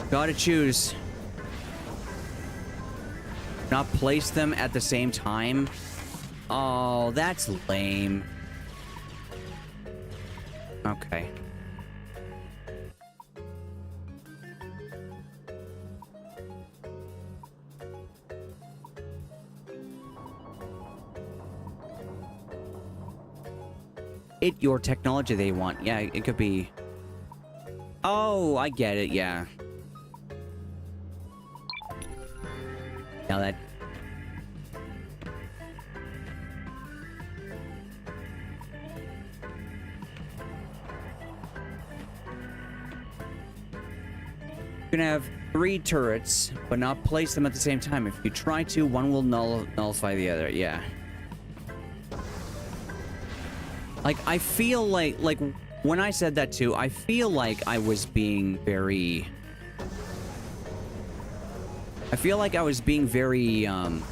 Gotta choose. Not place them at the same time. Oh, that's lame. Okay. Your technology they want. Yeah, it could be. Oh, I get it. Yeah. Now that. You can have 3 turrets, but not place them at the same time. If you try to, one will nullify the other. Yeah. Like, I feel like when I said that too, I feel like I was being very... I feel like I was being very, kind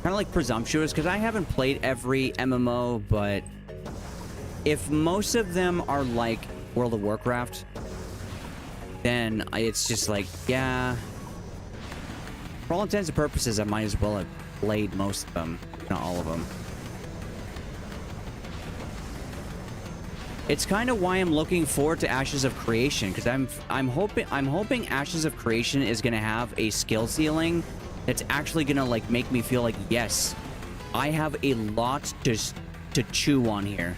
of like presumptuous, because I haven't played every MMO, but if most of them are like World of Warcraft, then it's just like, yeah, for all intents and purposes, I might as well have played most of them, not all of them. It's kind of why I'm looking forward to Ashes of Creation, because I'm hoping Ashes of Creation is gonna have a skill ceiling that's actually gonna like make me feel like, yes, I have a lot to chew on here.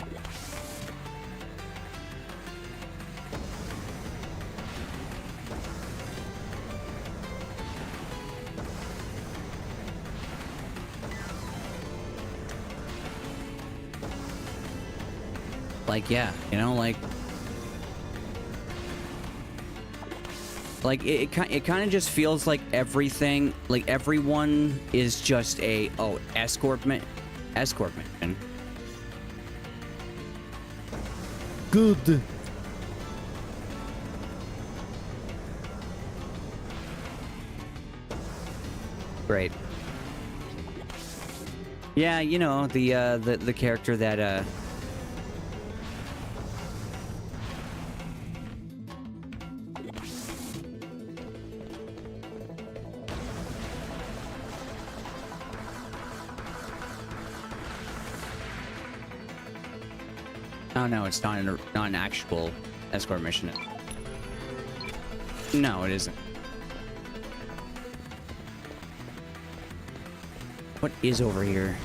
Like, yeah, you know, like it kind of just feels like everything, like everyone is just a escort mission. Good. Great. Yeah, you know, the character that oh no, it's not an actual escort mission. No, it isn't. What is over here?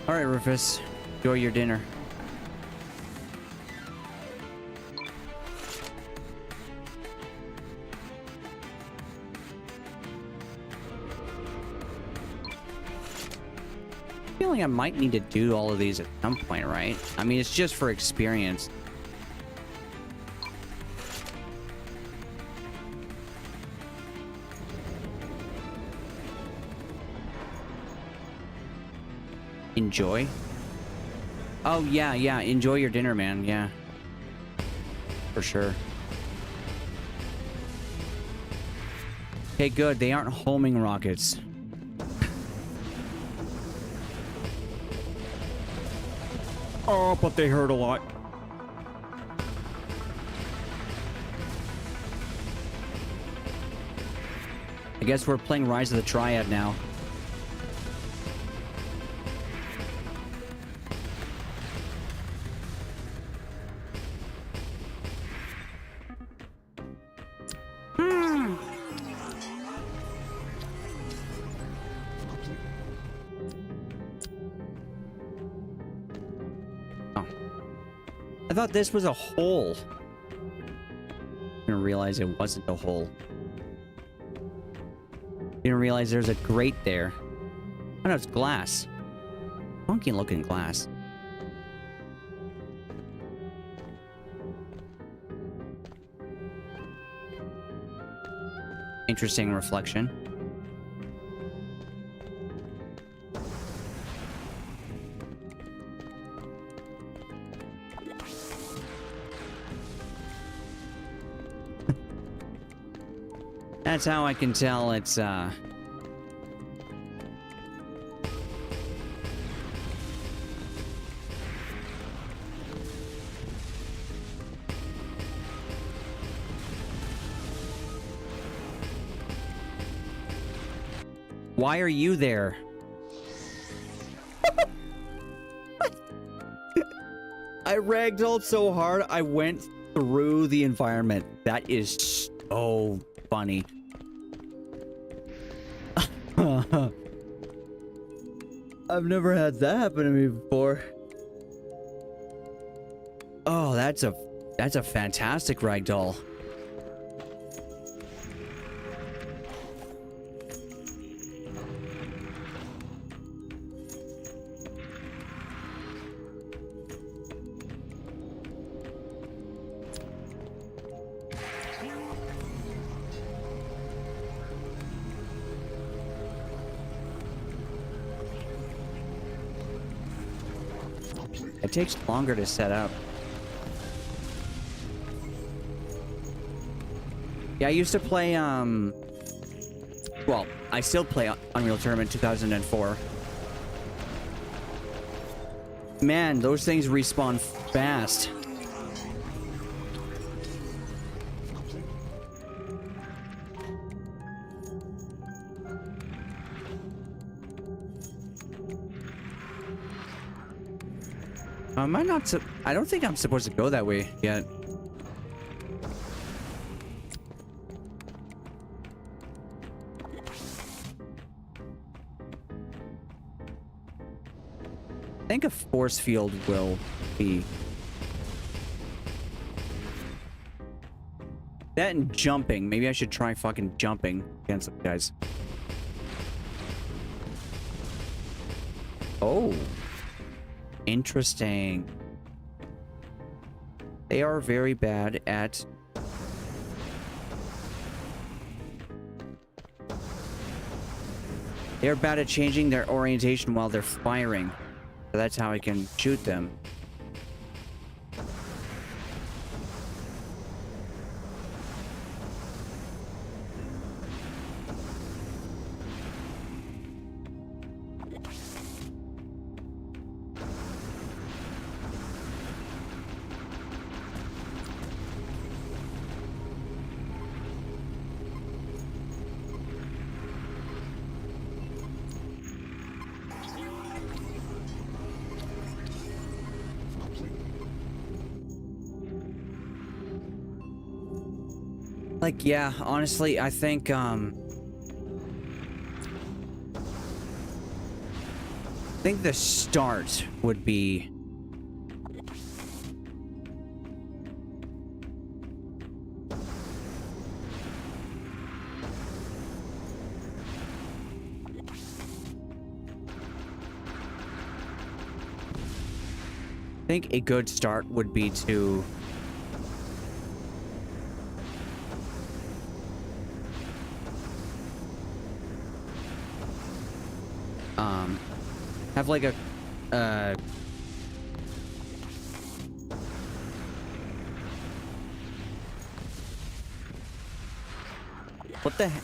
All right, Rufus, enjoy your dinner. I feel like I might need to do all of these at some point, right? I mean, it's just for experience. Enjoy? Oh, yeah, enjoy your dinner, man, yeah. For sure. Okay, good, they aren't homing rockets. Oh, but they hurt a lot. I guess we're playing Rise of the Triad now. thought this was a hole. Didn't realize it wasn't a hole. Didn't realize there's a grate there. Oh no, it's glass. Funky looking glass. Interesting reflection. That's how I can tell it's Why are you there? I ragdolled so hard, I went through the environment. That is so funny. I've never had that happen to me before. Oh, that's a fantastic ragdoll. It takes longer to set up. Yeah, I used to play, well, I still play Unreal Tournament 2004. Man, those things respawn fast. Am I not? I don't think I'm supposed to go that way yet. I think a force field will be. That and jumping. Maybe I should try fucking jumping against them guys. Oh. Interesting. They are very bad at... They're bad at changing their orientation while they're firing. So that's how I can shoot them. Like, yeah, honestly, I think, the start would be... I think a good start would be to... have like a what the heck?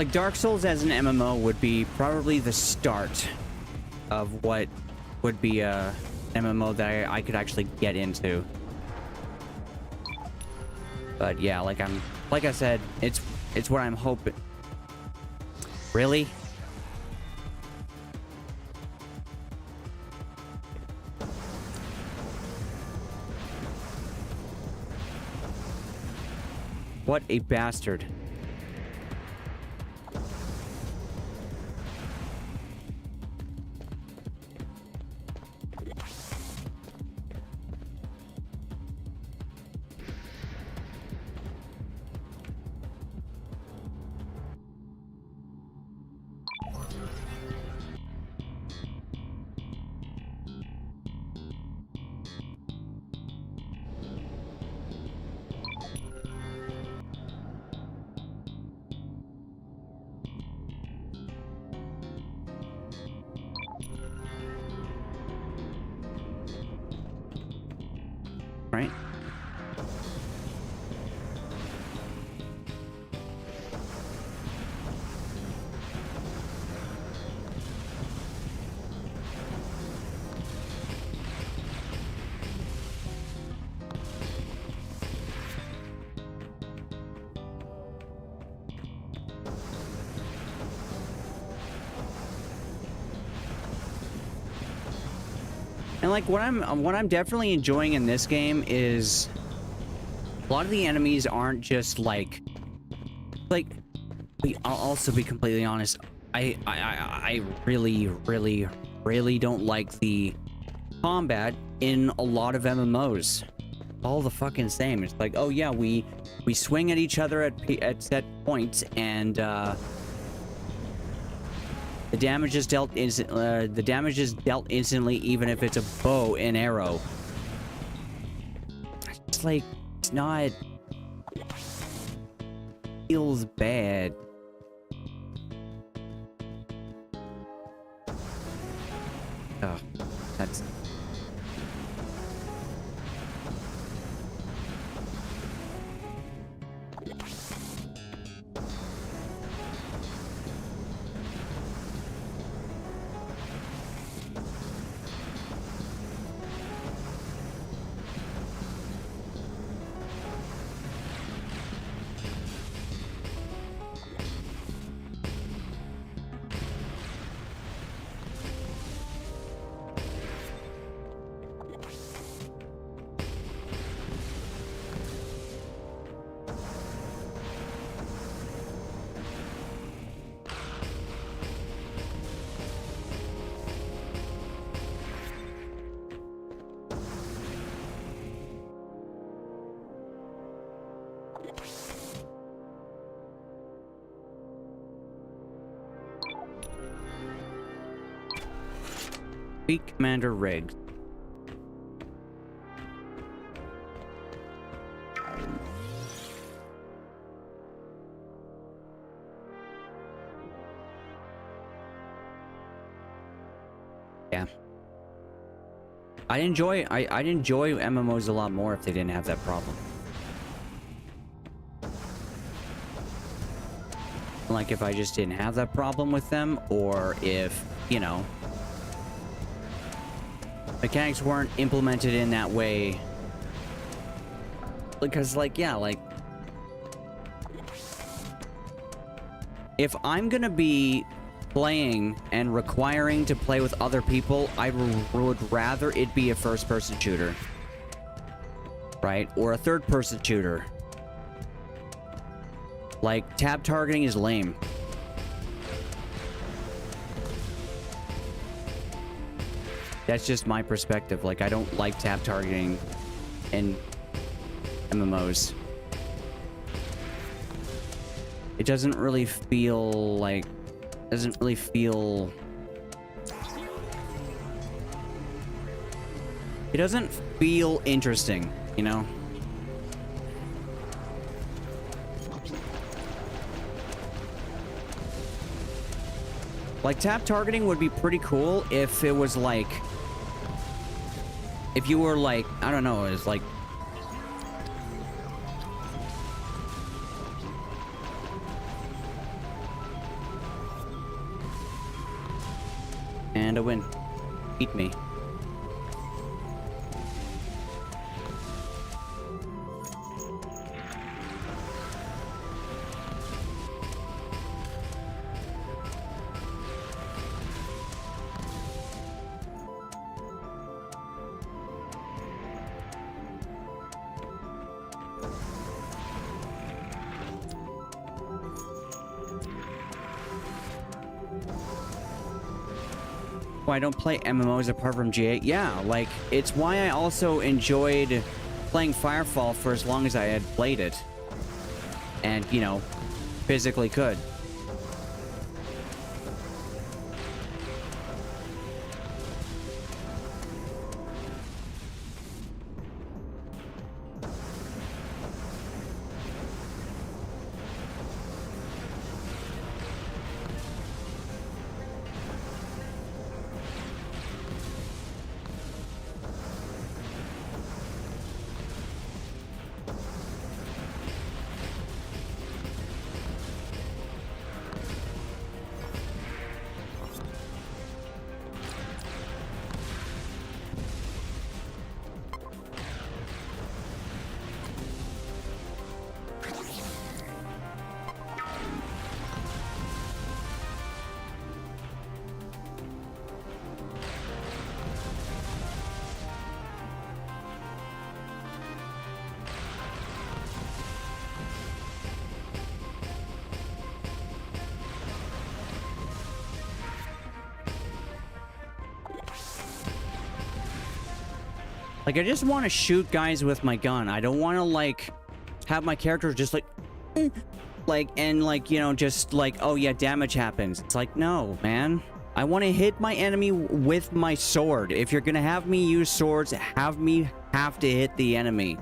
Like, Dark Souls as an MMO would be probably the start of what would be a MMO that I could actually get into. But yeah, like I said, it's what I'm hoping. Really? What a bastard. Right? And like what I'm definitely enjoying in this game is a lot of the enemies aren't just like I'll also be completely honest. I really don't like the combat in a lot of MMOs. All the fucking same. It's like, oh yeah, we swing at each other at set points, and the damage is dealt instantly, even if it's a bow and arrow. It's like, it's not, feels bad. Oh, that's. Commander rigged. Yeah. I'd enjoy MMOs a lot more if they didn't have that problem. Like if I just didn't have that problem with them, or if, you know, mechanics weren't implemented in that way. Because, like, yeah, like, if I'm gonna be playing and requiring to play with other people, I would rather it be a first-person shooter. Right? Or a third-person shooter. Like, tab targeting is lame. That's just my perspective. Like, I don't like tab targeting in MMOs. It doesn't really feel like... Doesn't really feel... It doesn't feel interesting, you know? Like, tab targeting would be pretty cool if it was like... If you were like, I don't know, it's like... And a win. Eat me. I don't play MMOs apart from G8. Yeah, like, it's why I also enjoyed playing Firefall for as long as I had played it. And, you know, physically could. Like, I just want to shoot guys with my gun. I don't want to, like, have my character just, like, and, like, you know, just, like, oh, yeah, damage happens. It's like, no, man. I want to hit my enemy with my sword. If you're going to have me use swords, have me have to hit the enemy.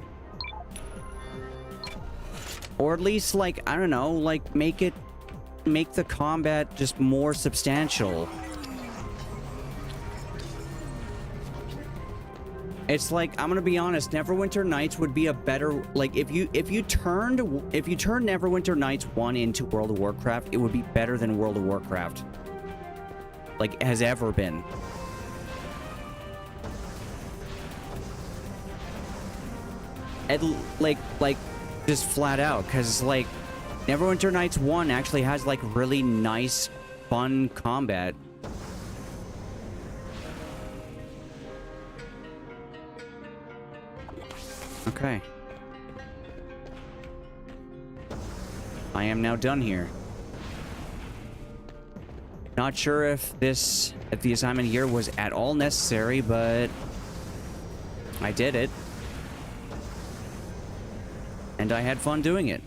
Or at least, like, I don't know, like, make the combat just more substantial. It's like, I'm gonna be honest, Neverwinter Nights would be a better, like, if you turned Neverwinter Nights 1 into World of Warcraft, it would be better than World of Warcraft. Like, has ever been. And, like, just flat out, because, like, Neverwinter Nights 1 actually has, like, really nice, fun combat. Okay. I am now done here. Not sure if the assignment here was at all necessary, but I did it. And I had fun doing it.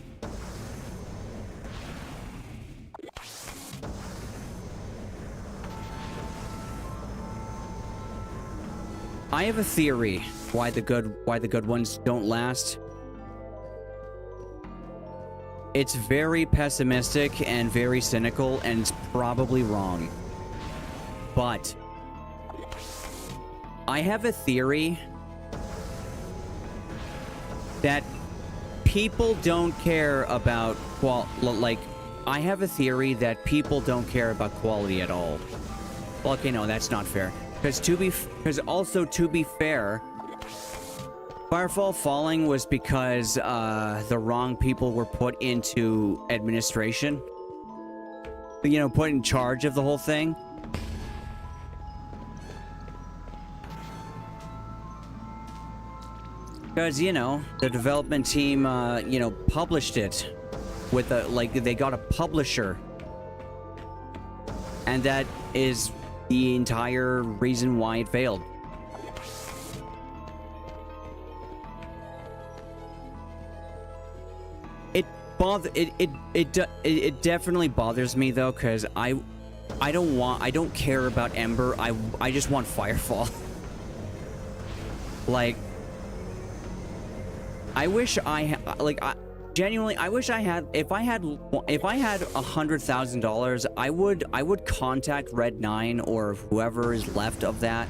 I have a theory why the good ones don't last. It's very pessimistic and very cynical, and it's probably wrong. But I have a theory that people don't care about I have a theory that people don't care about quality at all. Well, okay, no, that's not fair. Because to be fair, Firefall falling was because the wrong people were put into administration. You know, put in charge of the whole thing. Because, you know, the development team, you know, published it with they got a publisher. And that is the entire reason why it failed. It definitely bothers me though, because I don't care about Ember. I just want Firefall. Like, I wish genuinely, I wish I had, if I had $100,000, I would contact Red 9 or whoever is left of that,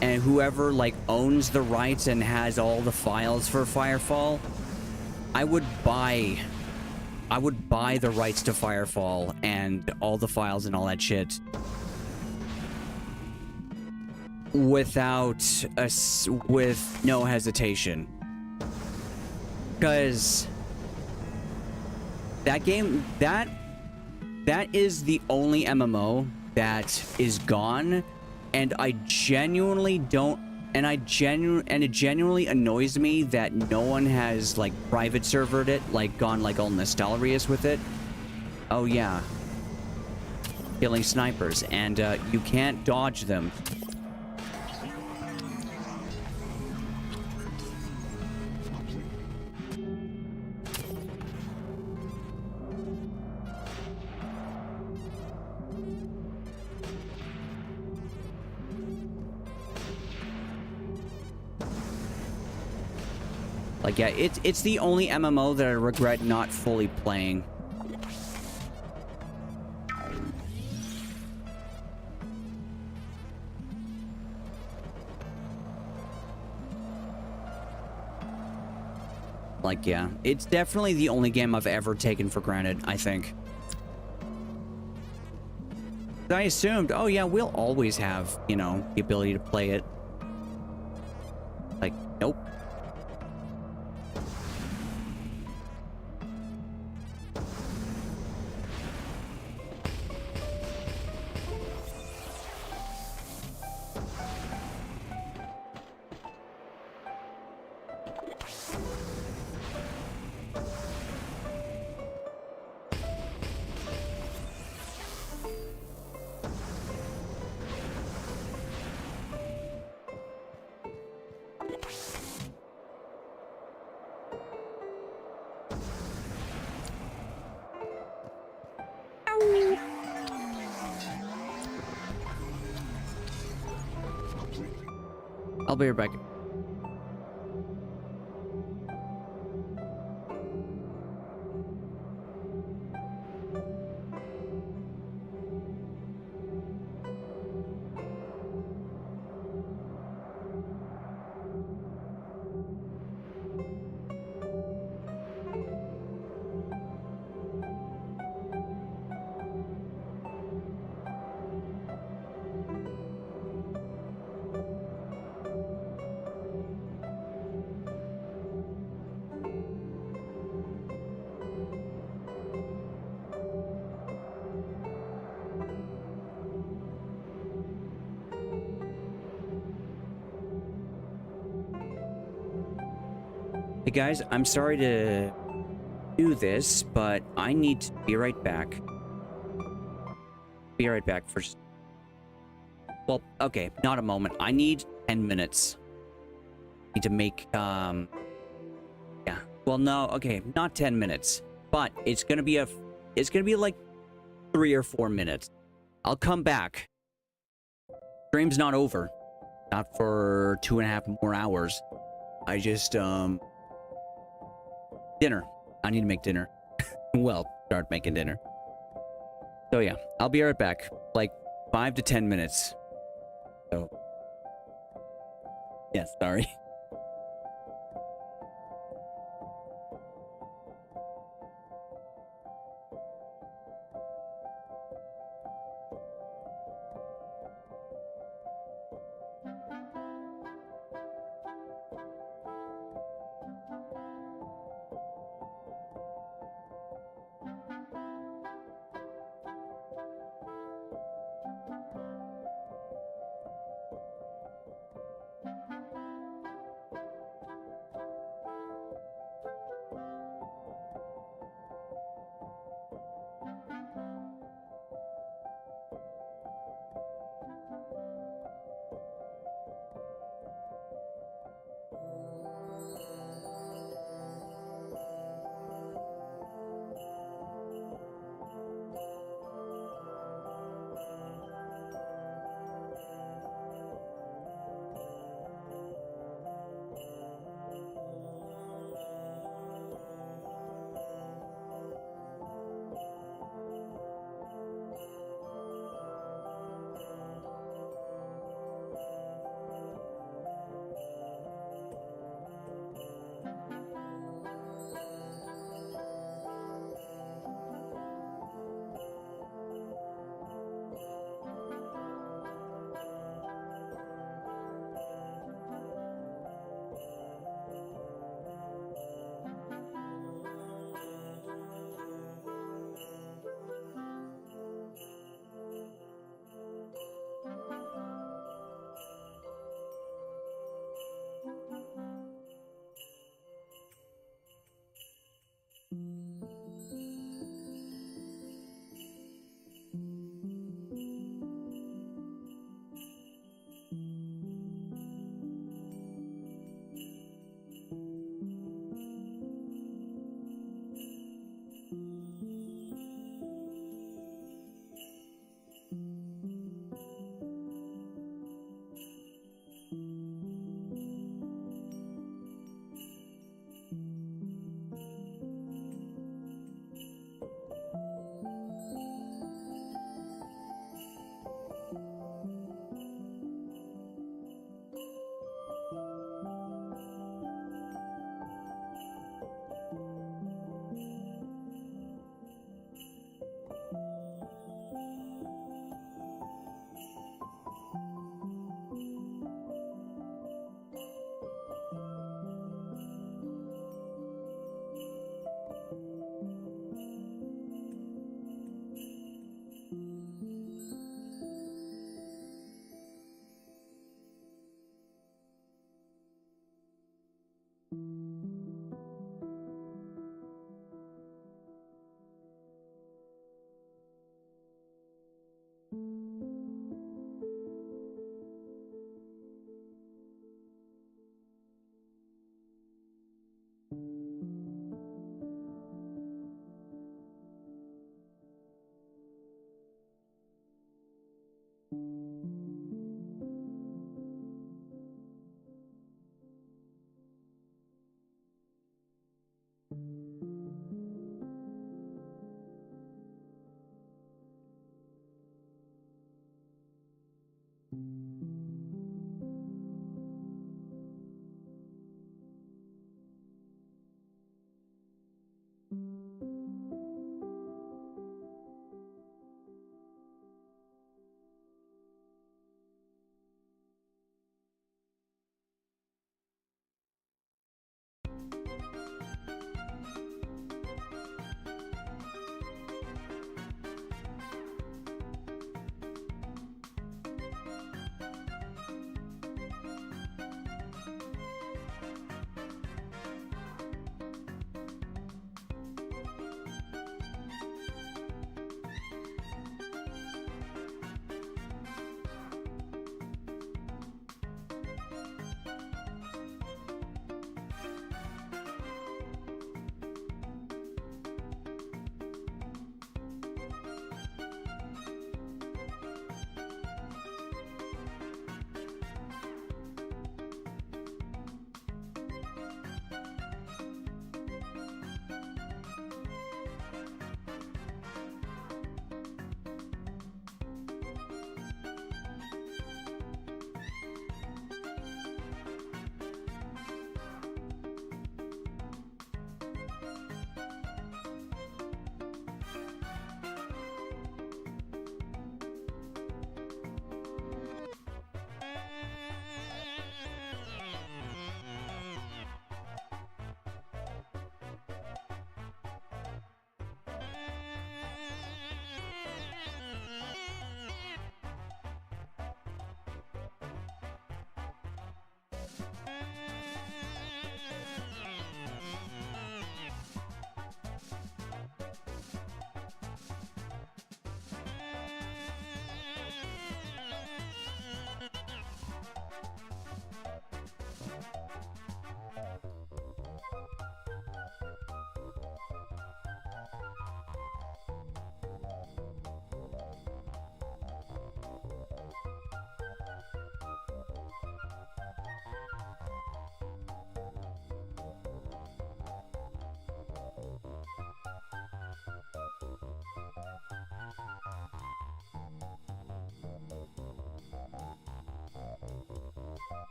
and whoever like owns the rights and has all the files for Firefall. I would buy the rights to Firefall and all the files and all that shit. with no hesitation. Because that game, that is the only MMO that is gone, and I genuinely don't, and it genuinely annoys me that no one has like private servered it, like gone like all nostalgious with it. Oh yeah, killing snipers, and you can't dodge them. Like, yeah, it's the only MMO that I regret not fully playing. Like, yeah, it's definitely the only game I've ever taken for granted, I think. I assumed, oh yeah, we'll always have, you know, the ability to play it. Like, nope. I'll be right back. Hey guys, I'm sorry to do this, but I need to be right back. Be right back for... Well, okay, not a moment. I need 10 minutes. Need to make, yeah. Well, no, okay, not 10 minutes. But it's gonna be like 3 or 4 minutes. I'll come back. Stream's not over. Not for 2.5 more hours. I just, dinner. I need to make dinner. Well, start making dinner. So yeah, I'll be right back. Like 5 to 10 minutes. So, yeah, sorry.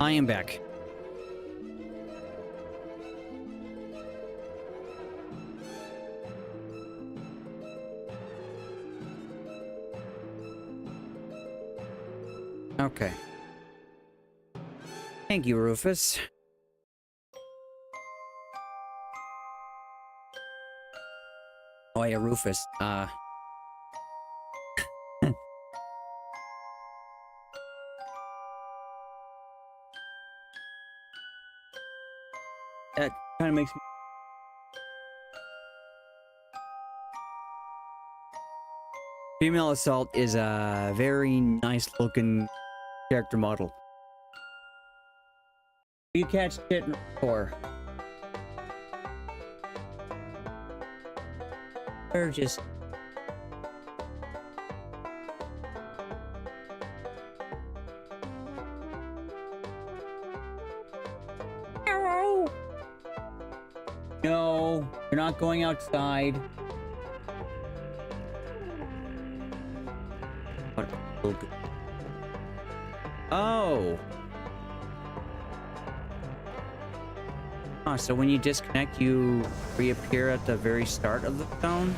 I am back. Okay. Thank you, Rufus. Oh yeah, Rufus. That kind of makes me... Female Assault is a very nice looking character model. You catch it for? Or just... Hello? No, you're not going outside. What a little... Oh. So when you disconnect, you reappear at the very start of the zone?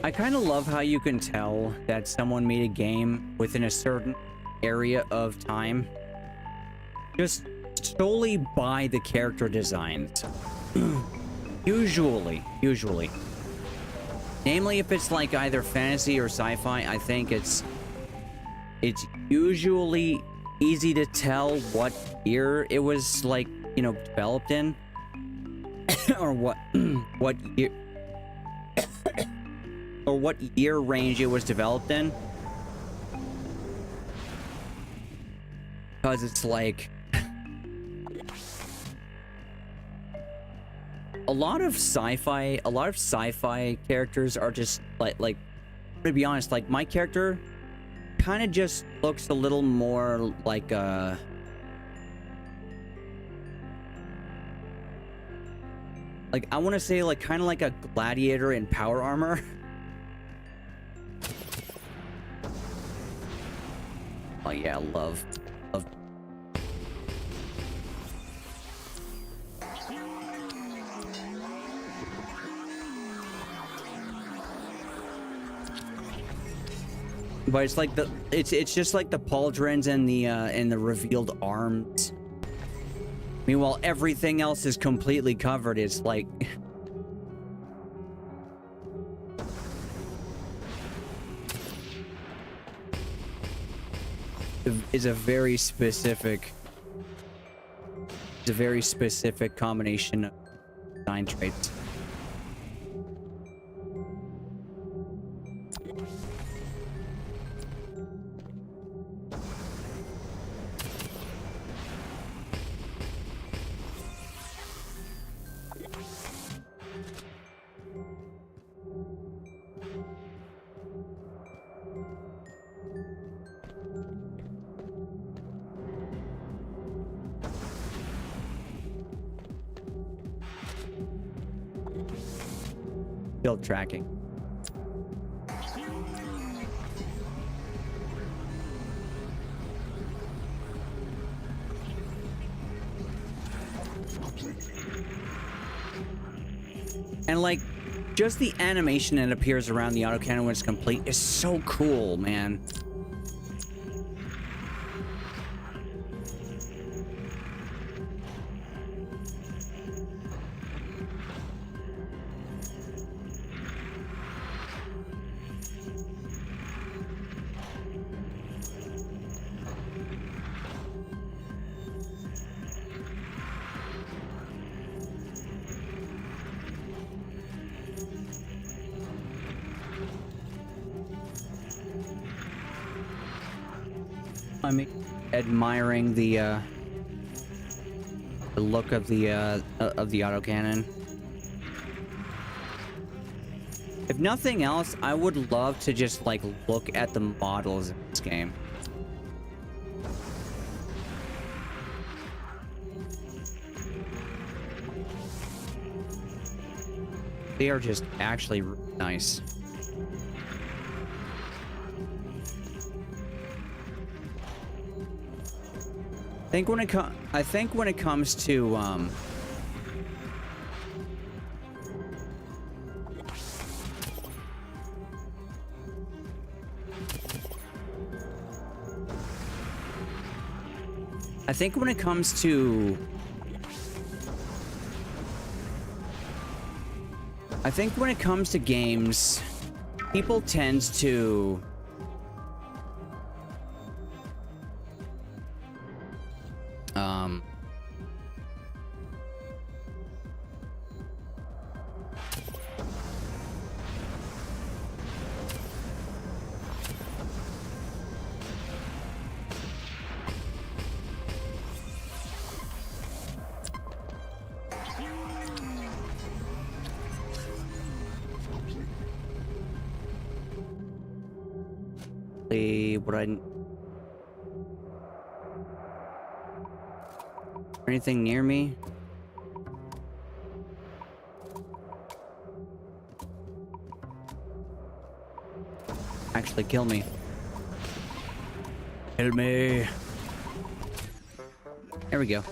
I kind of love how you can tell that someone made a game within a certain area of time just solely by the character designs. Usually. Namely, if it's like either fantasy or sci-fi, I think it's usually easy to tell what year it was, like, you know, developed in. Or what year... or what year range it was developed in. Because it's like... a lot of sci-fi characters are just like to be honest, like my character kind of just looks a little more like a... like, I want to say, like, kind of like a gladiator in power armor. Oh yeah, love. But it's like it's just like the pauldrons and the revealed arms. Meanwhile, everything else is completely covered. It's like... is a very specific... it's a very specific combination of design traits. Still tracking. And like, just the animation that appears around the autocannon when it's complete is so cool, man. I'm admiring the look of the autocannon. If nothing else, I would love to just like look at the models in this game. They are just actually really nice. I think when it comes to games, people tend to what I anything near me? Actually, kill me. Kill me. There we go.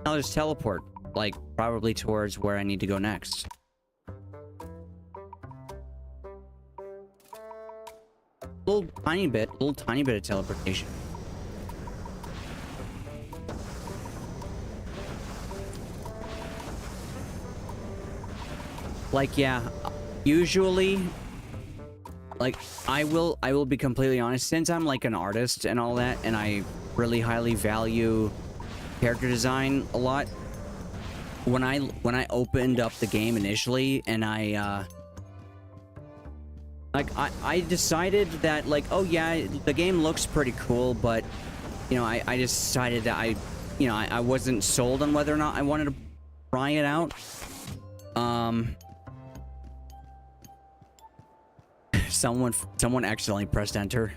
I'll just teleport, like, probably towards where I need to go next. Little tiny bit of teleportation. Like, yeah, usually, like, I will be completely honest, since I'm like an artist and all that, and I really highly value character design a lot. When I opened up the game initially, and I decided that, like, oh yeah, the game looks pretty cool, but, you know, I decided that I wasn't sold on whether or not I wanted to try it out. Someone accidentally pressed enter.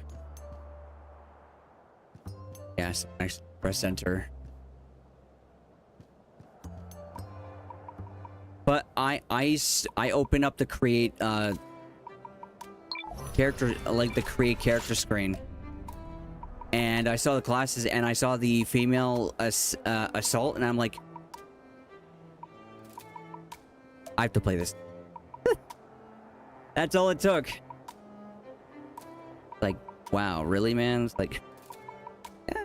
Yes, I pressed enter. But I opened up the create character, like the create character screen, and I saw the classes, and I saw the female assault, and I'm like, I have to play this. That's all it took. Like, wow, really, man? It's like, yeah.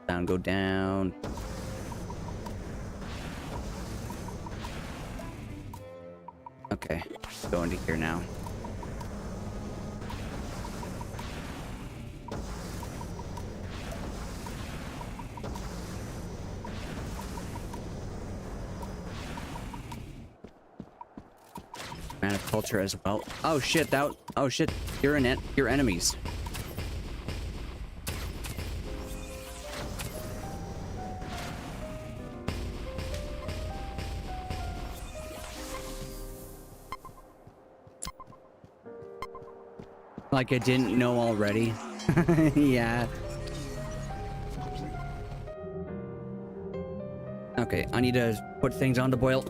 Down, go down. Okay, go into here now. Man of culture as well. Oh shit, oh shit, you're enemies. Like I didn't know already. Yeah. Okay, I need to put things on to boil.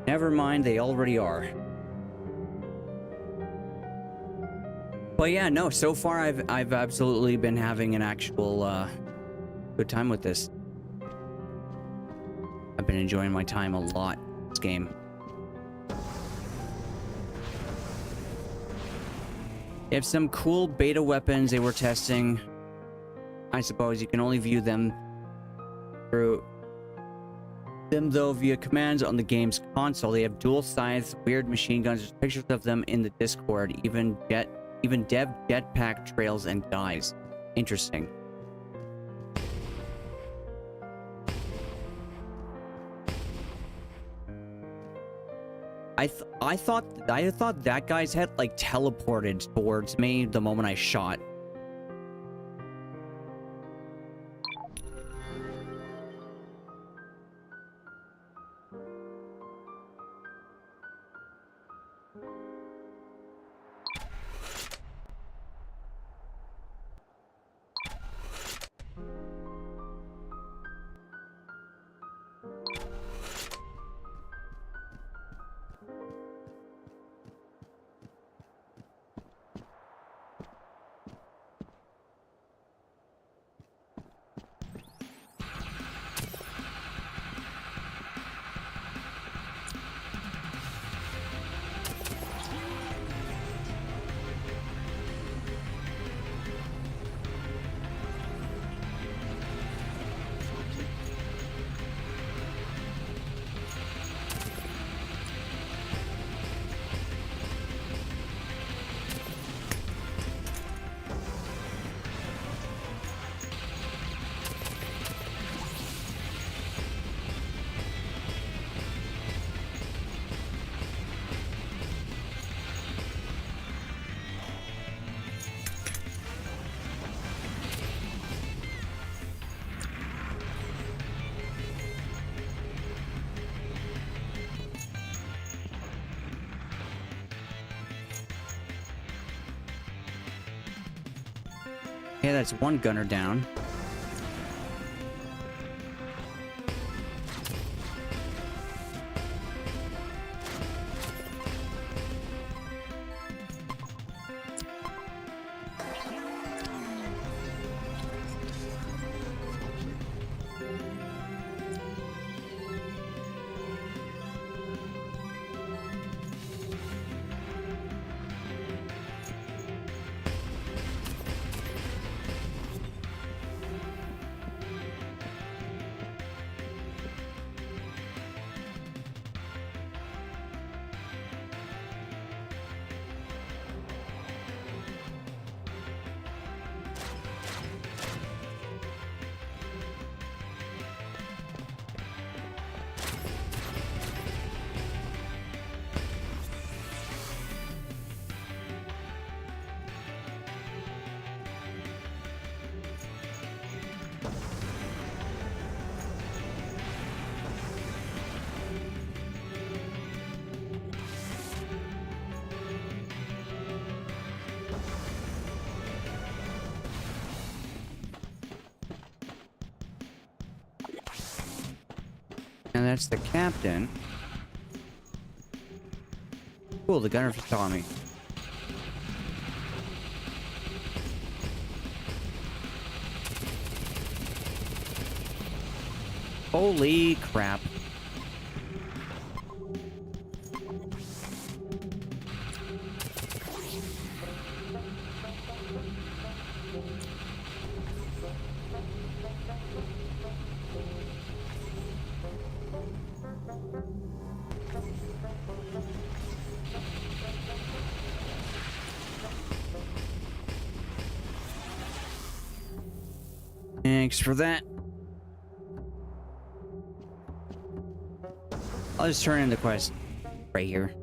Never mind, they already are. But yeah, no, so far I've absolutely been having an actual good time with this. I've been enjoying my time a lot in this game. They have some cool beta weapons they were testing. I suppose you can only view them through them though via commands on the game's console. They have dual scythes, weird machine guns. There's pictures of them in the Discord. Even dev jetpack trails and guys. Interesting. I thought that guy's head like teleported towards me the moment I shot. Yeah, that's one gunner down. And that's the captain. Cool, the gunner saw me. Holy crap. Thanks for that. I'll just turn in the quest right here.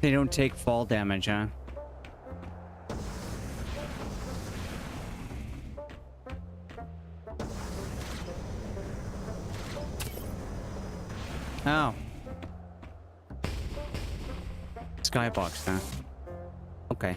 They don't take fall damage, huh? Oh. Skybox, huh? Okay.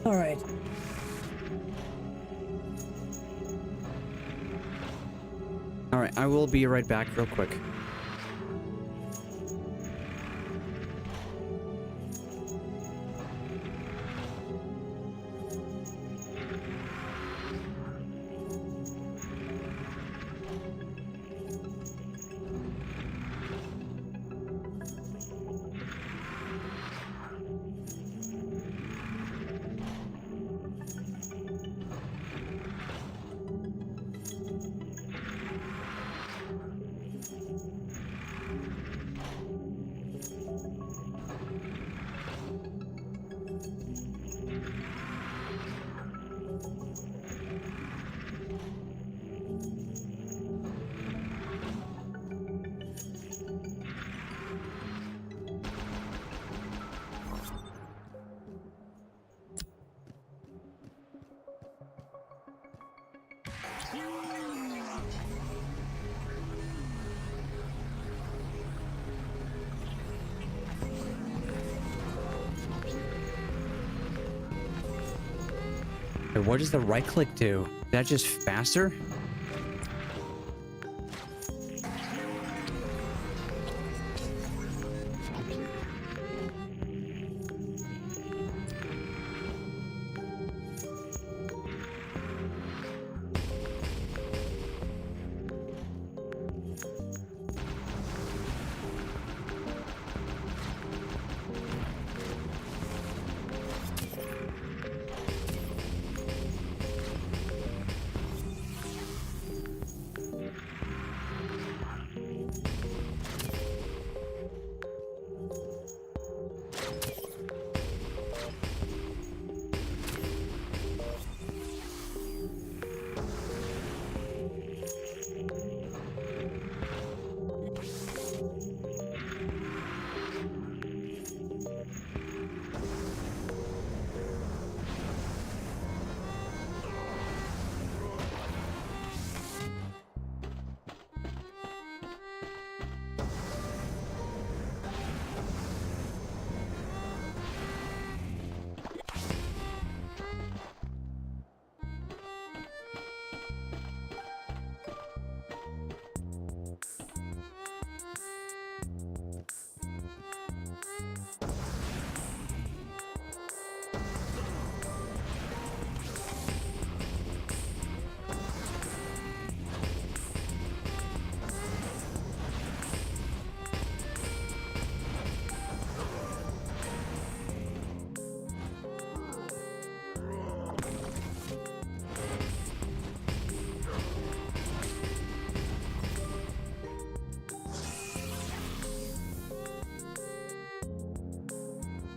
All right. All right, I will be right back real quick. Wait, what does the right click do? Is that just faster?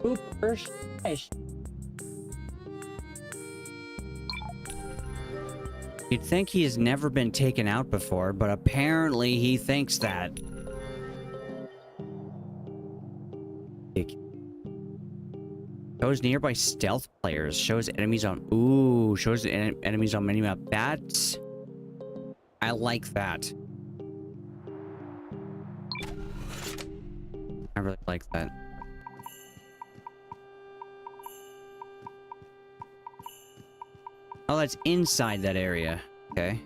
Super fish. You'd think he has never been taken out before, but apparently he thinks that. Shows nearby stealth players. Shows enemies on... Ooh, shows enemies on minimap. That's... I like that. I really like that. Oh, that's inside that area. Okay.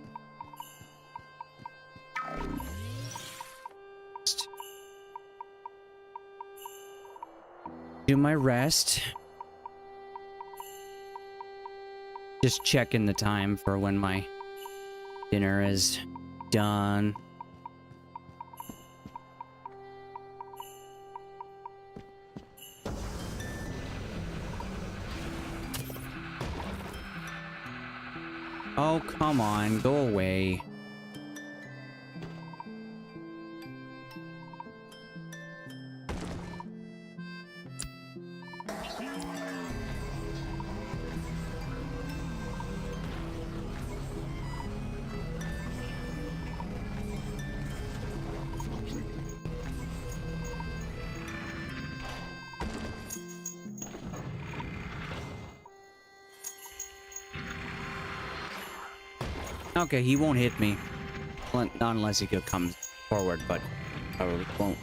Do my rest. Just checking the time for when my dinner is done. Oh, come on, go away. Okay, he won't hit me. Not unless he could come forward, but probably won't.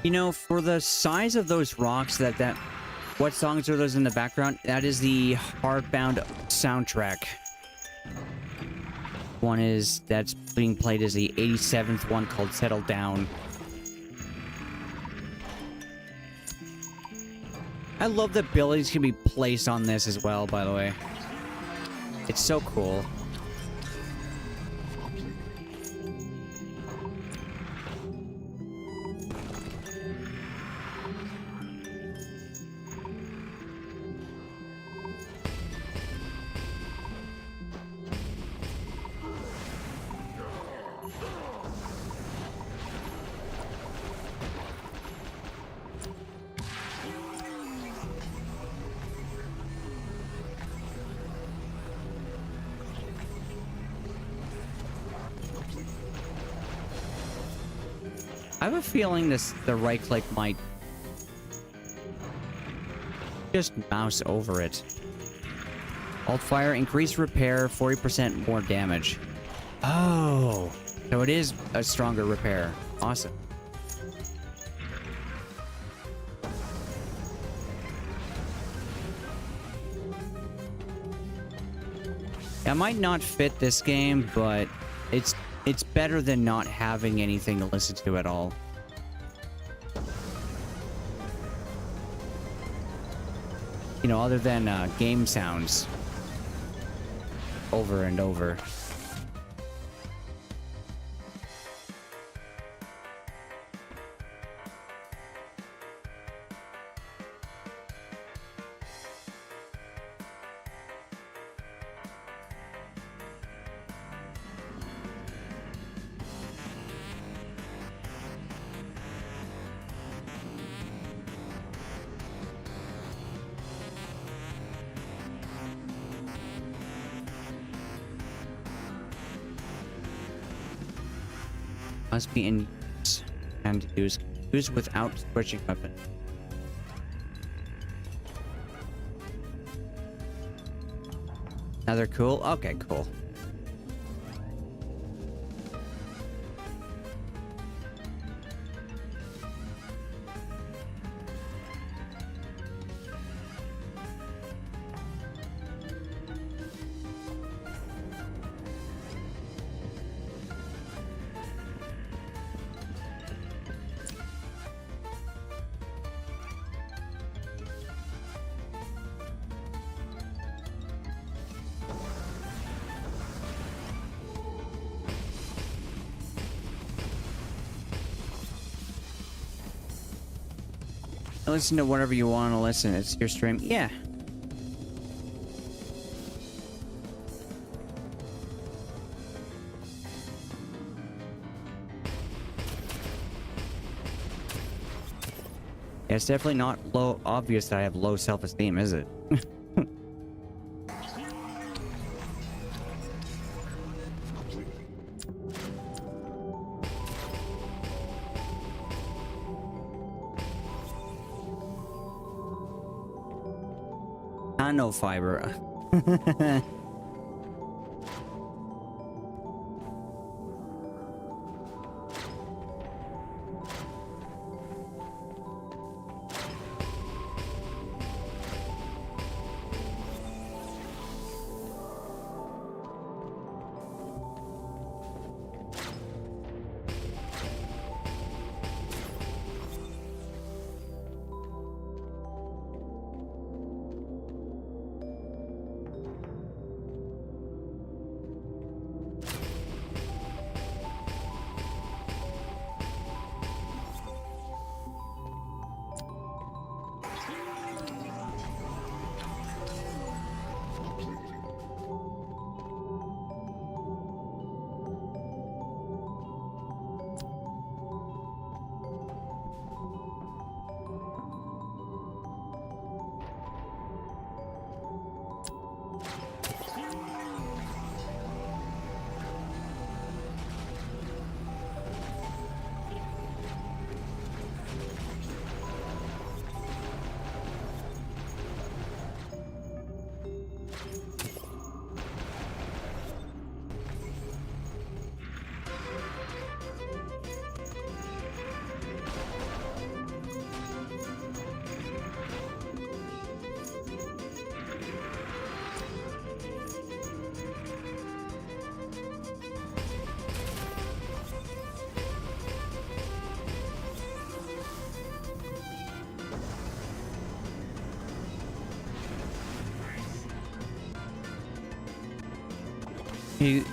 You know, for the size of those rocks, what songs are those in the background? That is the Hardbound soundtrack. That's being played as the 87th one called Settle Down. I love the abilities can be placed on this as well, by the way. It's so cool. I have a feeling the right click might just mouse over it. Alt fire, increase repair, 40% more damage. Oh, so it is a stronger repair. Awesome. I might not fit this game, but it's better than not having anything to listen to at all. You know, other than game sounds over and over. Must be in use and use without switching weapon. Now they're cool? Okay, cool. Listen to whatever you want to listen. It's your stream. Yeah. Yeah, it's definitely not obvious that I have low self-esteem, is it? Nano fiber.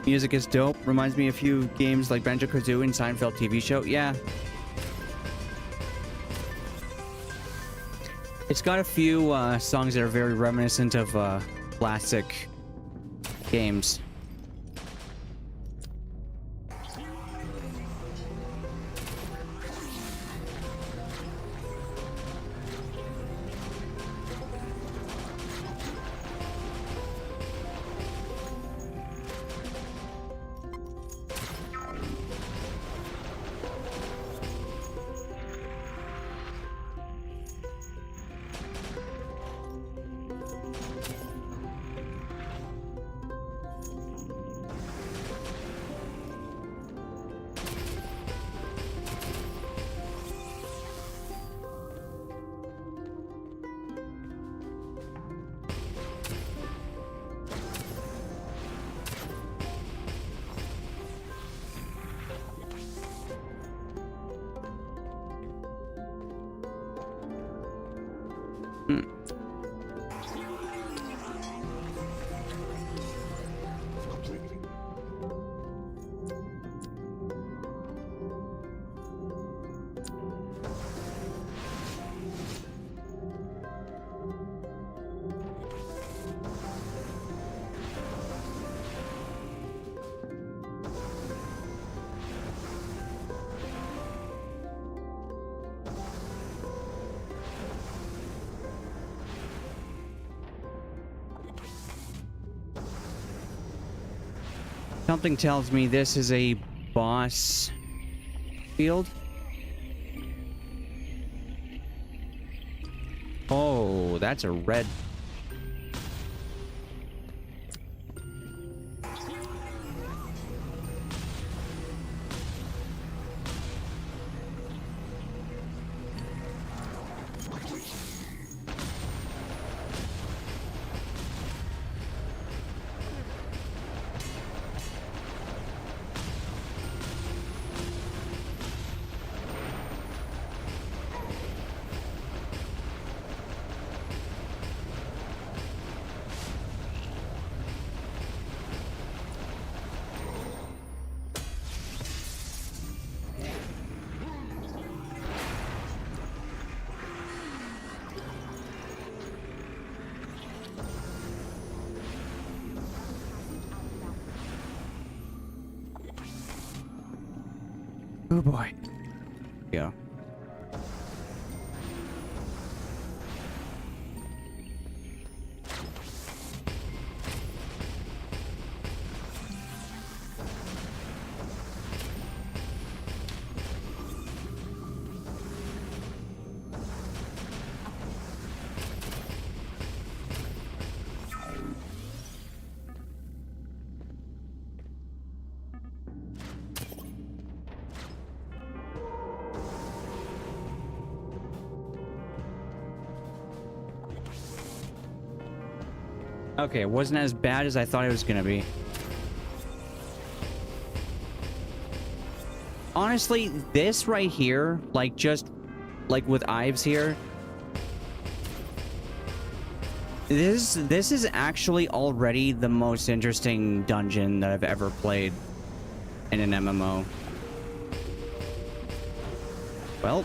Music is dope. Reminds me of a few games like Banjo-Kazooie and Seinfeld TV show. Yeah. It's got a few songs that are very reminiscent of classic games. Something tells me this is a boss field. Oh, that's a red. Oh boy. Yeah. Okay, it wasn't as bad as I thought it was gonna be. Honestly, this right here, like just like with Ives here, this is actually already the most interesting dungeon that I've ever played in an MMO. Well,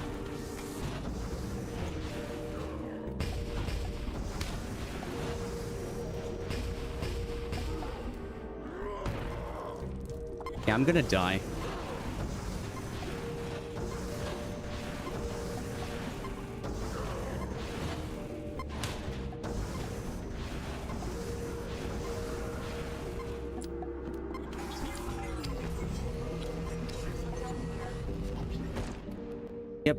yeah, I'm gonna die. Yep.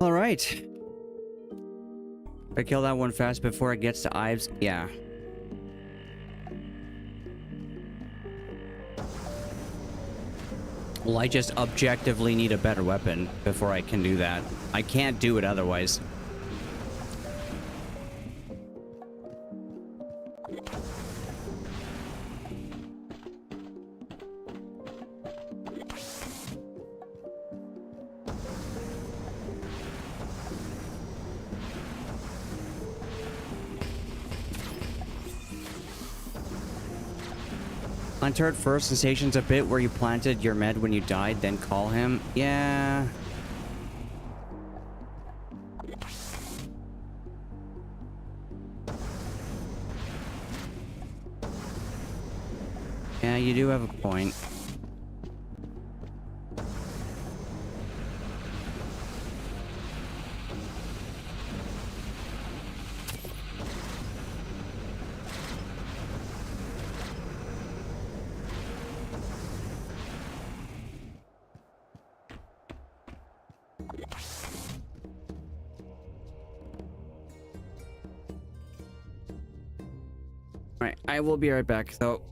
All right. I kill that one fast before it gets to Ives. Yeah. Well, I just objectively need a better weapon before I can do that. I can't do it otherwise. Hunter at first sensation's a bit where you planted your med when you died, then call him. Yeah. Yeah, you do have a point. Alright, I will be right back, though.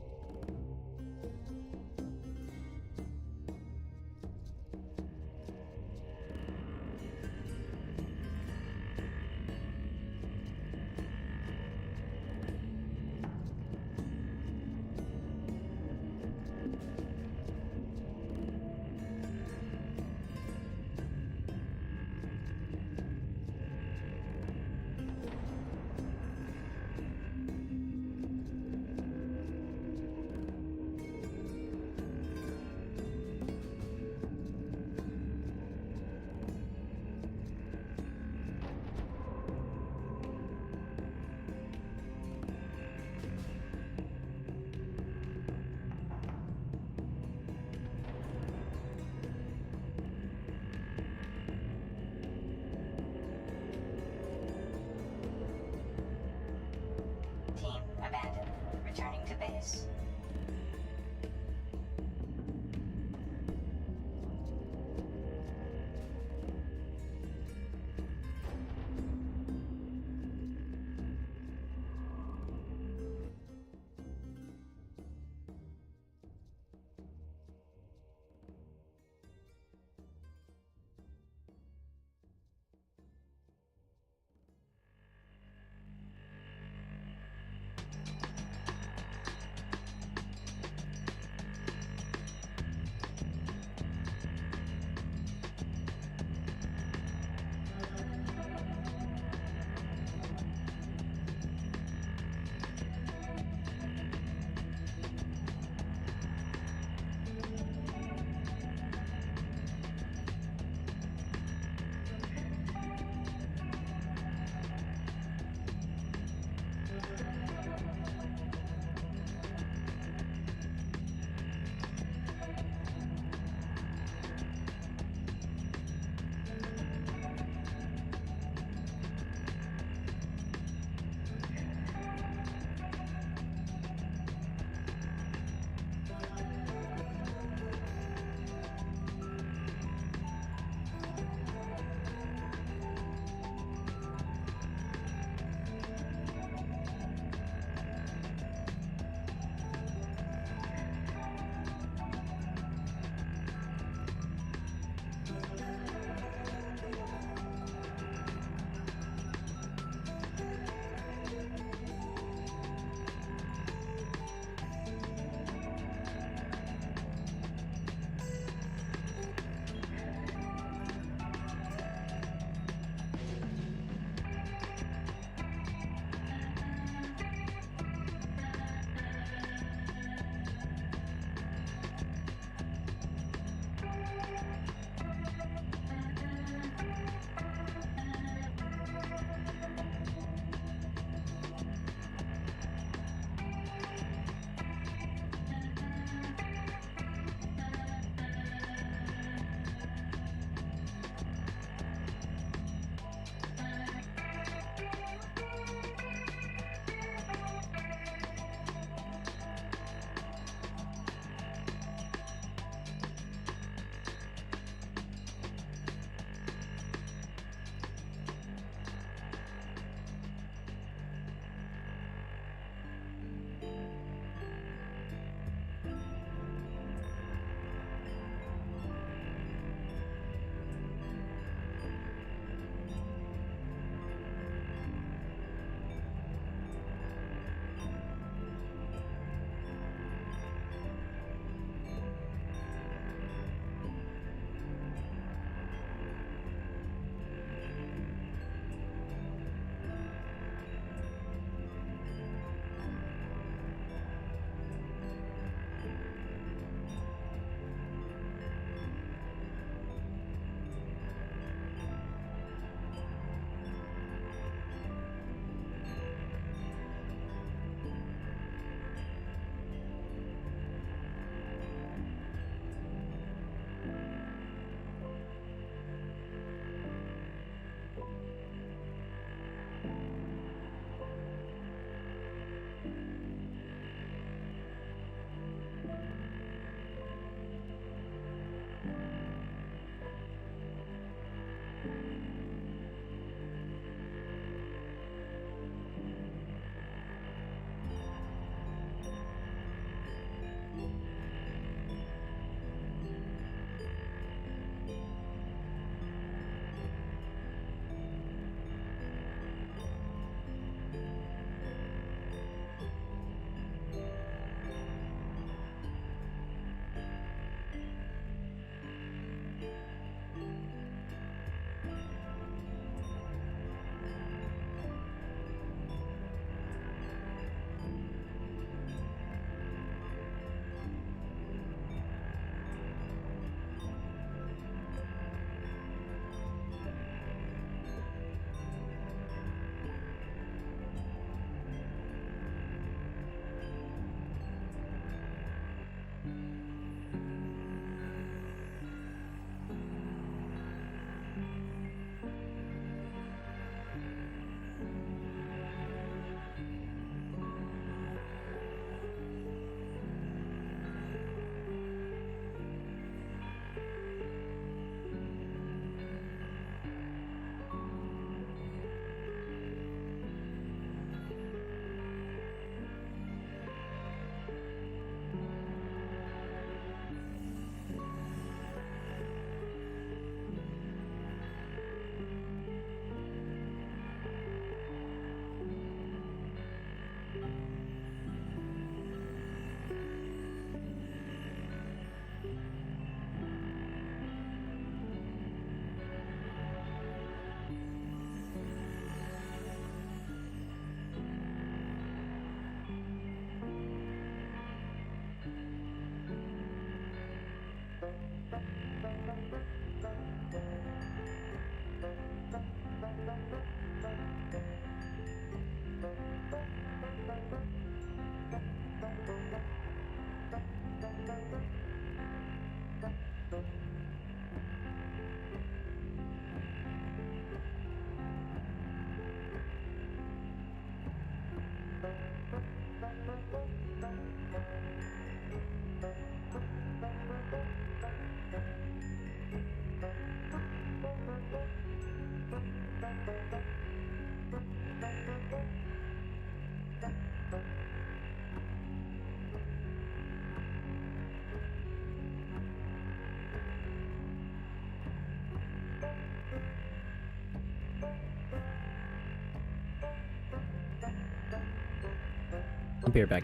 I'll be right back.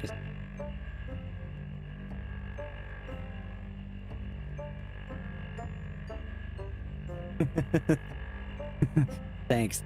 Thanks.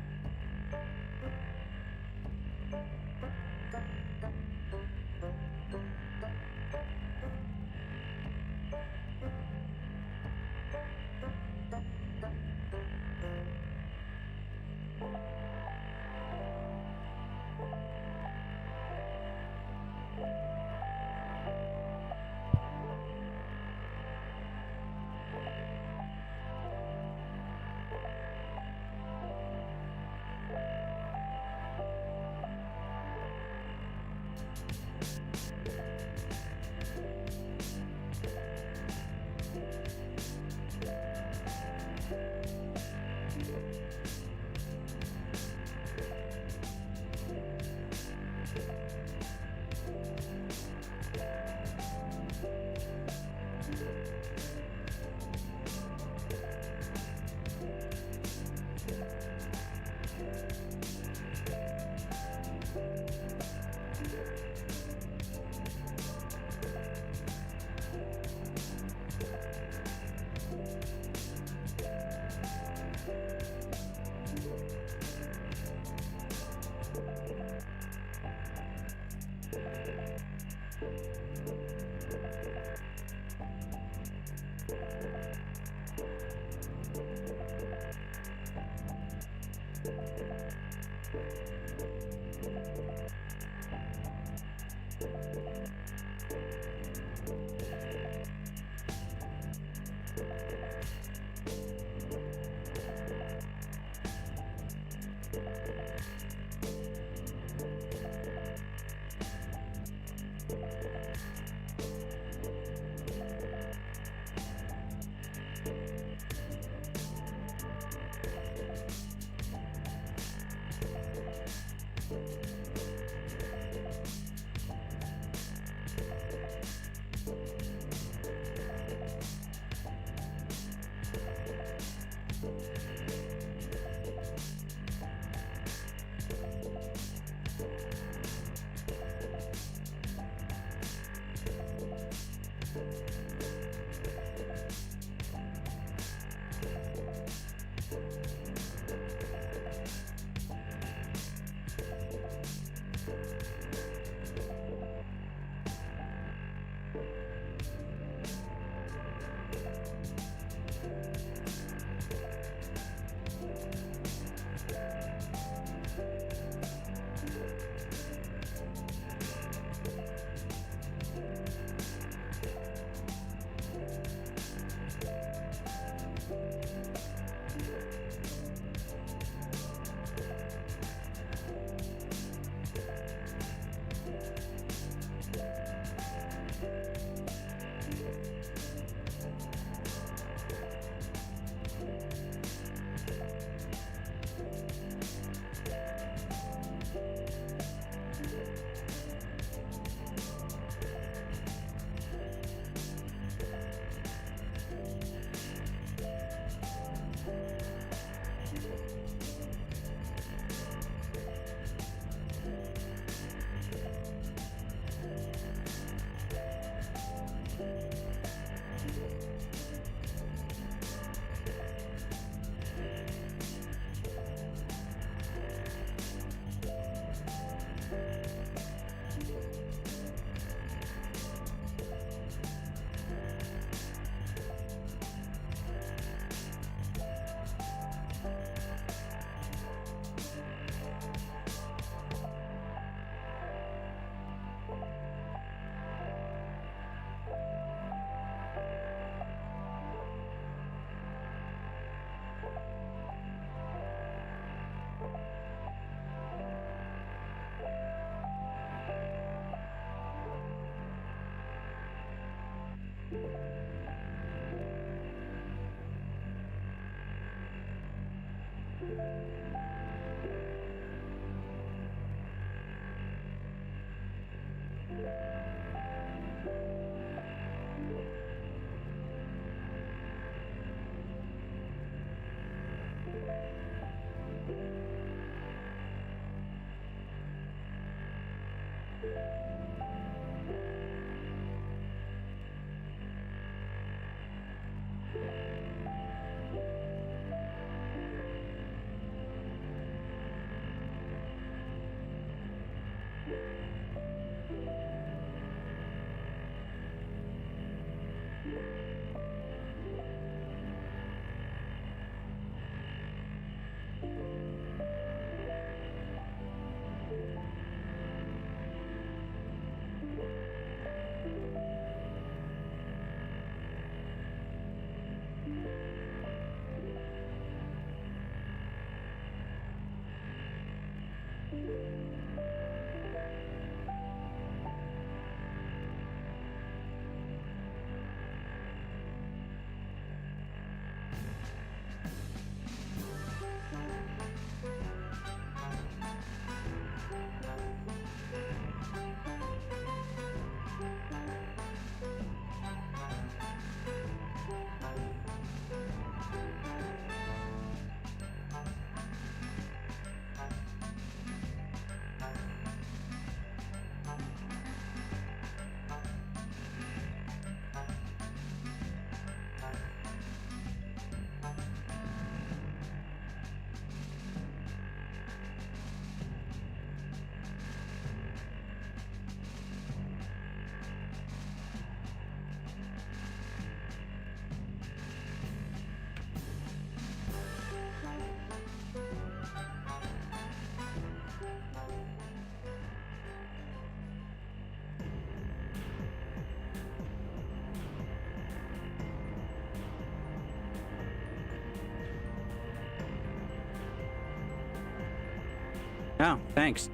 Oh, thanks.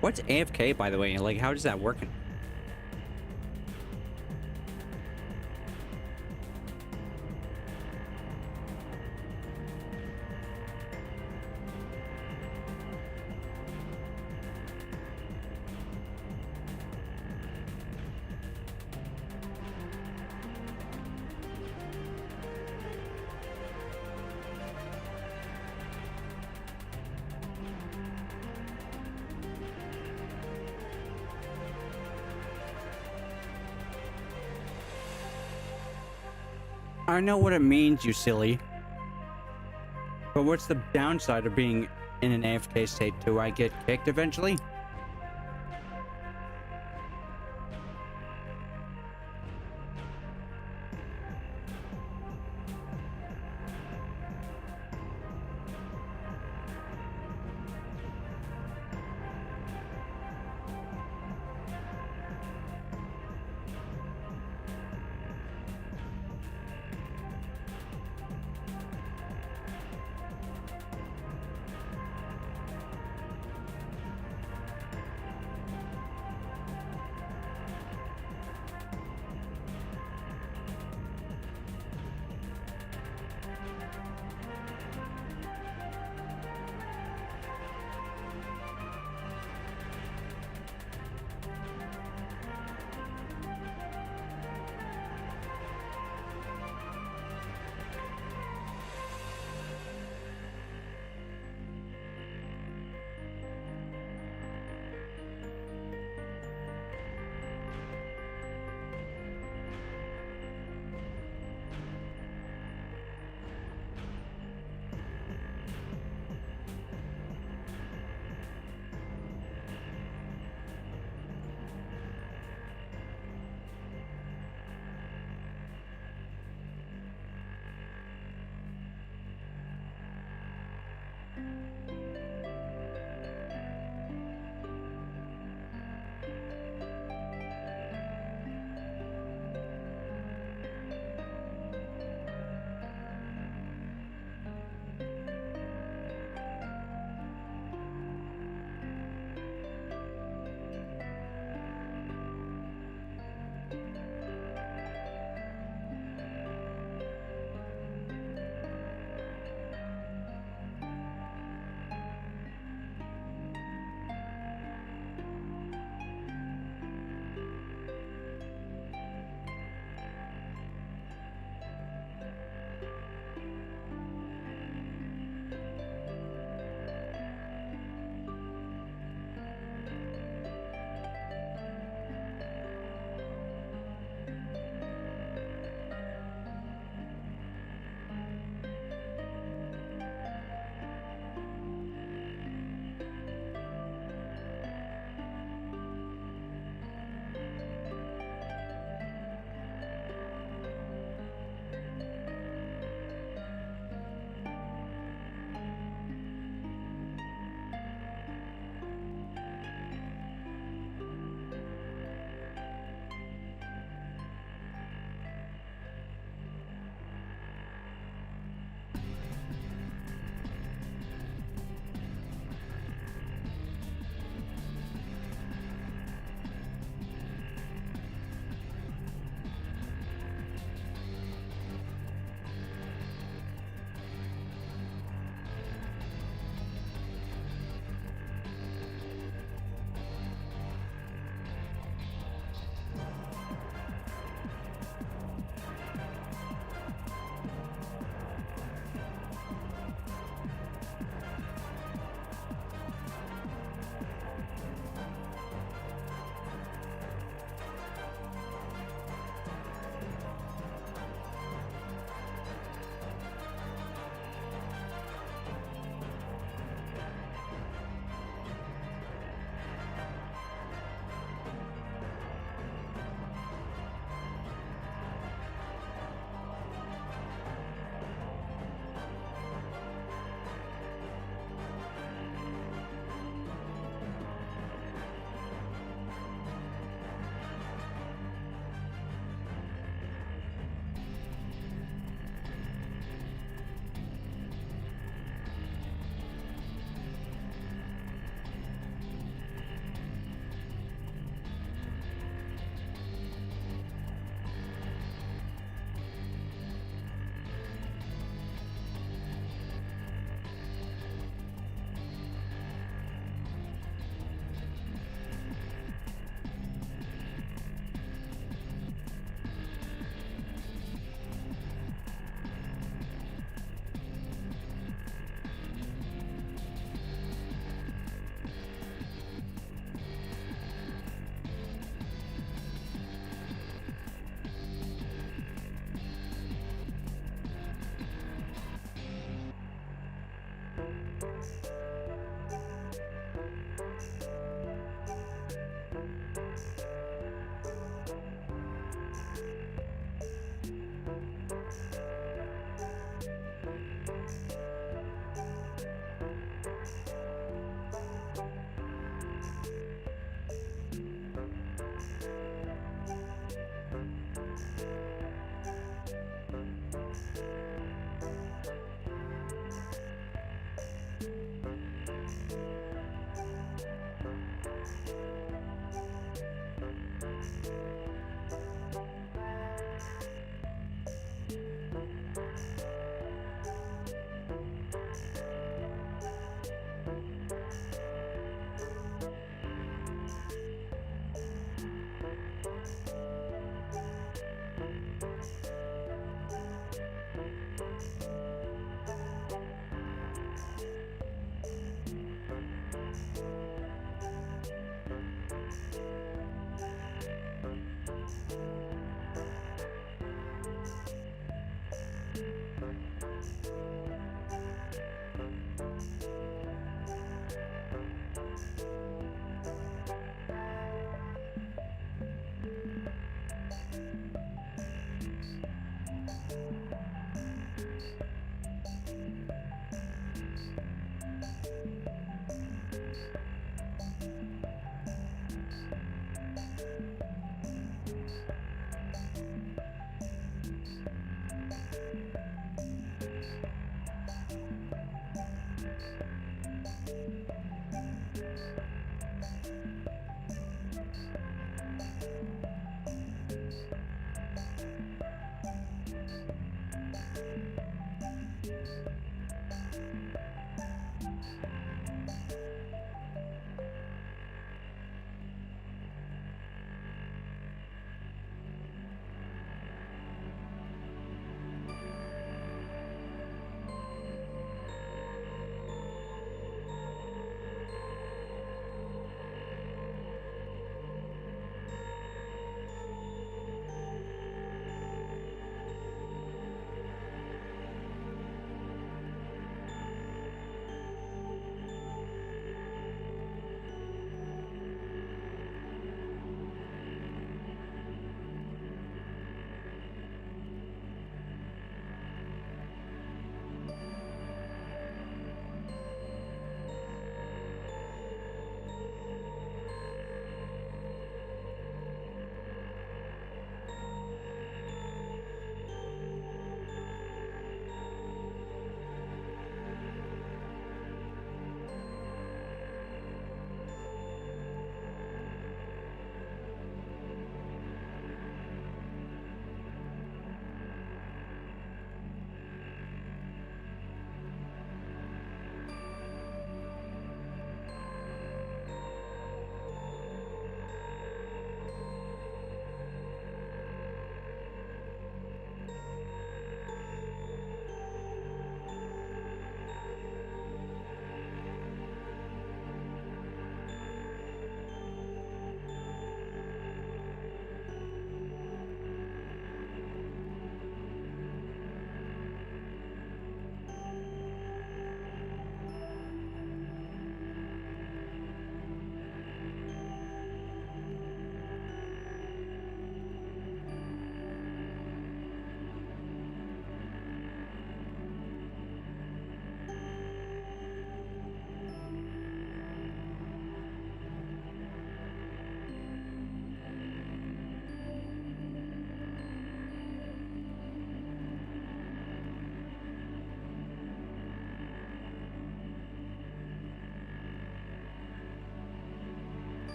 What's AFK, by the way? Like, how does that work? I know what it means, you silly. But what's the downside of being in an AFK state? Do I get kicked eventually?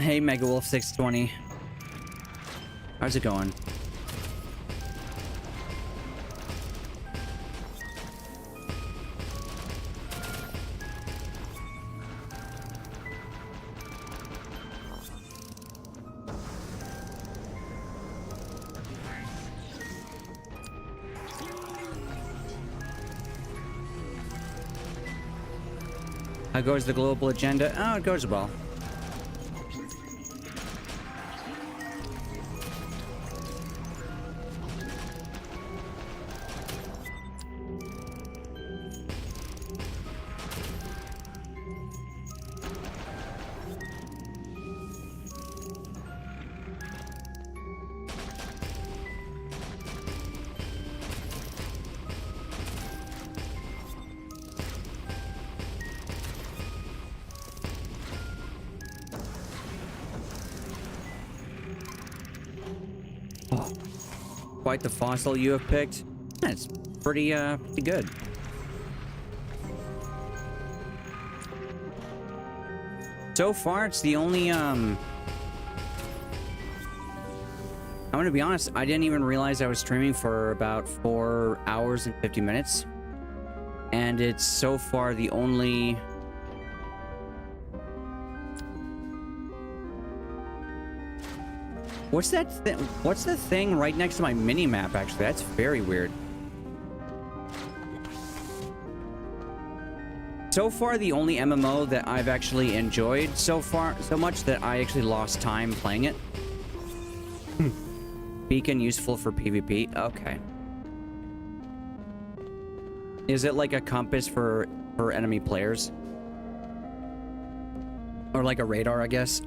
Hey, Megawolf 620. How's it going? How goes the global agenda? Oh, it goes well. Quite the fossil you have picked. That's pretty good. So far, it's the only, I'm gonna be honest, I didn't even realize I was streaming for about 4 hours and 50 minutes. And it's so far the only... What's that thing? What's the thing right next to my mini-map, actually? That's very weird. So far, the only MMO that I've actually enjoyed so much that I actually lost time playing it. Beacon useful for PvP? Okay. Is it like a compass for enemy players? Or like a radar, I guess?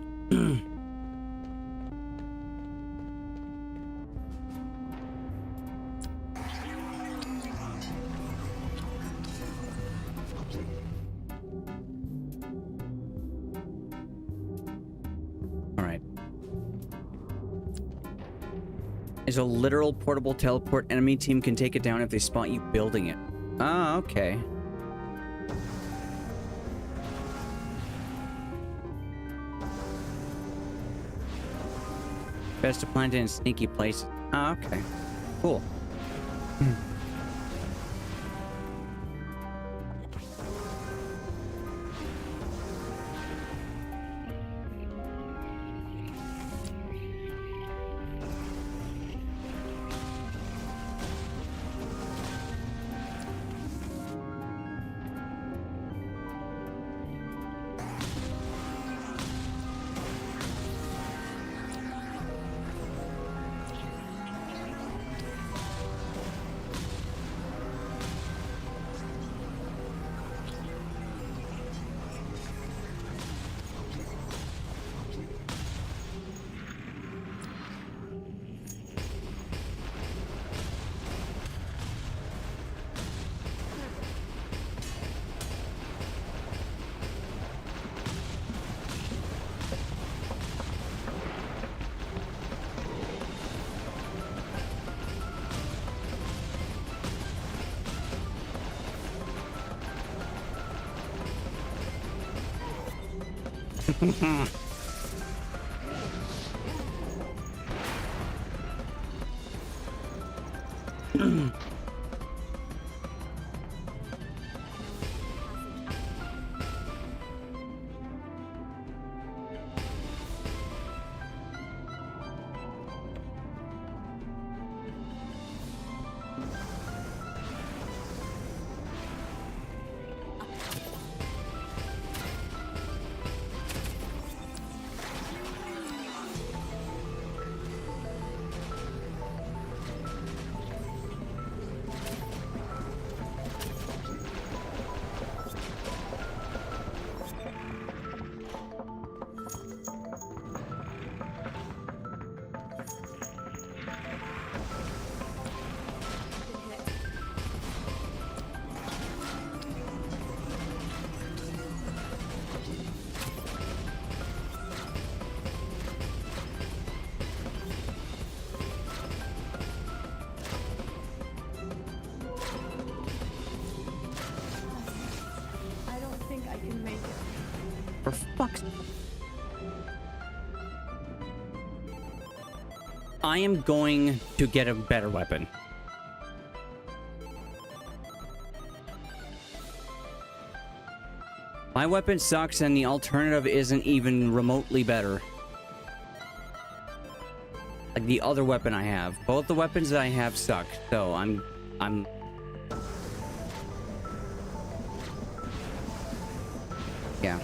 Is a literal portable teleport. Enemy team can take it down if they spot you building it. Ah, okay. Best to plant it in sneaky places. Ah, okay. Cool. fuck's... I am going to get a better weapon. My weapon sucks and the alternative isn't even remotely better. Like the other weapon I have. Both the weapons that I have suck, so I'm... Yeah.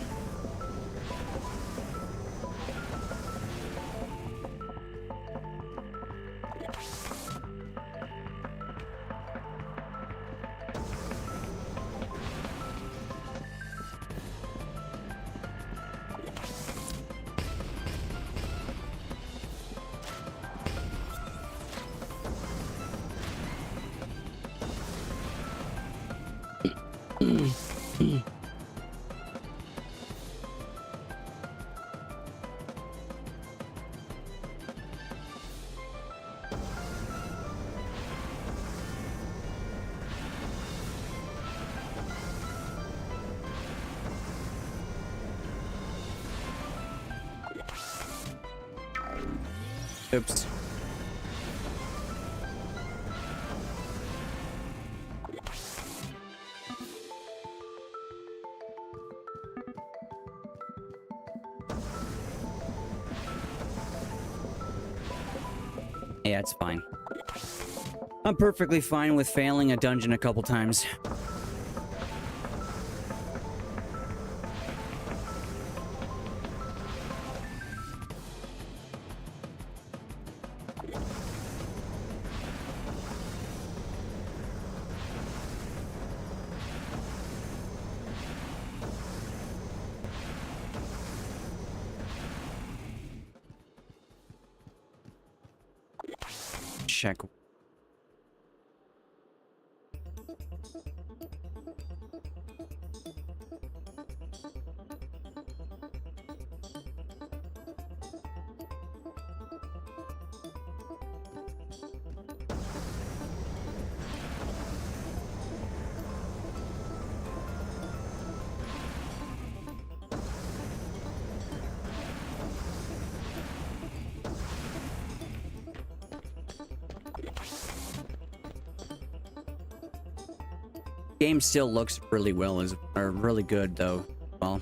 Oops. Yeah, it's fine. I'm perfectly fine with failing a dungeon a couple times. Check. Game still looks really really good though. Well,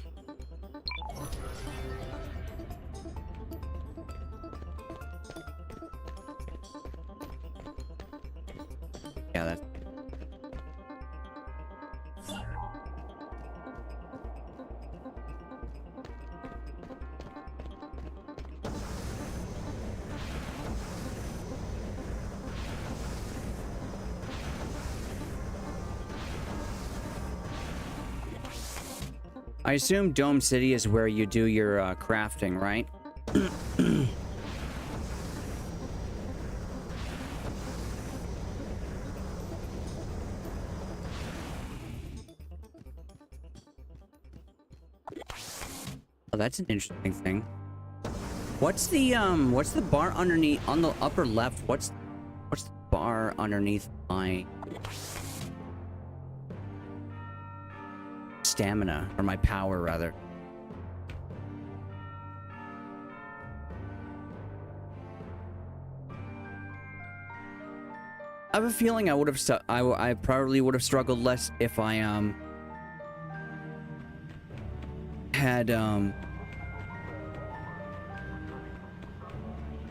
yeah, that's... I assume Dome City is where you do your crafting, right? Oh, that's an interesting thing. What's the bar underneath on the upper left? What's the bar underneath my stamina, or my power rather? I have a feeling I would have I probably would have struggled less if I had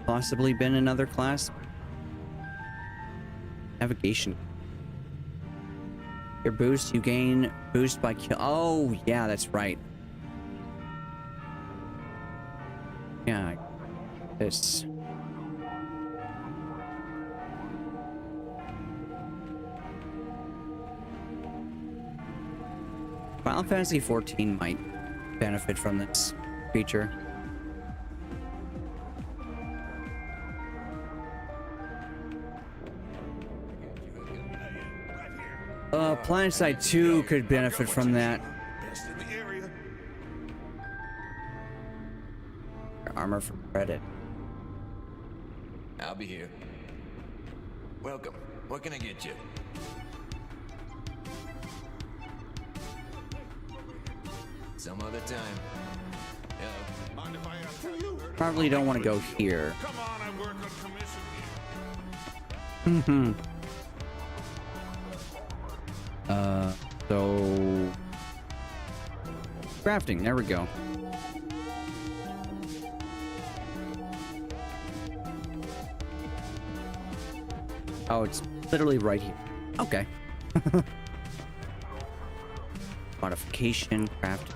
possibly been another class. Navigation. Your boost, you gain boost by kill. Oh, yeah, that's right. Yeah, this. Final Fantasy XIV might benefit from this feature. PlanetSide 2 could benefit from that. Best in the area. Armor for credit. I'll be here. Welcome. What can I get you? Some other time. Mind if I ask how you heard Probably don't want to go here. Come on, I work on commission here. So crafting. There we go. Oh, it's literally right here. Okay. Modification, craft.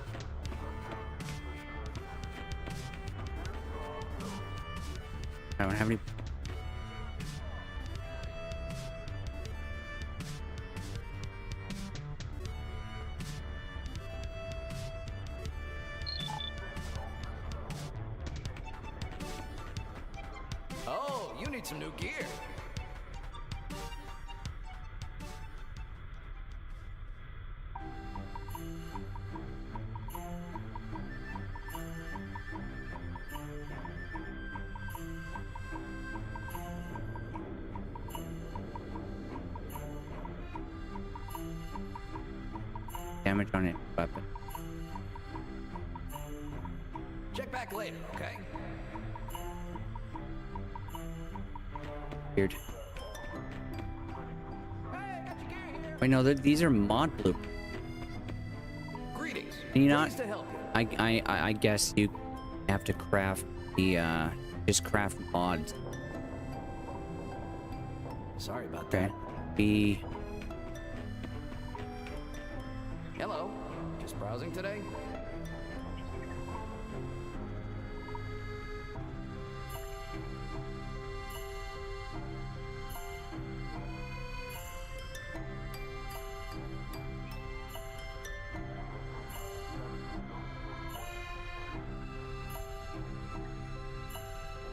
I don't have any. Oh, you need some new gear. Damage on it weapon. Check back later, okay? Weird. Hey, I got your gear here. Wait, no, these are mod blue. Greetings. Can you not? Pleased to help you. I guess you have to craft the just craft mods. Sorry about Okay. that. Be Hello. Just browsing today?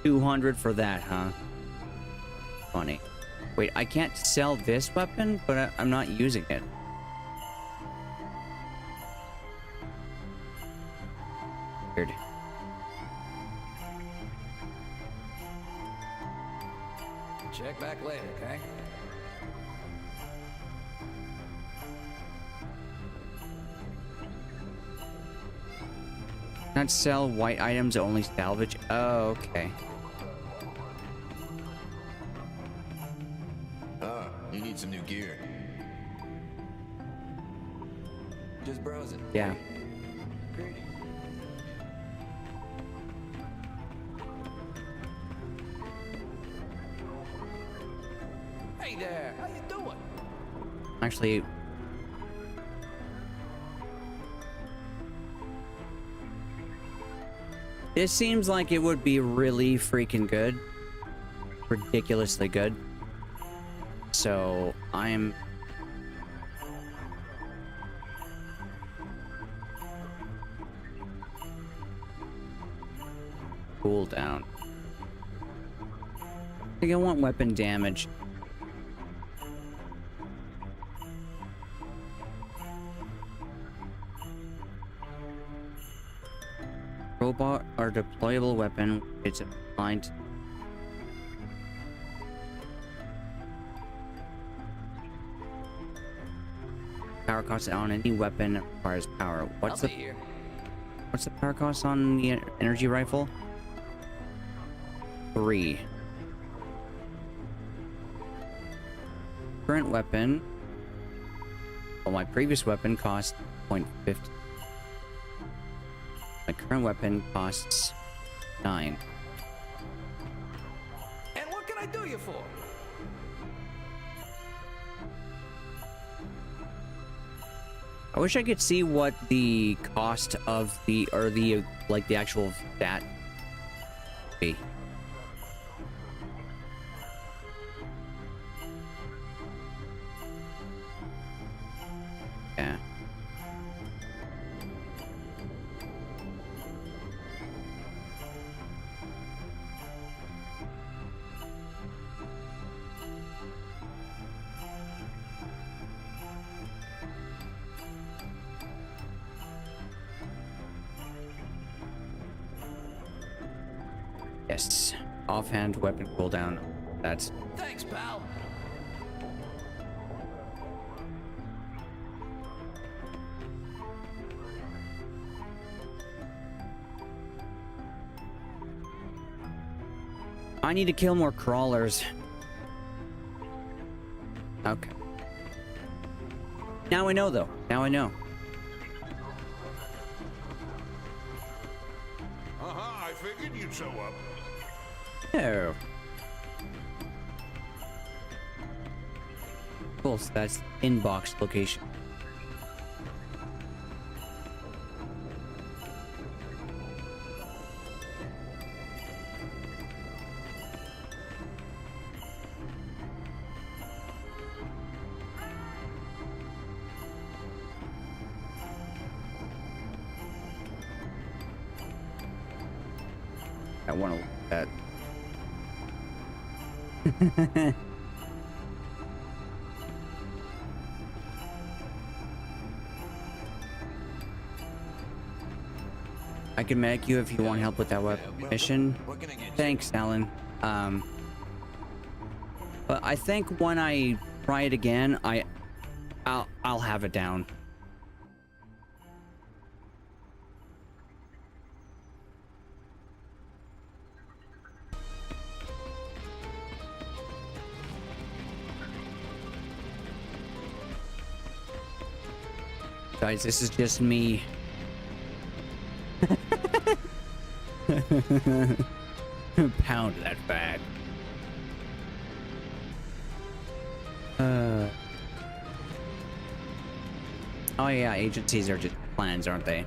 $200 for that, huh? Funny. Wait, I can't sell this weapon, but I'm not using it. Weird. Check back later, okay? Not sell white items, only salvage. Oh, okay. Ah, you need some new gear. Just browsing. Yeah. Greetings. Hey there, how you doing? Actually, this seems like it would be really freaking good. Ridiculously good. So, I'm... Cool down. I think I want weapon damage. Robot or deployable weapon. It's aligned. Power cost on any weapon requires power. I'll be here. What's the power cost on the energy rifle? 3. Current weapon. Well, my previous weapon cost 0.50. My current weapon costs 9. And what can I do you for? I wish I could see what the cost of the, or the, like the actual stat be. Yeah. Yes. Offhand weapon cooldown. That's Thanks, pal. I need to kill more crawlers. Okay. Now I know, though. Now I know. I figured you'd show up. Oh. Cool, so that's inbox location. I want to look at that. I can make you if you want help with that mission. What can I get you? Thanks, Alan. But I think when I try it again, I'll have it down. Guys, this is just me. Pound that bag. Oh yeah, agencies are just plans, aren't they?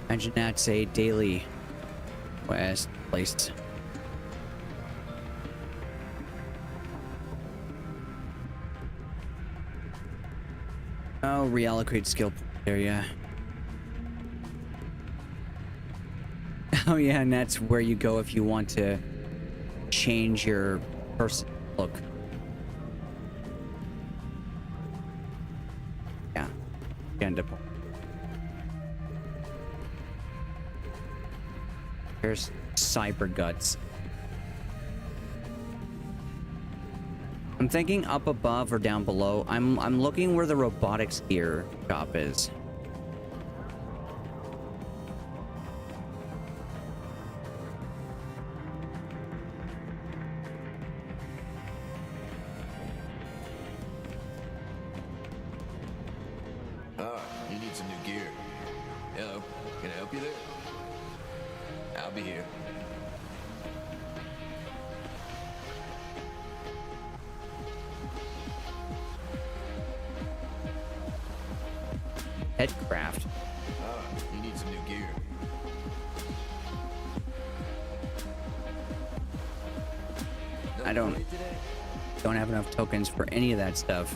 Imagine that's a daily quest placed. Oh, reallocate skill area. Oh yeah, and that's where you go if you want to change your person look. Yeah, agenda point. Here's Cyber Guts. I'm thinking up above or down below. I'm looking where the robotics gear shop is. You need some new gear. Hello, can I help you there? I'll be here. Headcraft. You need some new gear. I don't have enough tokens for any of that stuff.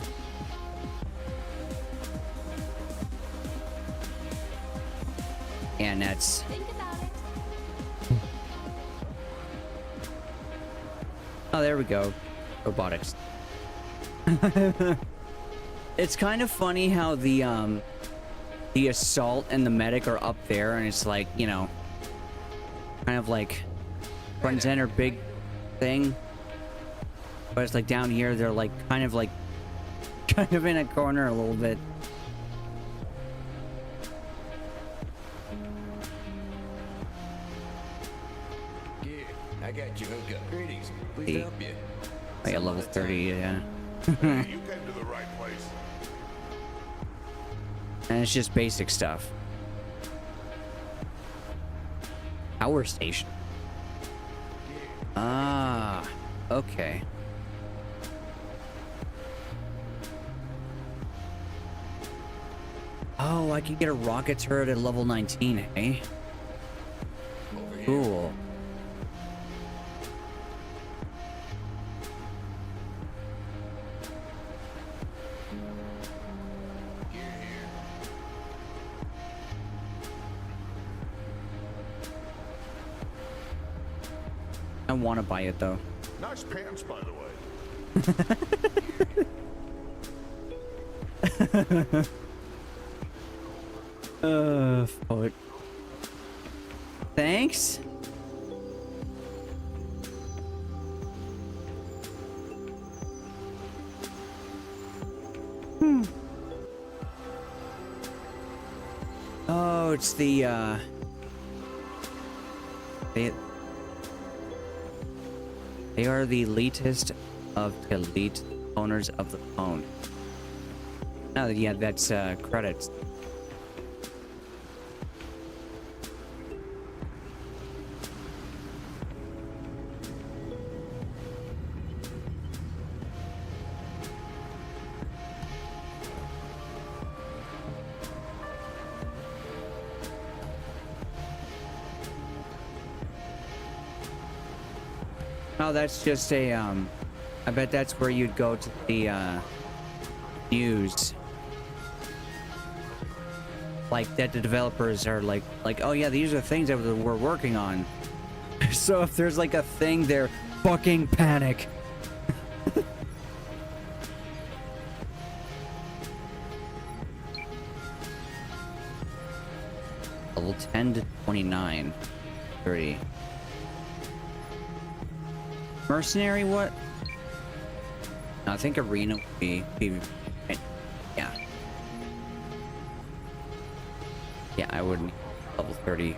And that's oh, there we go. Robotics. It's kind of funny how the assault and the medic are up there, and it's like, you know, kind of like front center big thing. But it's like down here, they're like kind of in a corner a little bit. Gear, I got your hookup. Greetings. Please Hey. help you. Oh yeah, level 30, yeah. You came to the right place. And it's just basic stuff. Power station. Ah, okay. Oh, I can get a rocket turret at level 19, eh? Over here. Cool. Gear here. I want to buy it though. Nice pants, by the way. Fuck. Thanks. it's the they are the elitist of elite owners of the phone. Oh yeah, that's credits. Oh, that's just a, I bet that's where you'd go to the, news. Like, that the developers are like, oh yeah, these are things that we're working on. So if there's like a thing, they're fucking panic. Level 10 to 29. 30. Mercenary, what? No, I think arena would be yeah. Yeah, I wouldn't. Level 30.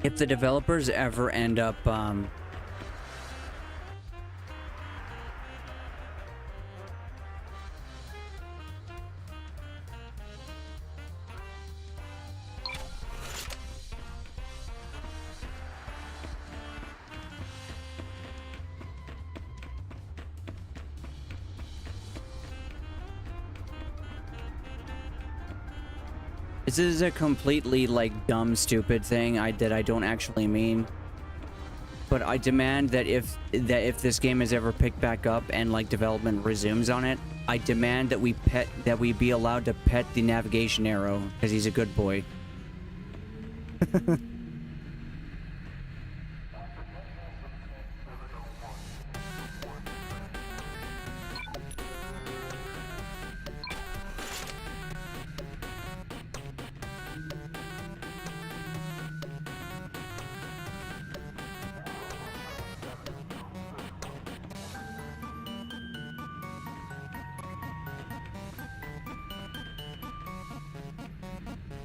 If the developers ever end up, this is a completely, like, dumb, stupid thing that I don't actually mean. But I demand that if this game is ever picked back up and, like, development resumes on it, I demand that we be allowed to pet the navigation arrow, because he's a good boy.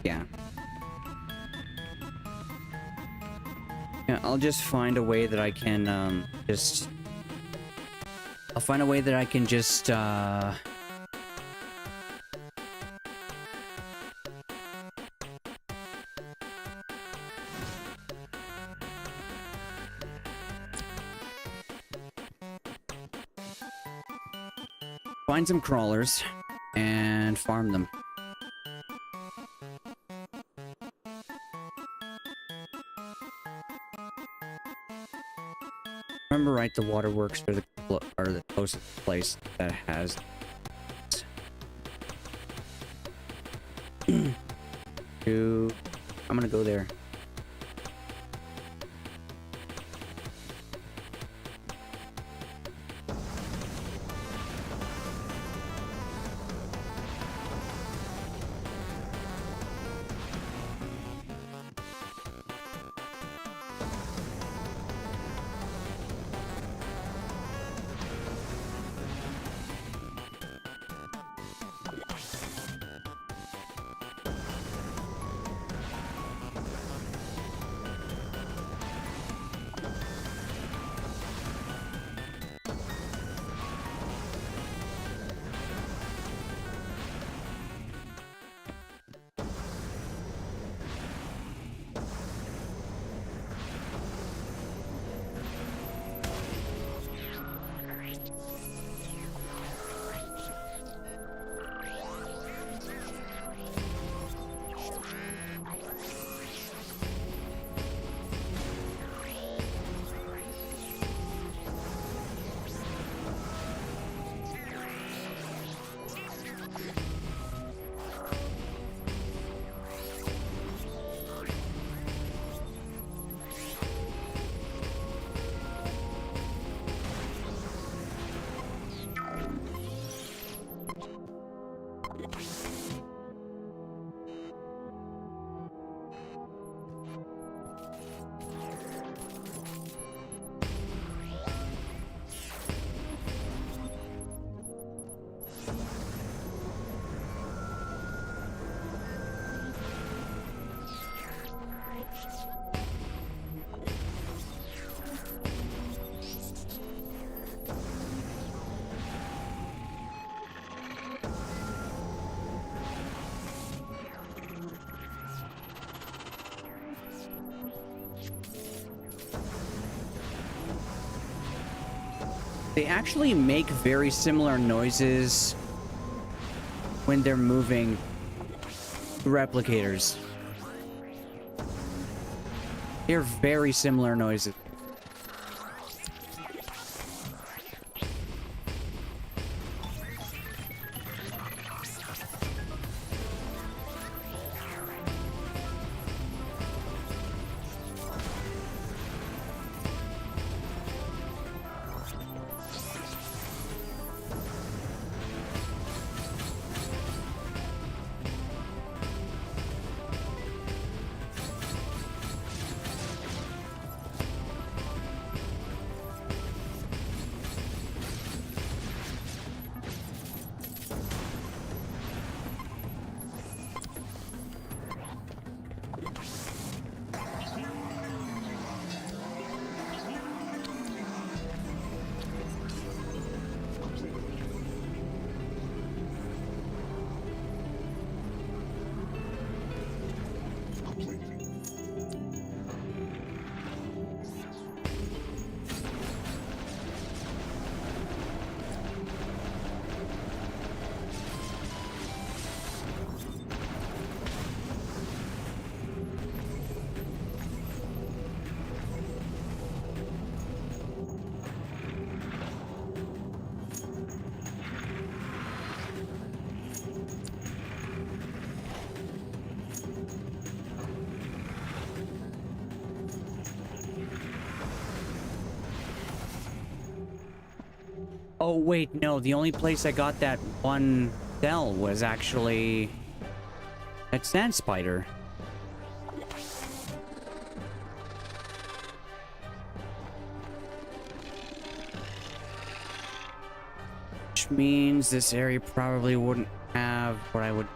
Yeah. Yeah, I'll just find a way that I can, I'll find a way that I can just, find some crawlers and farm them. Remember, right? The waterworks are the closest place that has. I'm gonna go there. They actually make very similar noises when they're moving replicators. They're very similar noises. Oh, wait, no. The only place I got that one cell was actually at Sand Spider. Which means this area probably wouldn't have what I would...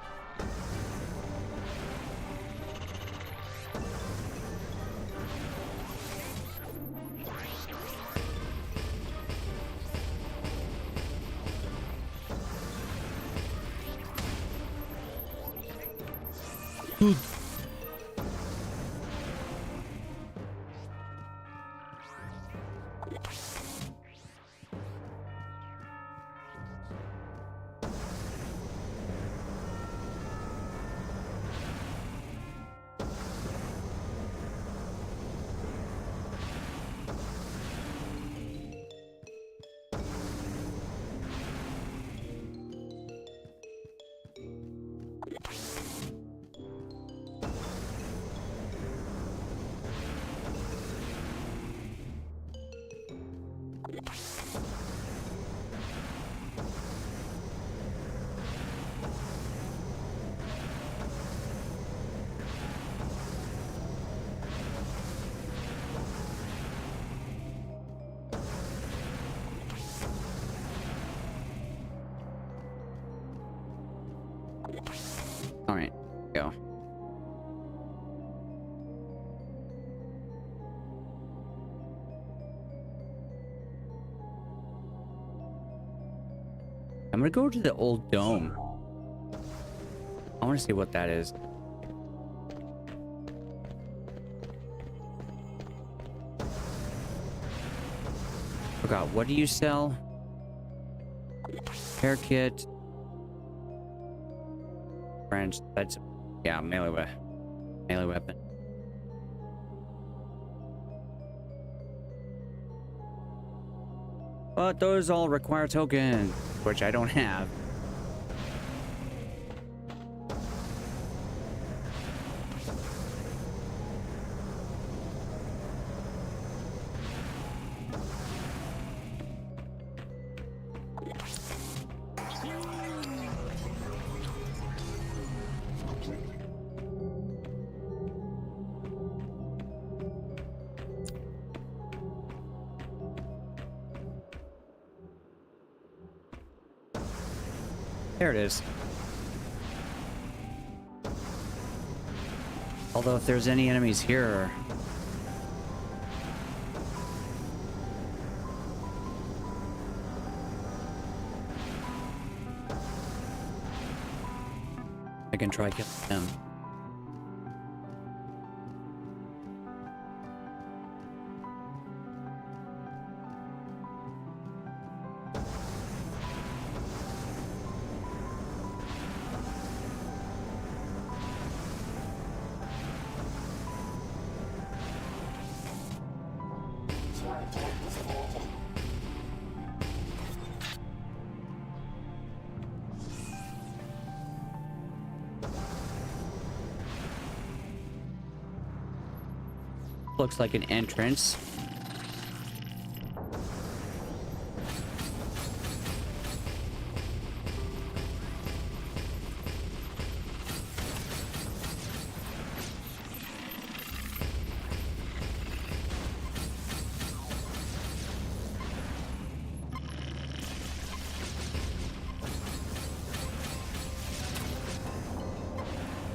All right, go. I'm gonna go to the old dome. I want to see what that is. Forgot, what do you sell? Hair kit. French, that's, yeah, melee weapon. But those all require tokens, which I don't have. There it is. Although if there's any enemies here... I can try killing them. Looks like an entrance.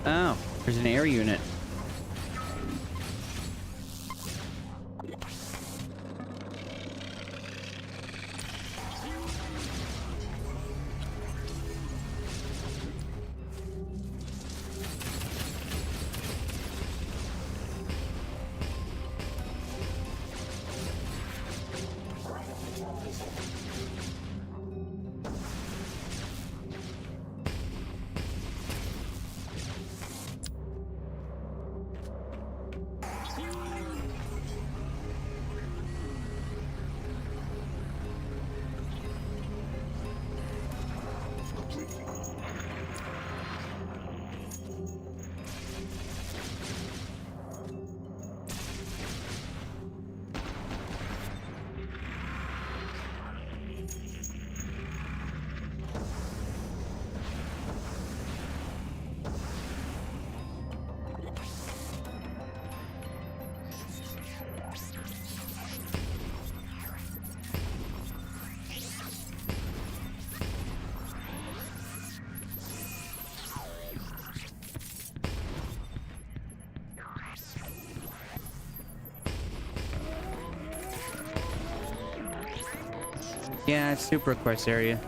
Oh, there's an air unit. Yeah, it's super quest area.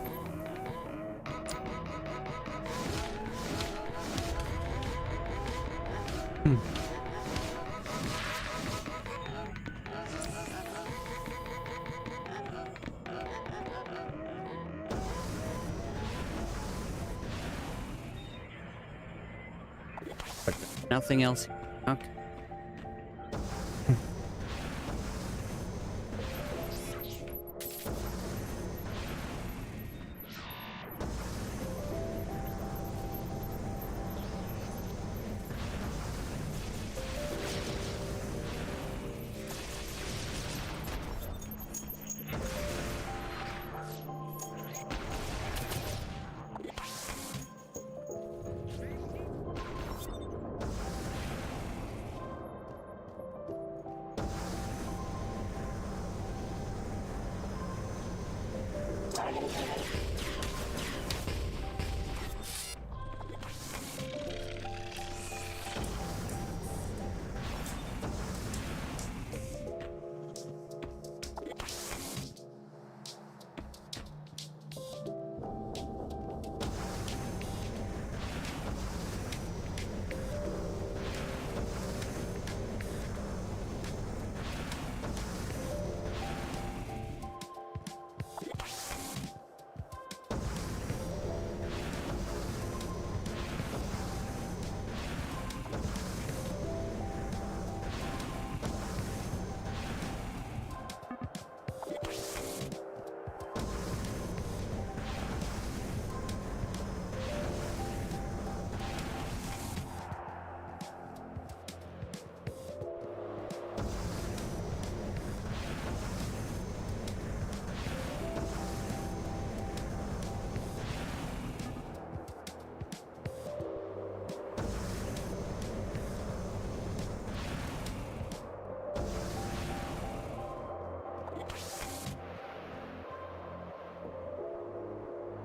But nothing else. Okay.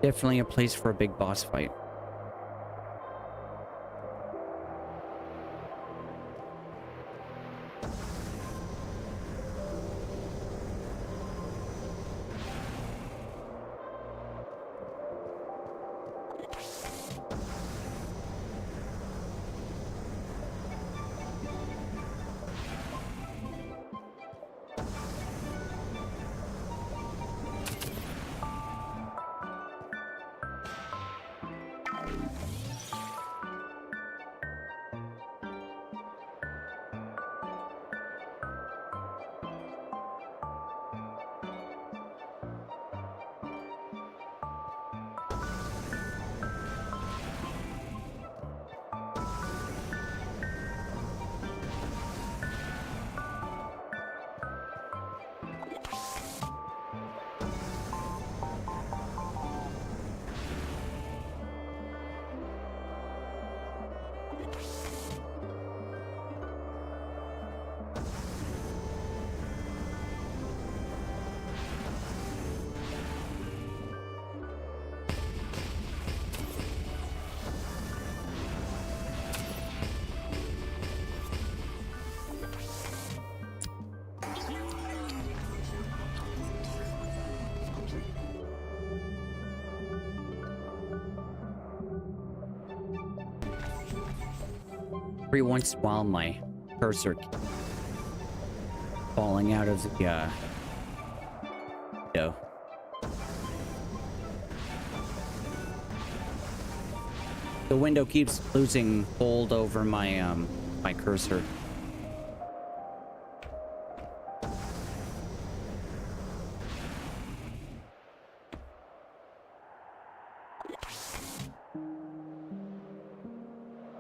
Definitely a place for a big boss fight. Every once in a while, my cursor keeps falling out of the window. The window keeps losing hold over my my cursor.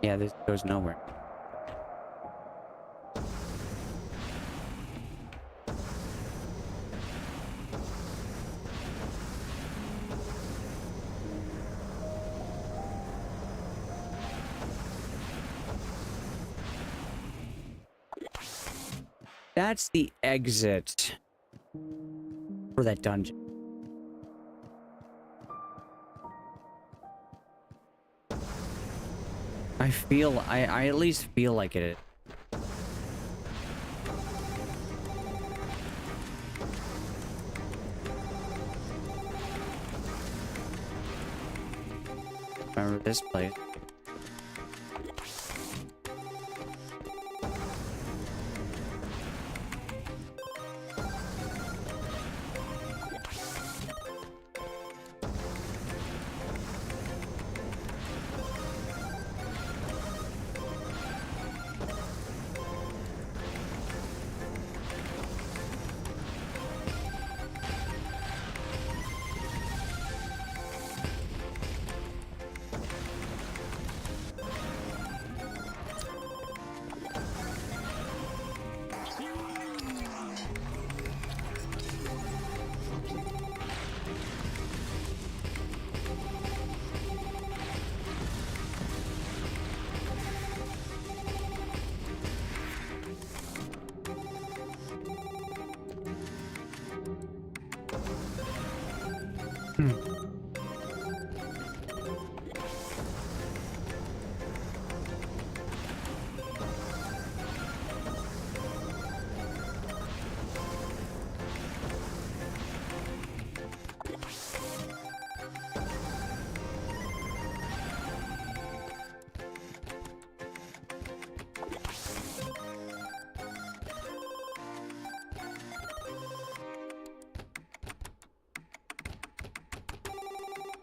Yeah, this goes nowhere. That's the exit for that dungeon. I at least feel like it. Remember this place.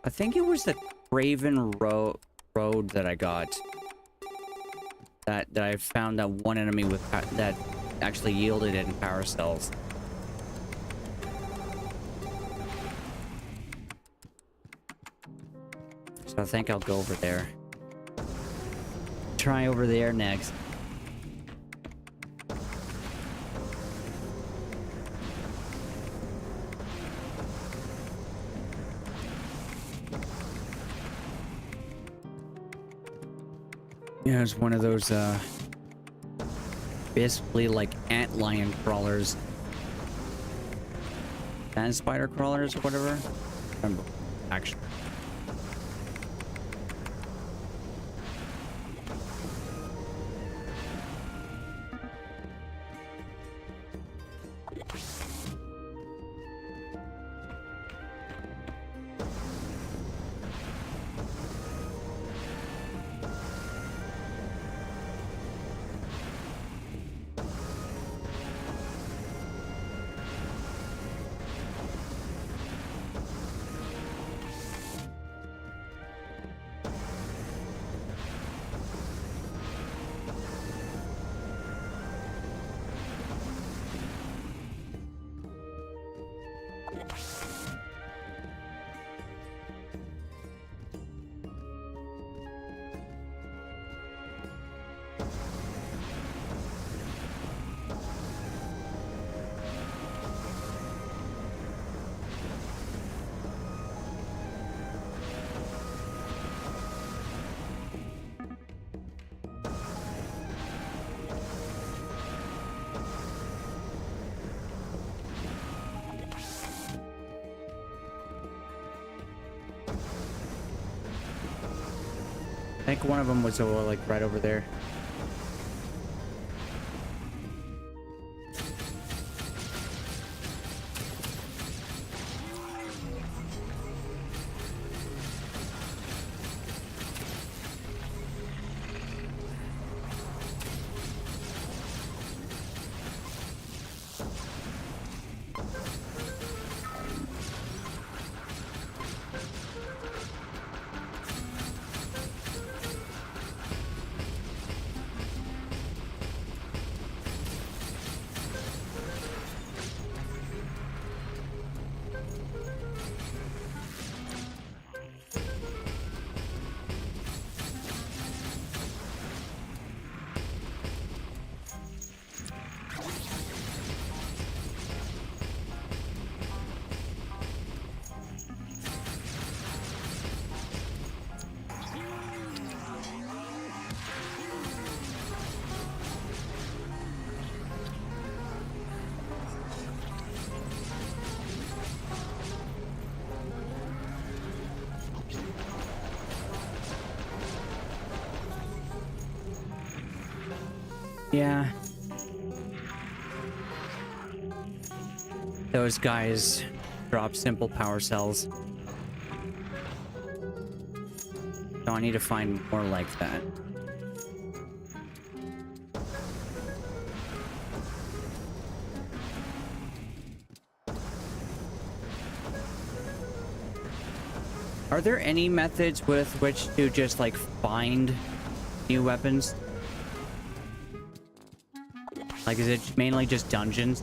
I think it was the Craven road that I got. That I found that one enemy with that actually yielded in power cells. So I think I'll go over there. Try over there next. Yeah, it's one of those, basically like ant lion crawlers. Sand spider crawlers or whatever. Remember, actually. I think one of them was like right over there. Yeah. Those guys drop simple power cells. So I need to find more like that. Are there any methods with which to just like find new weapons? Like, is it mainly just dungeons?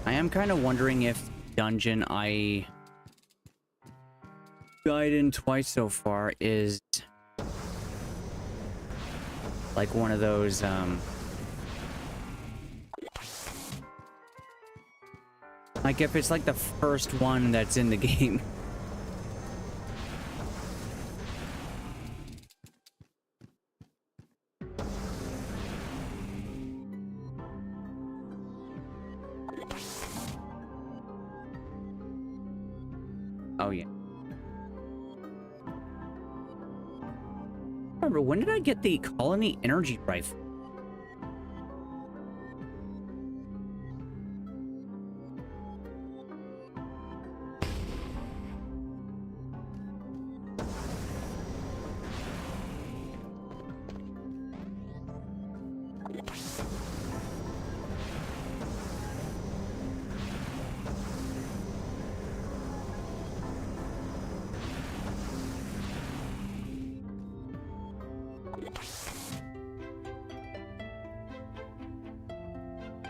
I am kind of wondering if dungeon I died in twice so far is like one of those like if it's like the first one that's in the game. Oh yeah. Remember, when did I get the Colony Energy Rifle?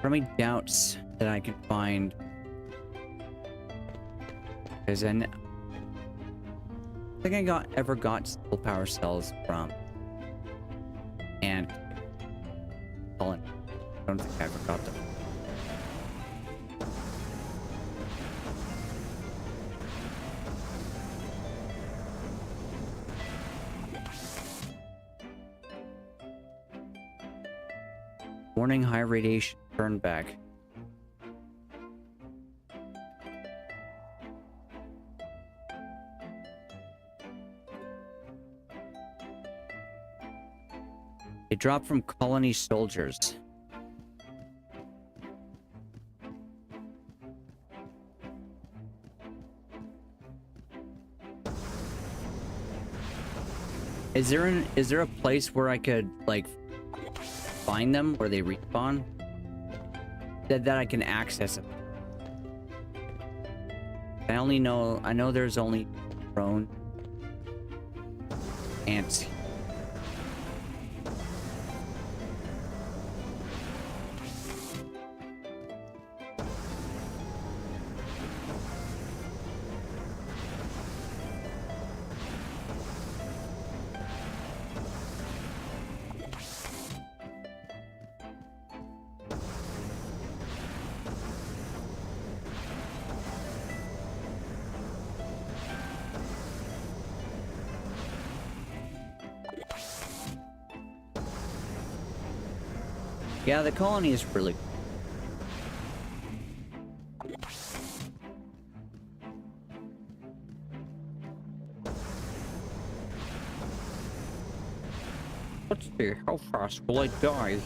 How many doubts that I can find? Because I think I ever got simple power cells from and Colin. I don't think I ever got them. Warning: high radiation. Turn back. They drop from colony soldiers. Is there a place where I could like find them where they respawn? That I can access them. I know there's only drone ants. Yeah, the colony is really... Let's see, how fast will I die?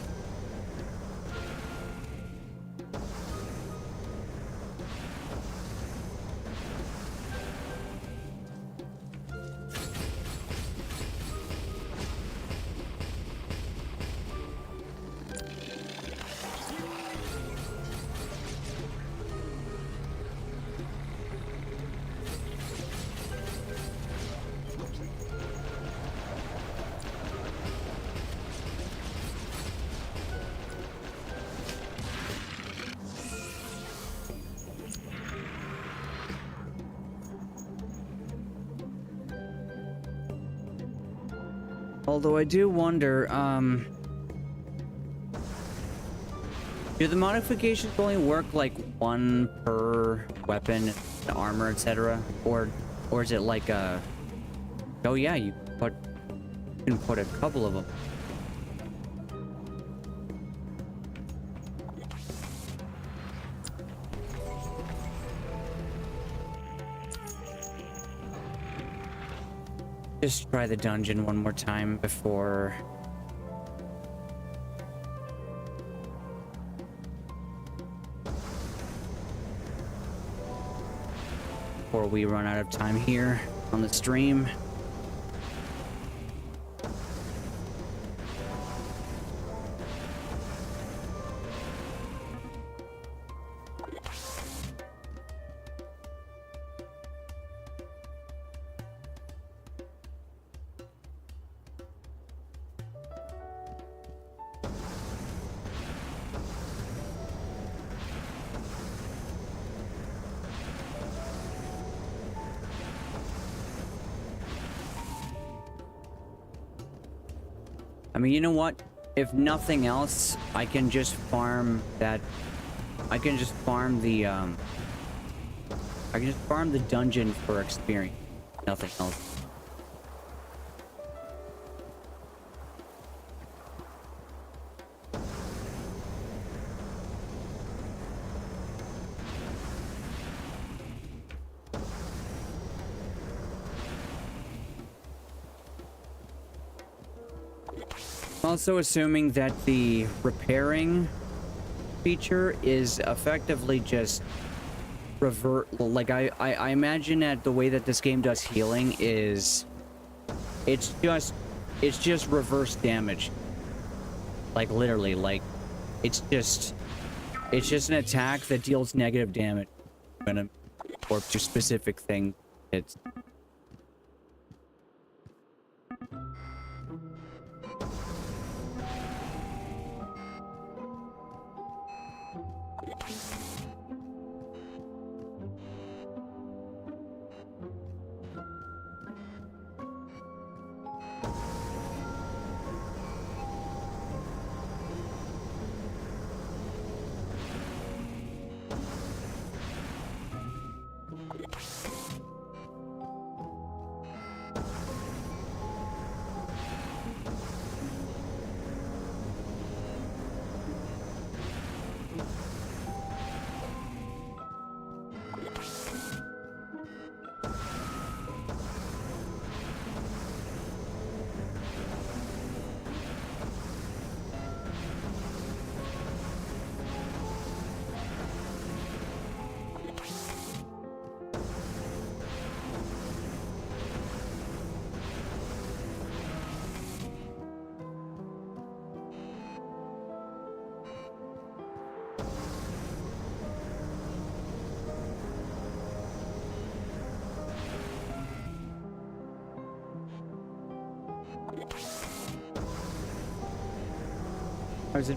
Although I do wonder, do the modifications only work like one per weapon, armor, etc., or is it like a? Oh yeah, you can put a couple of them. just try the dungeon one more time before we run out of time here on the stream. I mean, you know what? If nothing else, I can just farm that. I can just farm the dungeon for experience. Nothing else. Also assuming that the repairing feature is effectively just like I imagine that the way that this game does healing is it's just reverse damage. Like literally, like it's just an attack that deals negative damage or to specific thing. It's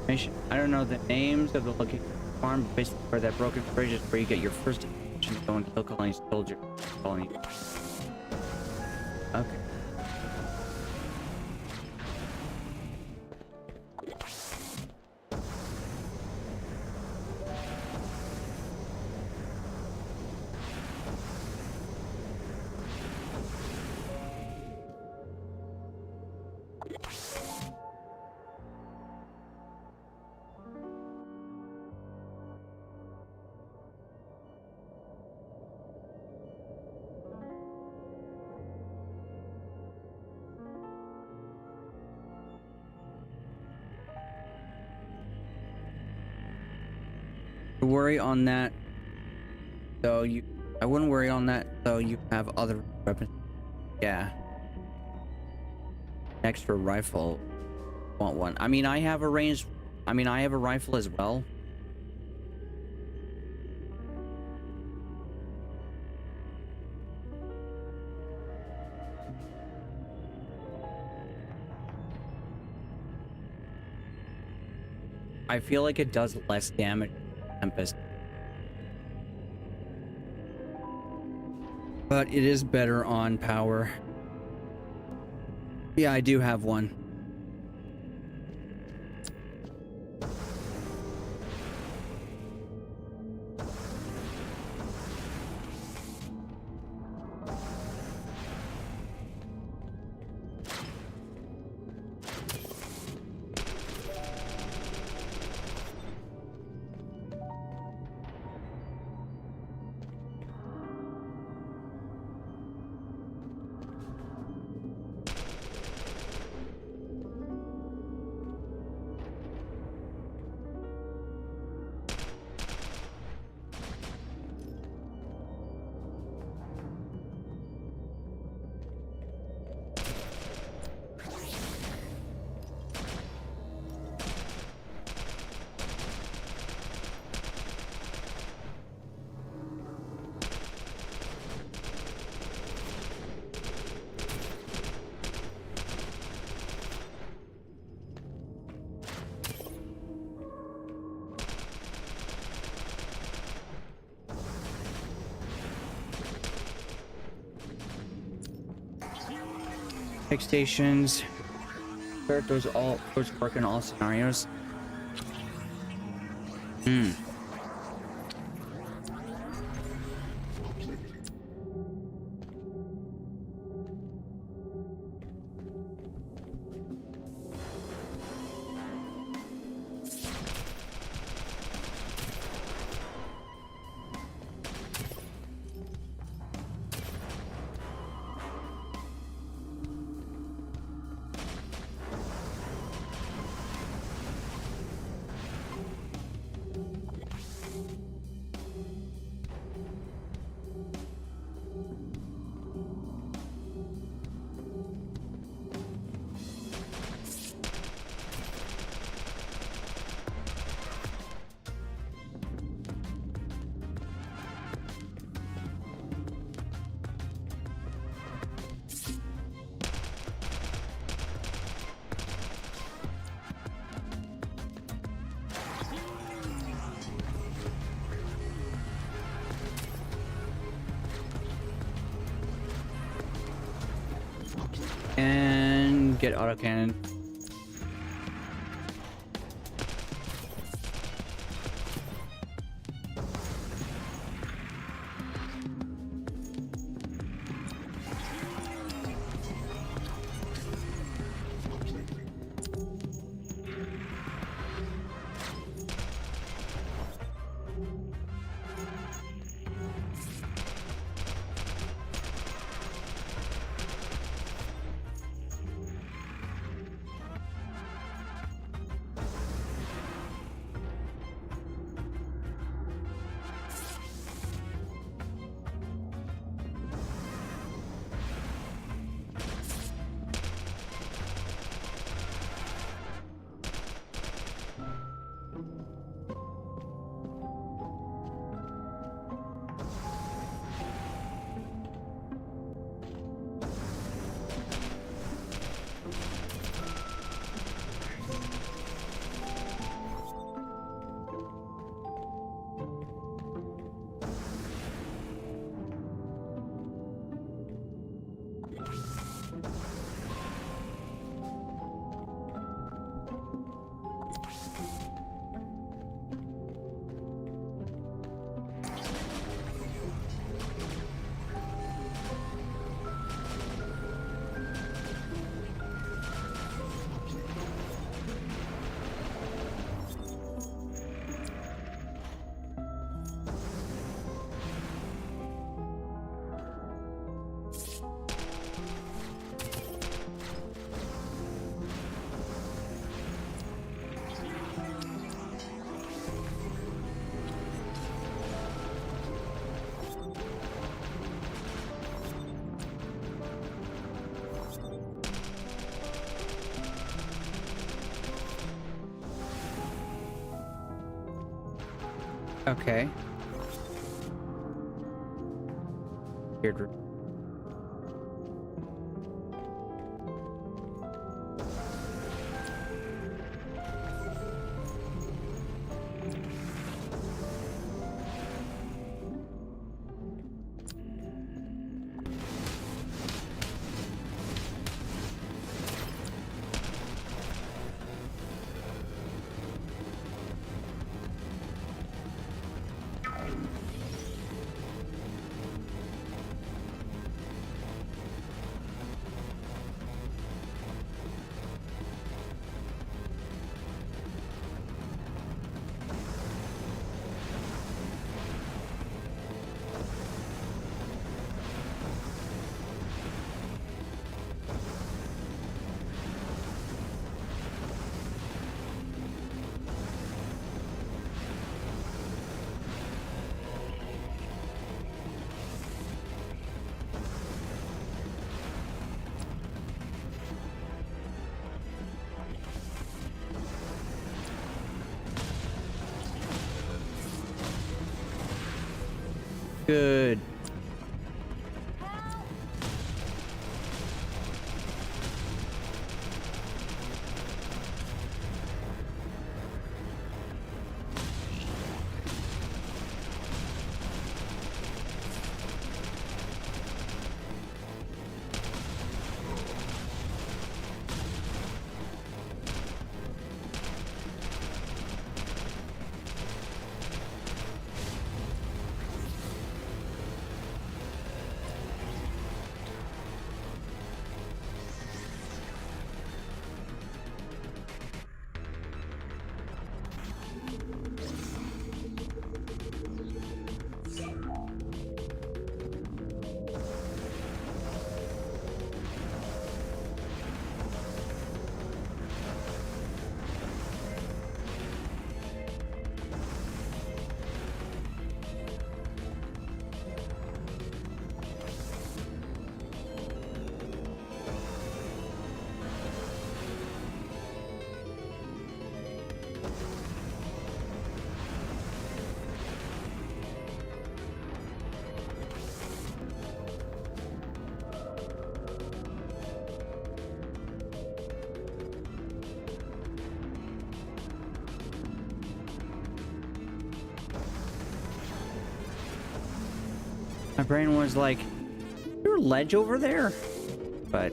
mission. I don't know the names of the location farm, but basically where that broken bridge is where you get your first attention to go and kill colony soldier colony. Okay. Worry on that though. I wouldn't worry on that though. You have other weapons. Yeah, extra rifle. Want one? I mean, I have a rifle as well. I feel like it does less damage. Tempest, but it is better on power. Yeah, I do have one. traffic stations. Where those work in all scenarios. And get autocannon. Okay. Weird. Good. My brain was like, "Your ledge over there," but.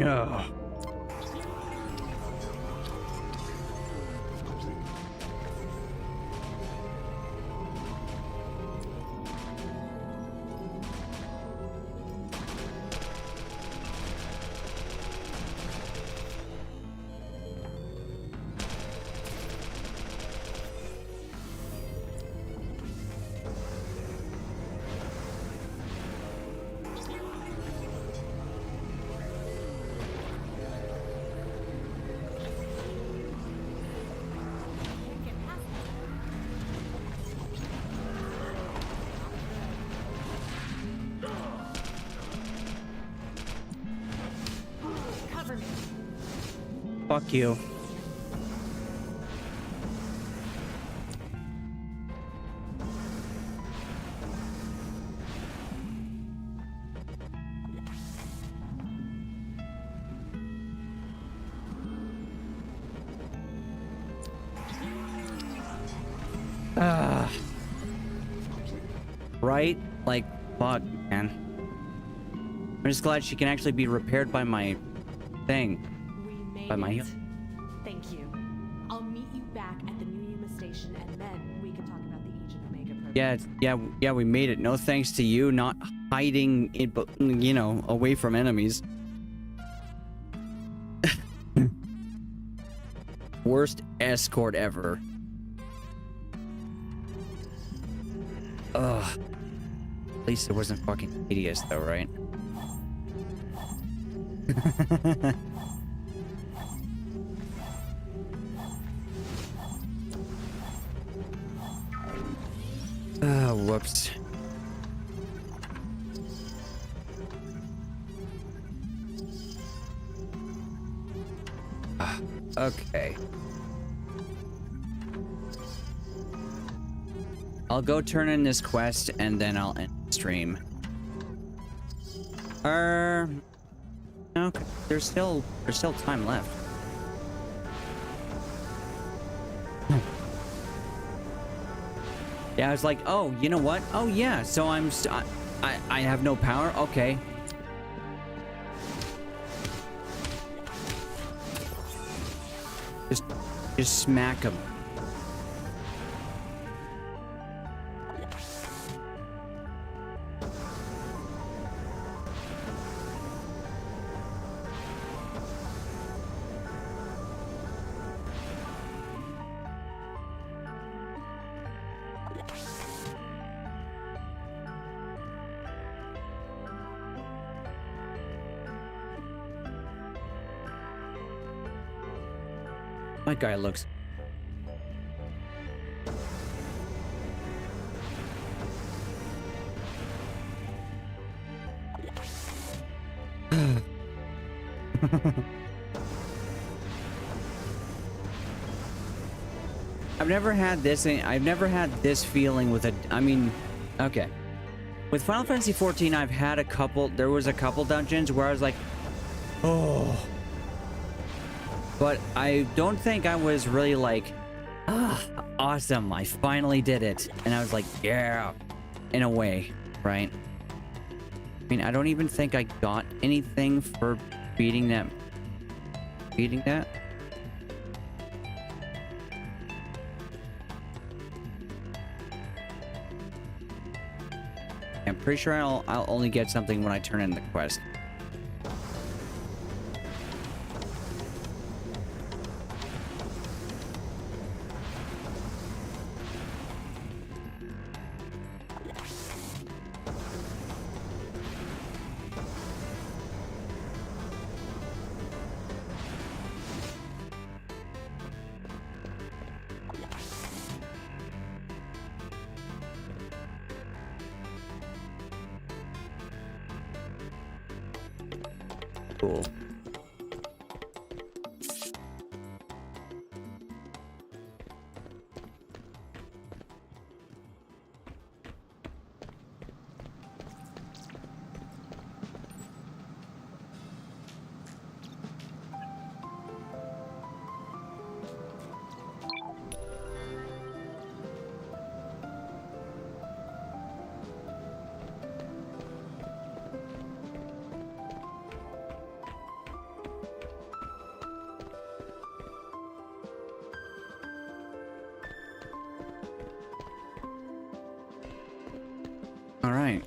Oh. Fuck you. Right? Like, fuck, man. I'm just glad she can actually be repaired by my thing. We made By my it. heel. Thank you. I'll meet you back at the New Yuma station, and then we can talk about the Agent Omega program. Yeah, we made it. No thanks to you not hiding it, but you know, away from enemies. Worst escort ever. Ugh. At least it wasn't fucking hideous though, right? Oh, whoops. Okay. I'll go turn in this quest and then I'll end the stream. Okay. There's still time left. Yeah, I was like, oh, you know what? Oh yeah, so I have no power. Okay. Just smack him. My guy looks. I've never had this. I've never had this feeling with a. I mean, okay. With Final Fantasy XIV, I've had a couple. There was a couple dungeons where I was like, oh. But I don't think I was really like, ah, awesome. I finally did it. And I was like, yeah, in a way, right? I mean, I don't even think I got anything for beating that. Beating that? I'm pretty sure I'll only get something when I turn in the quest. Cool. All right.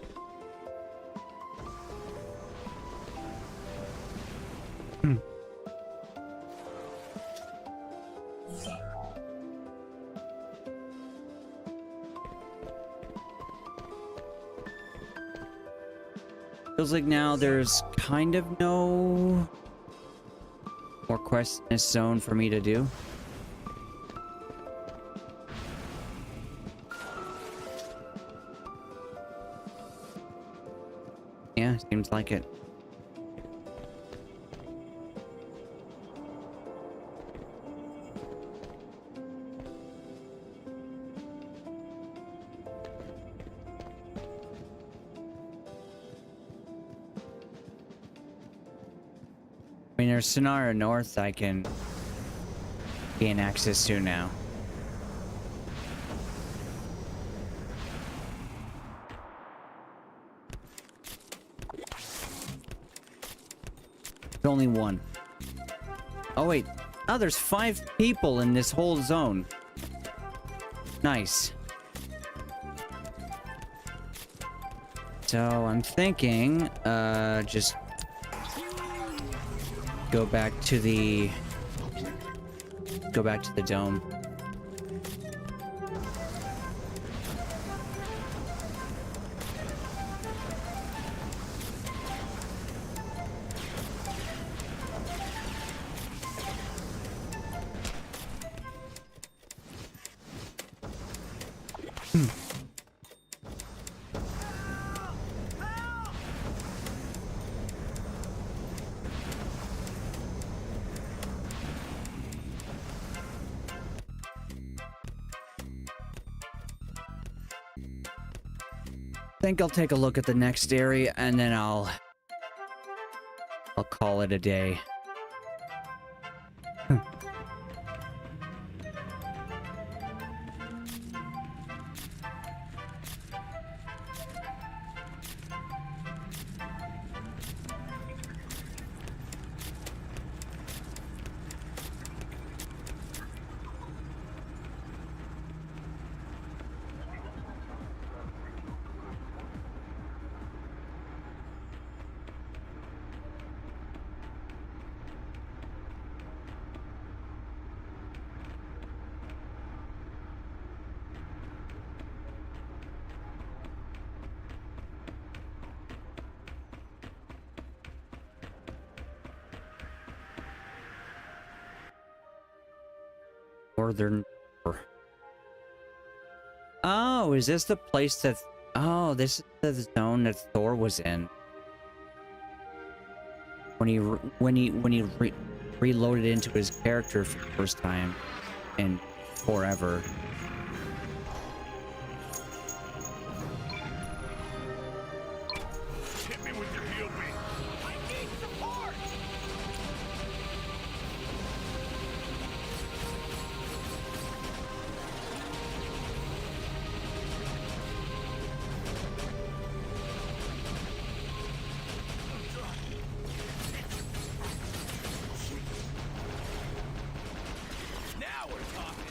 Feels like now there's kind of no more quests in this zone for me to do. Yeah, seems like it. I mean, there's Sonara North I can gain access to now. There's only one. Oh, wait. Oh, there's 5 people in this whole zone. Nice. So, I'm thinking, just go back to the dome. I think I'll take a look at the next area and then I'll call it a day. Northern. Oh, is this the place that? Oh, this is the zone that Thor was in when he reloaded into his character for the first time in forever. Hit me with your heel beam. I need support! Now we're talking.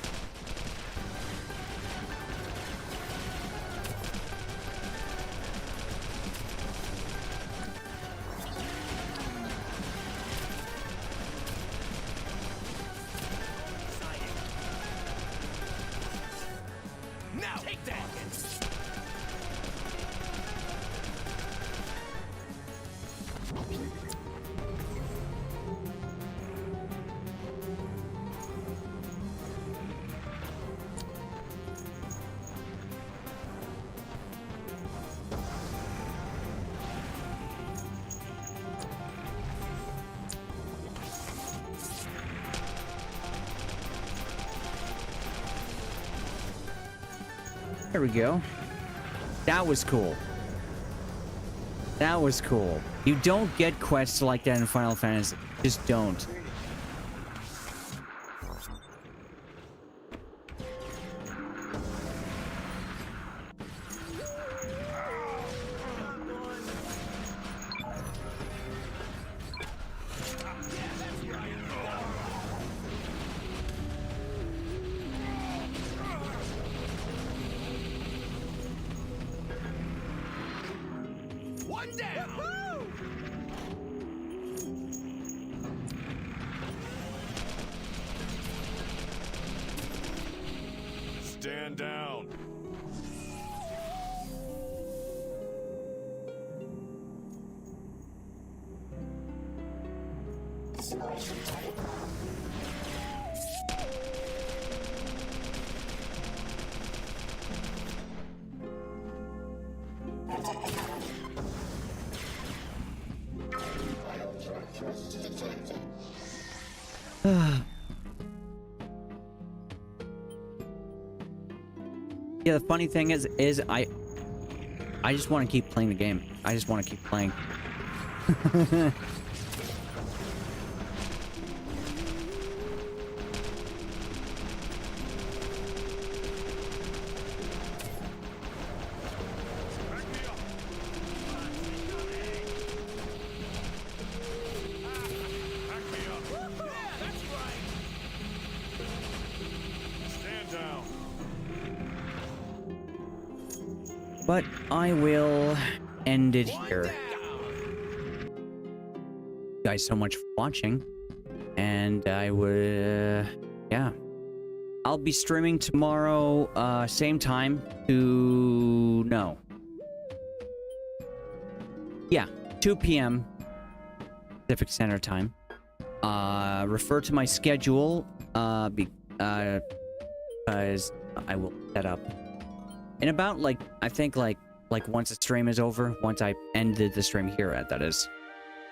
Now take that. There we go. That was cool. That was cool. You don't get quests like that in Final Fantasy. Just don't. One down. Stand down. Yeah, the funny thing is I just want to keep playing the game. I just want to keep playing. Back me up. Back me up. Yeah, that's right. Stand down. But I will end it here. Down. You guys so much for watching. And I would, yeah. I'll be streaming tomorrow, same time to, no. Yeah, 2 p.m. Pacific Standard Time. Refer to my schedule, because I will set up. In about, like, I think, like once the stream is over, once I ended the stream here at, that is,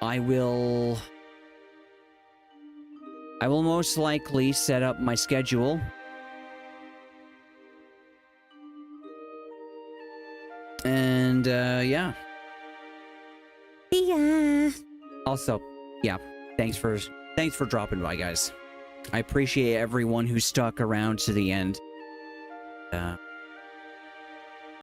I will most likely set up my schedule. And, yeah. Yeah. Also, yeah, thanks for dropping by, guys. I appreciate everyone who stuck around to the end.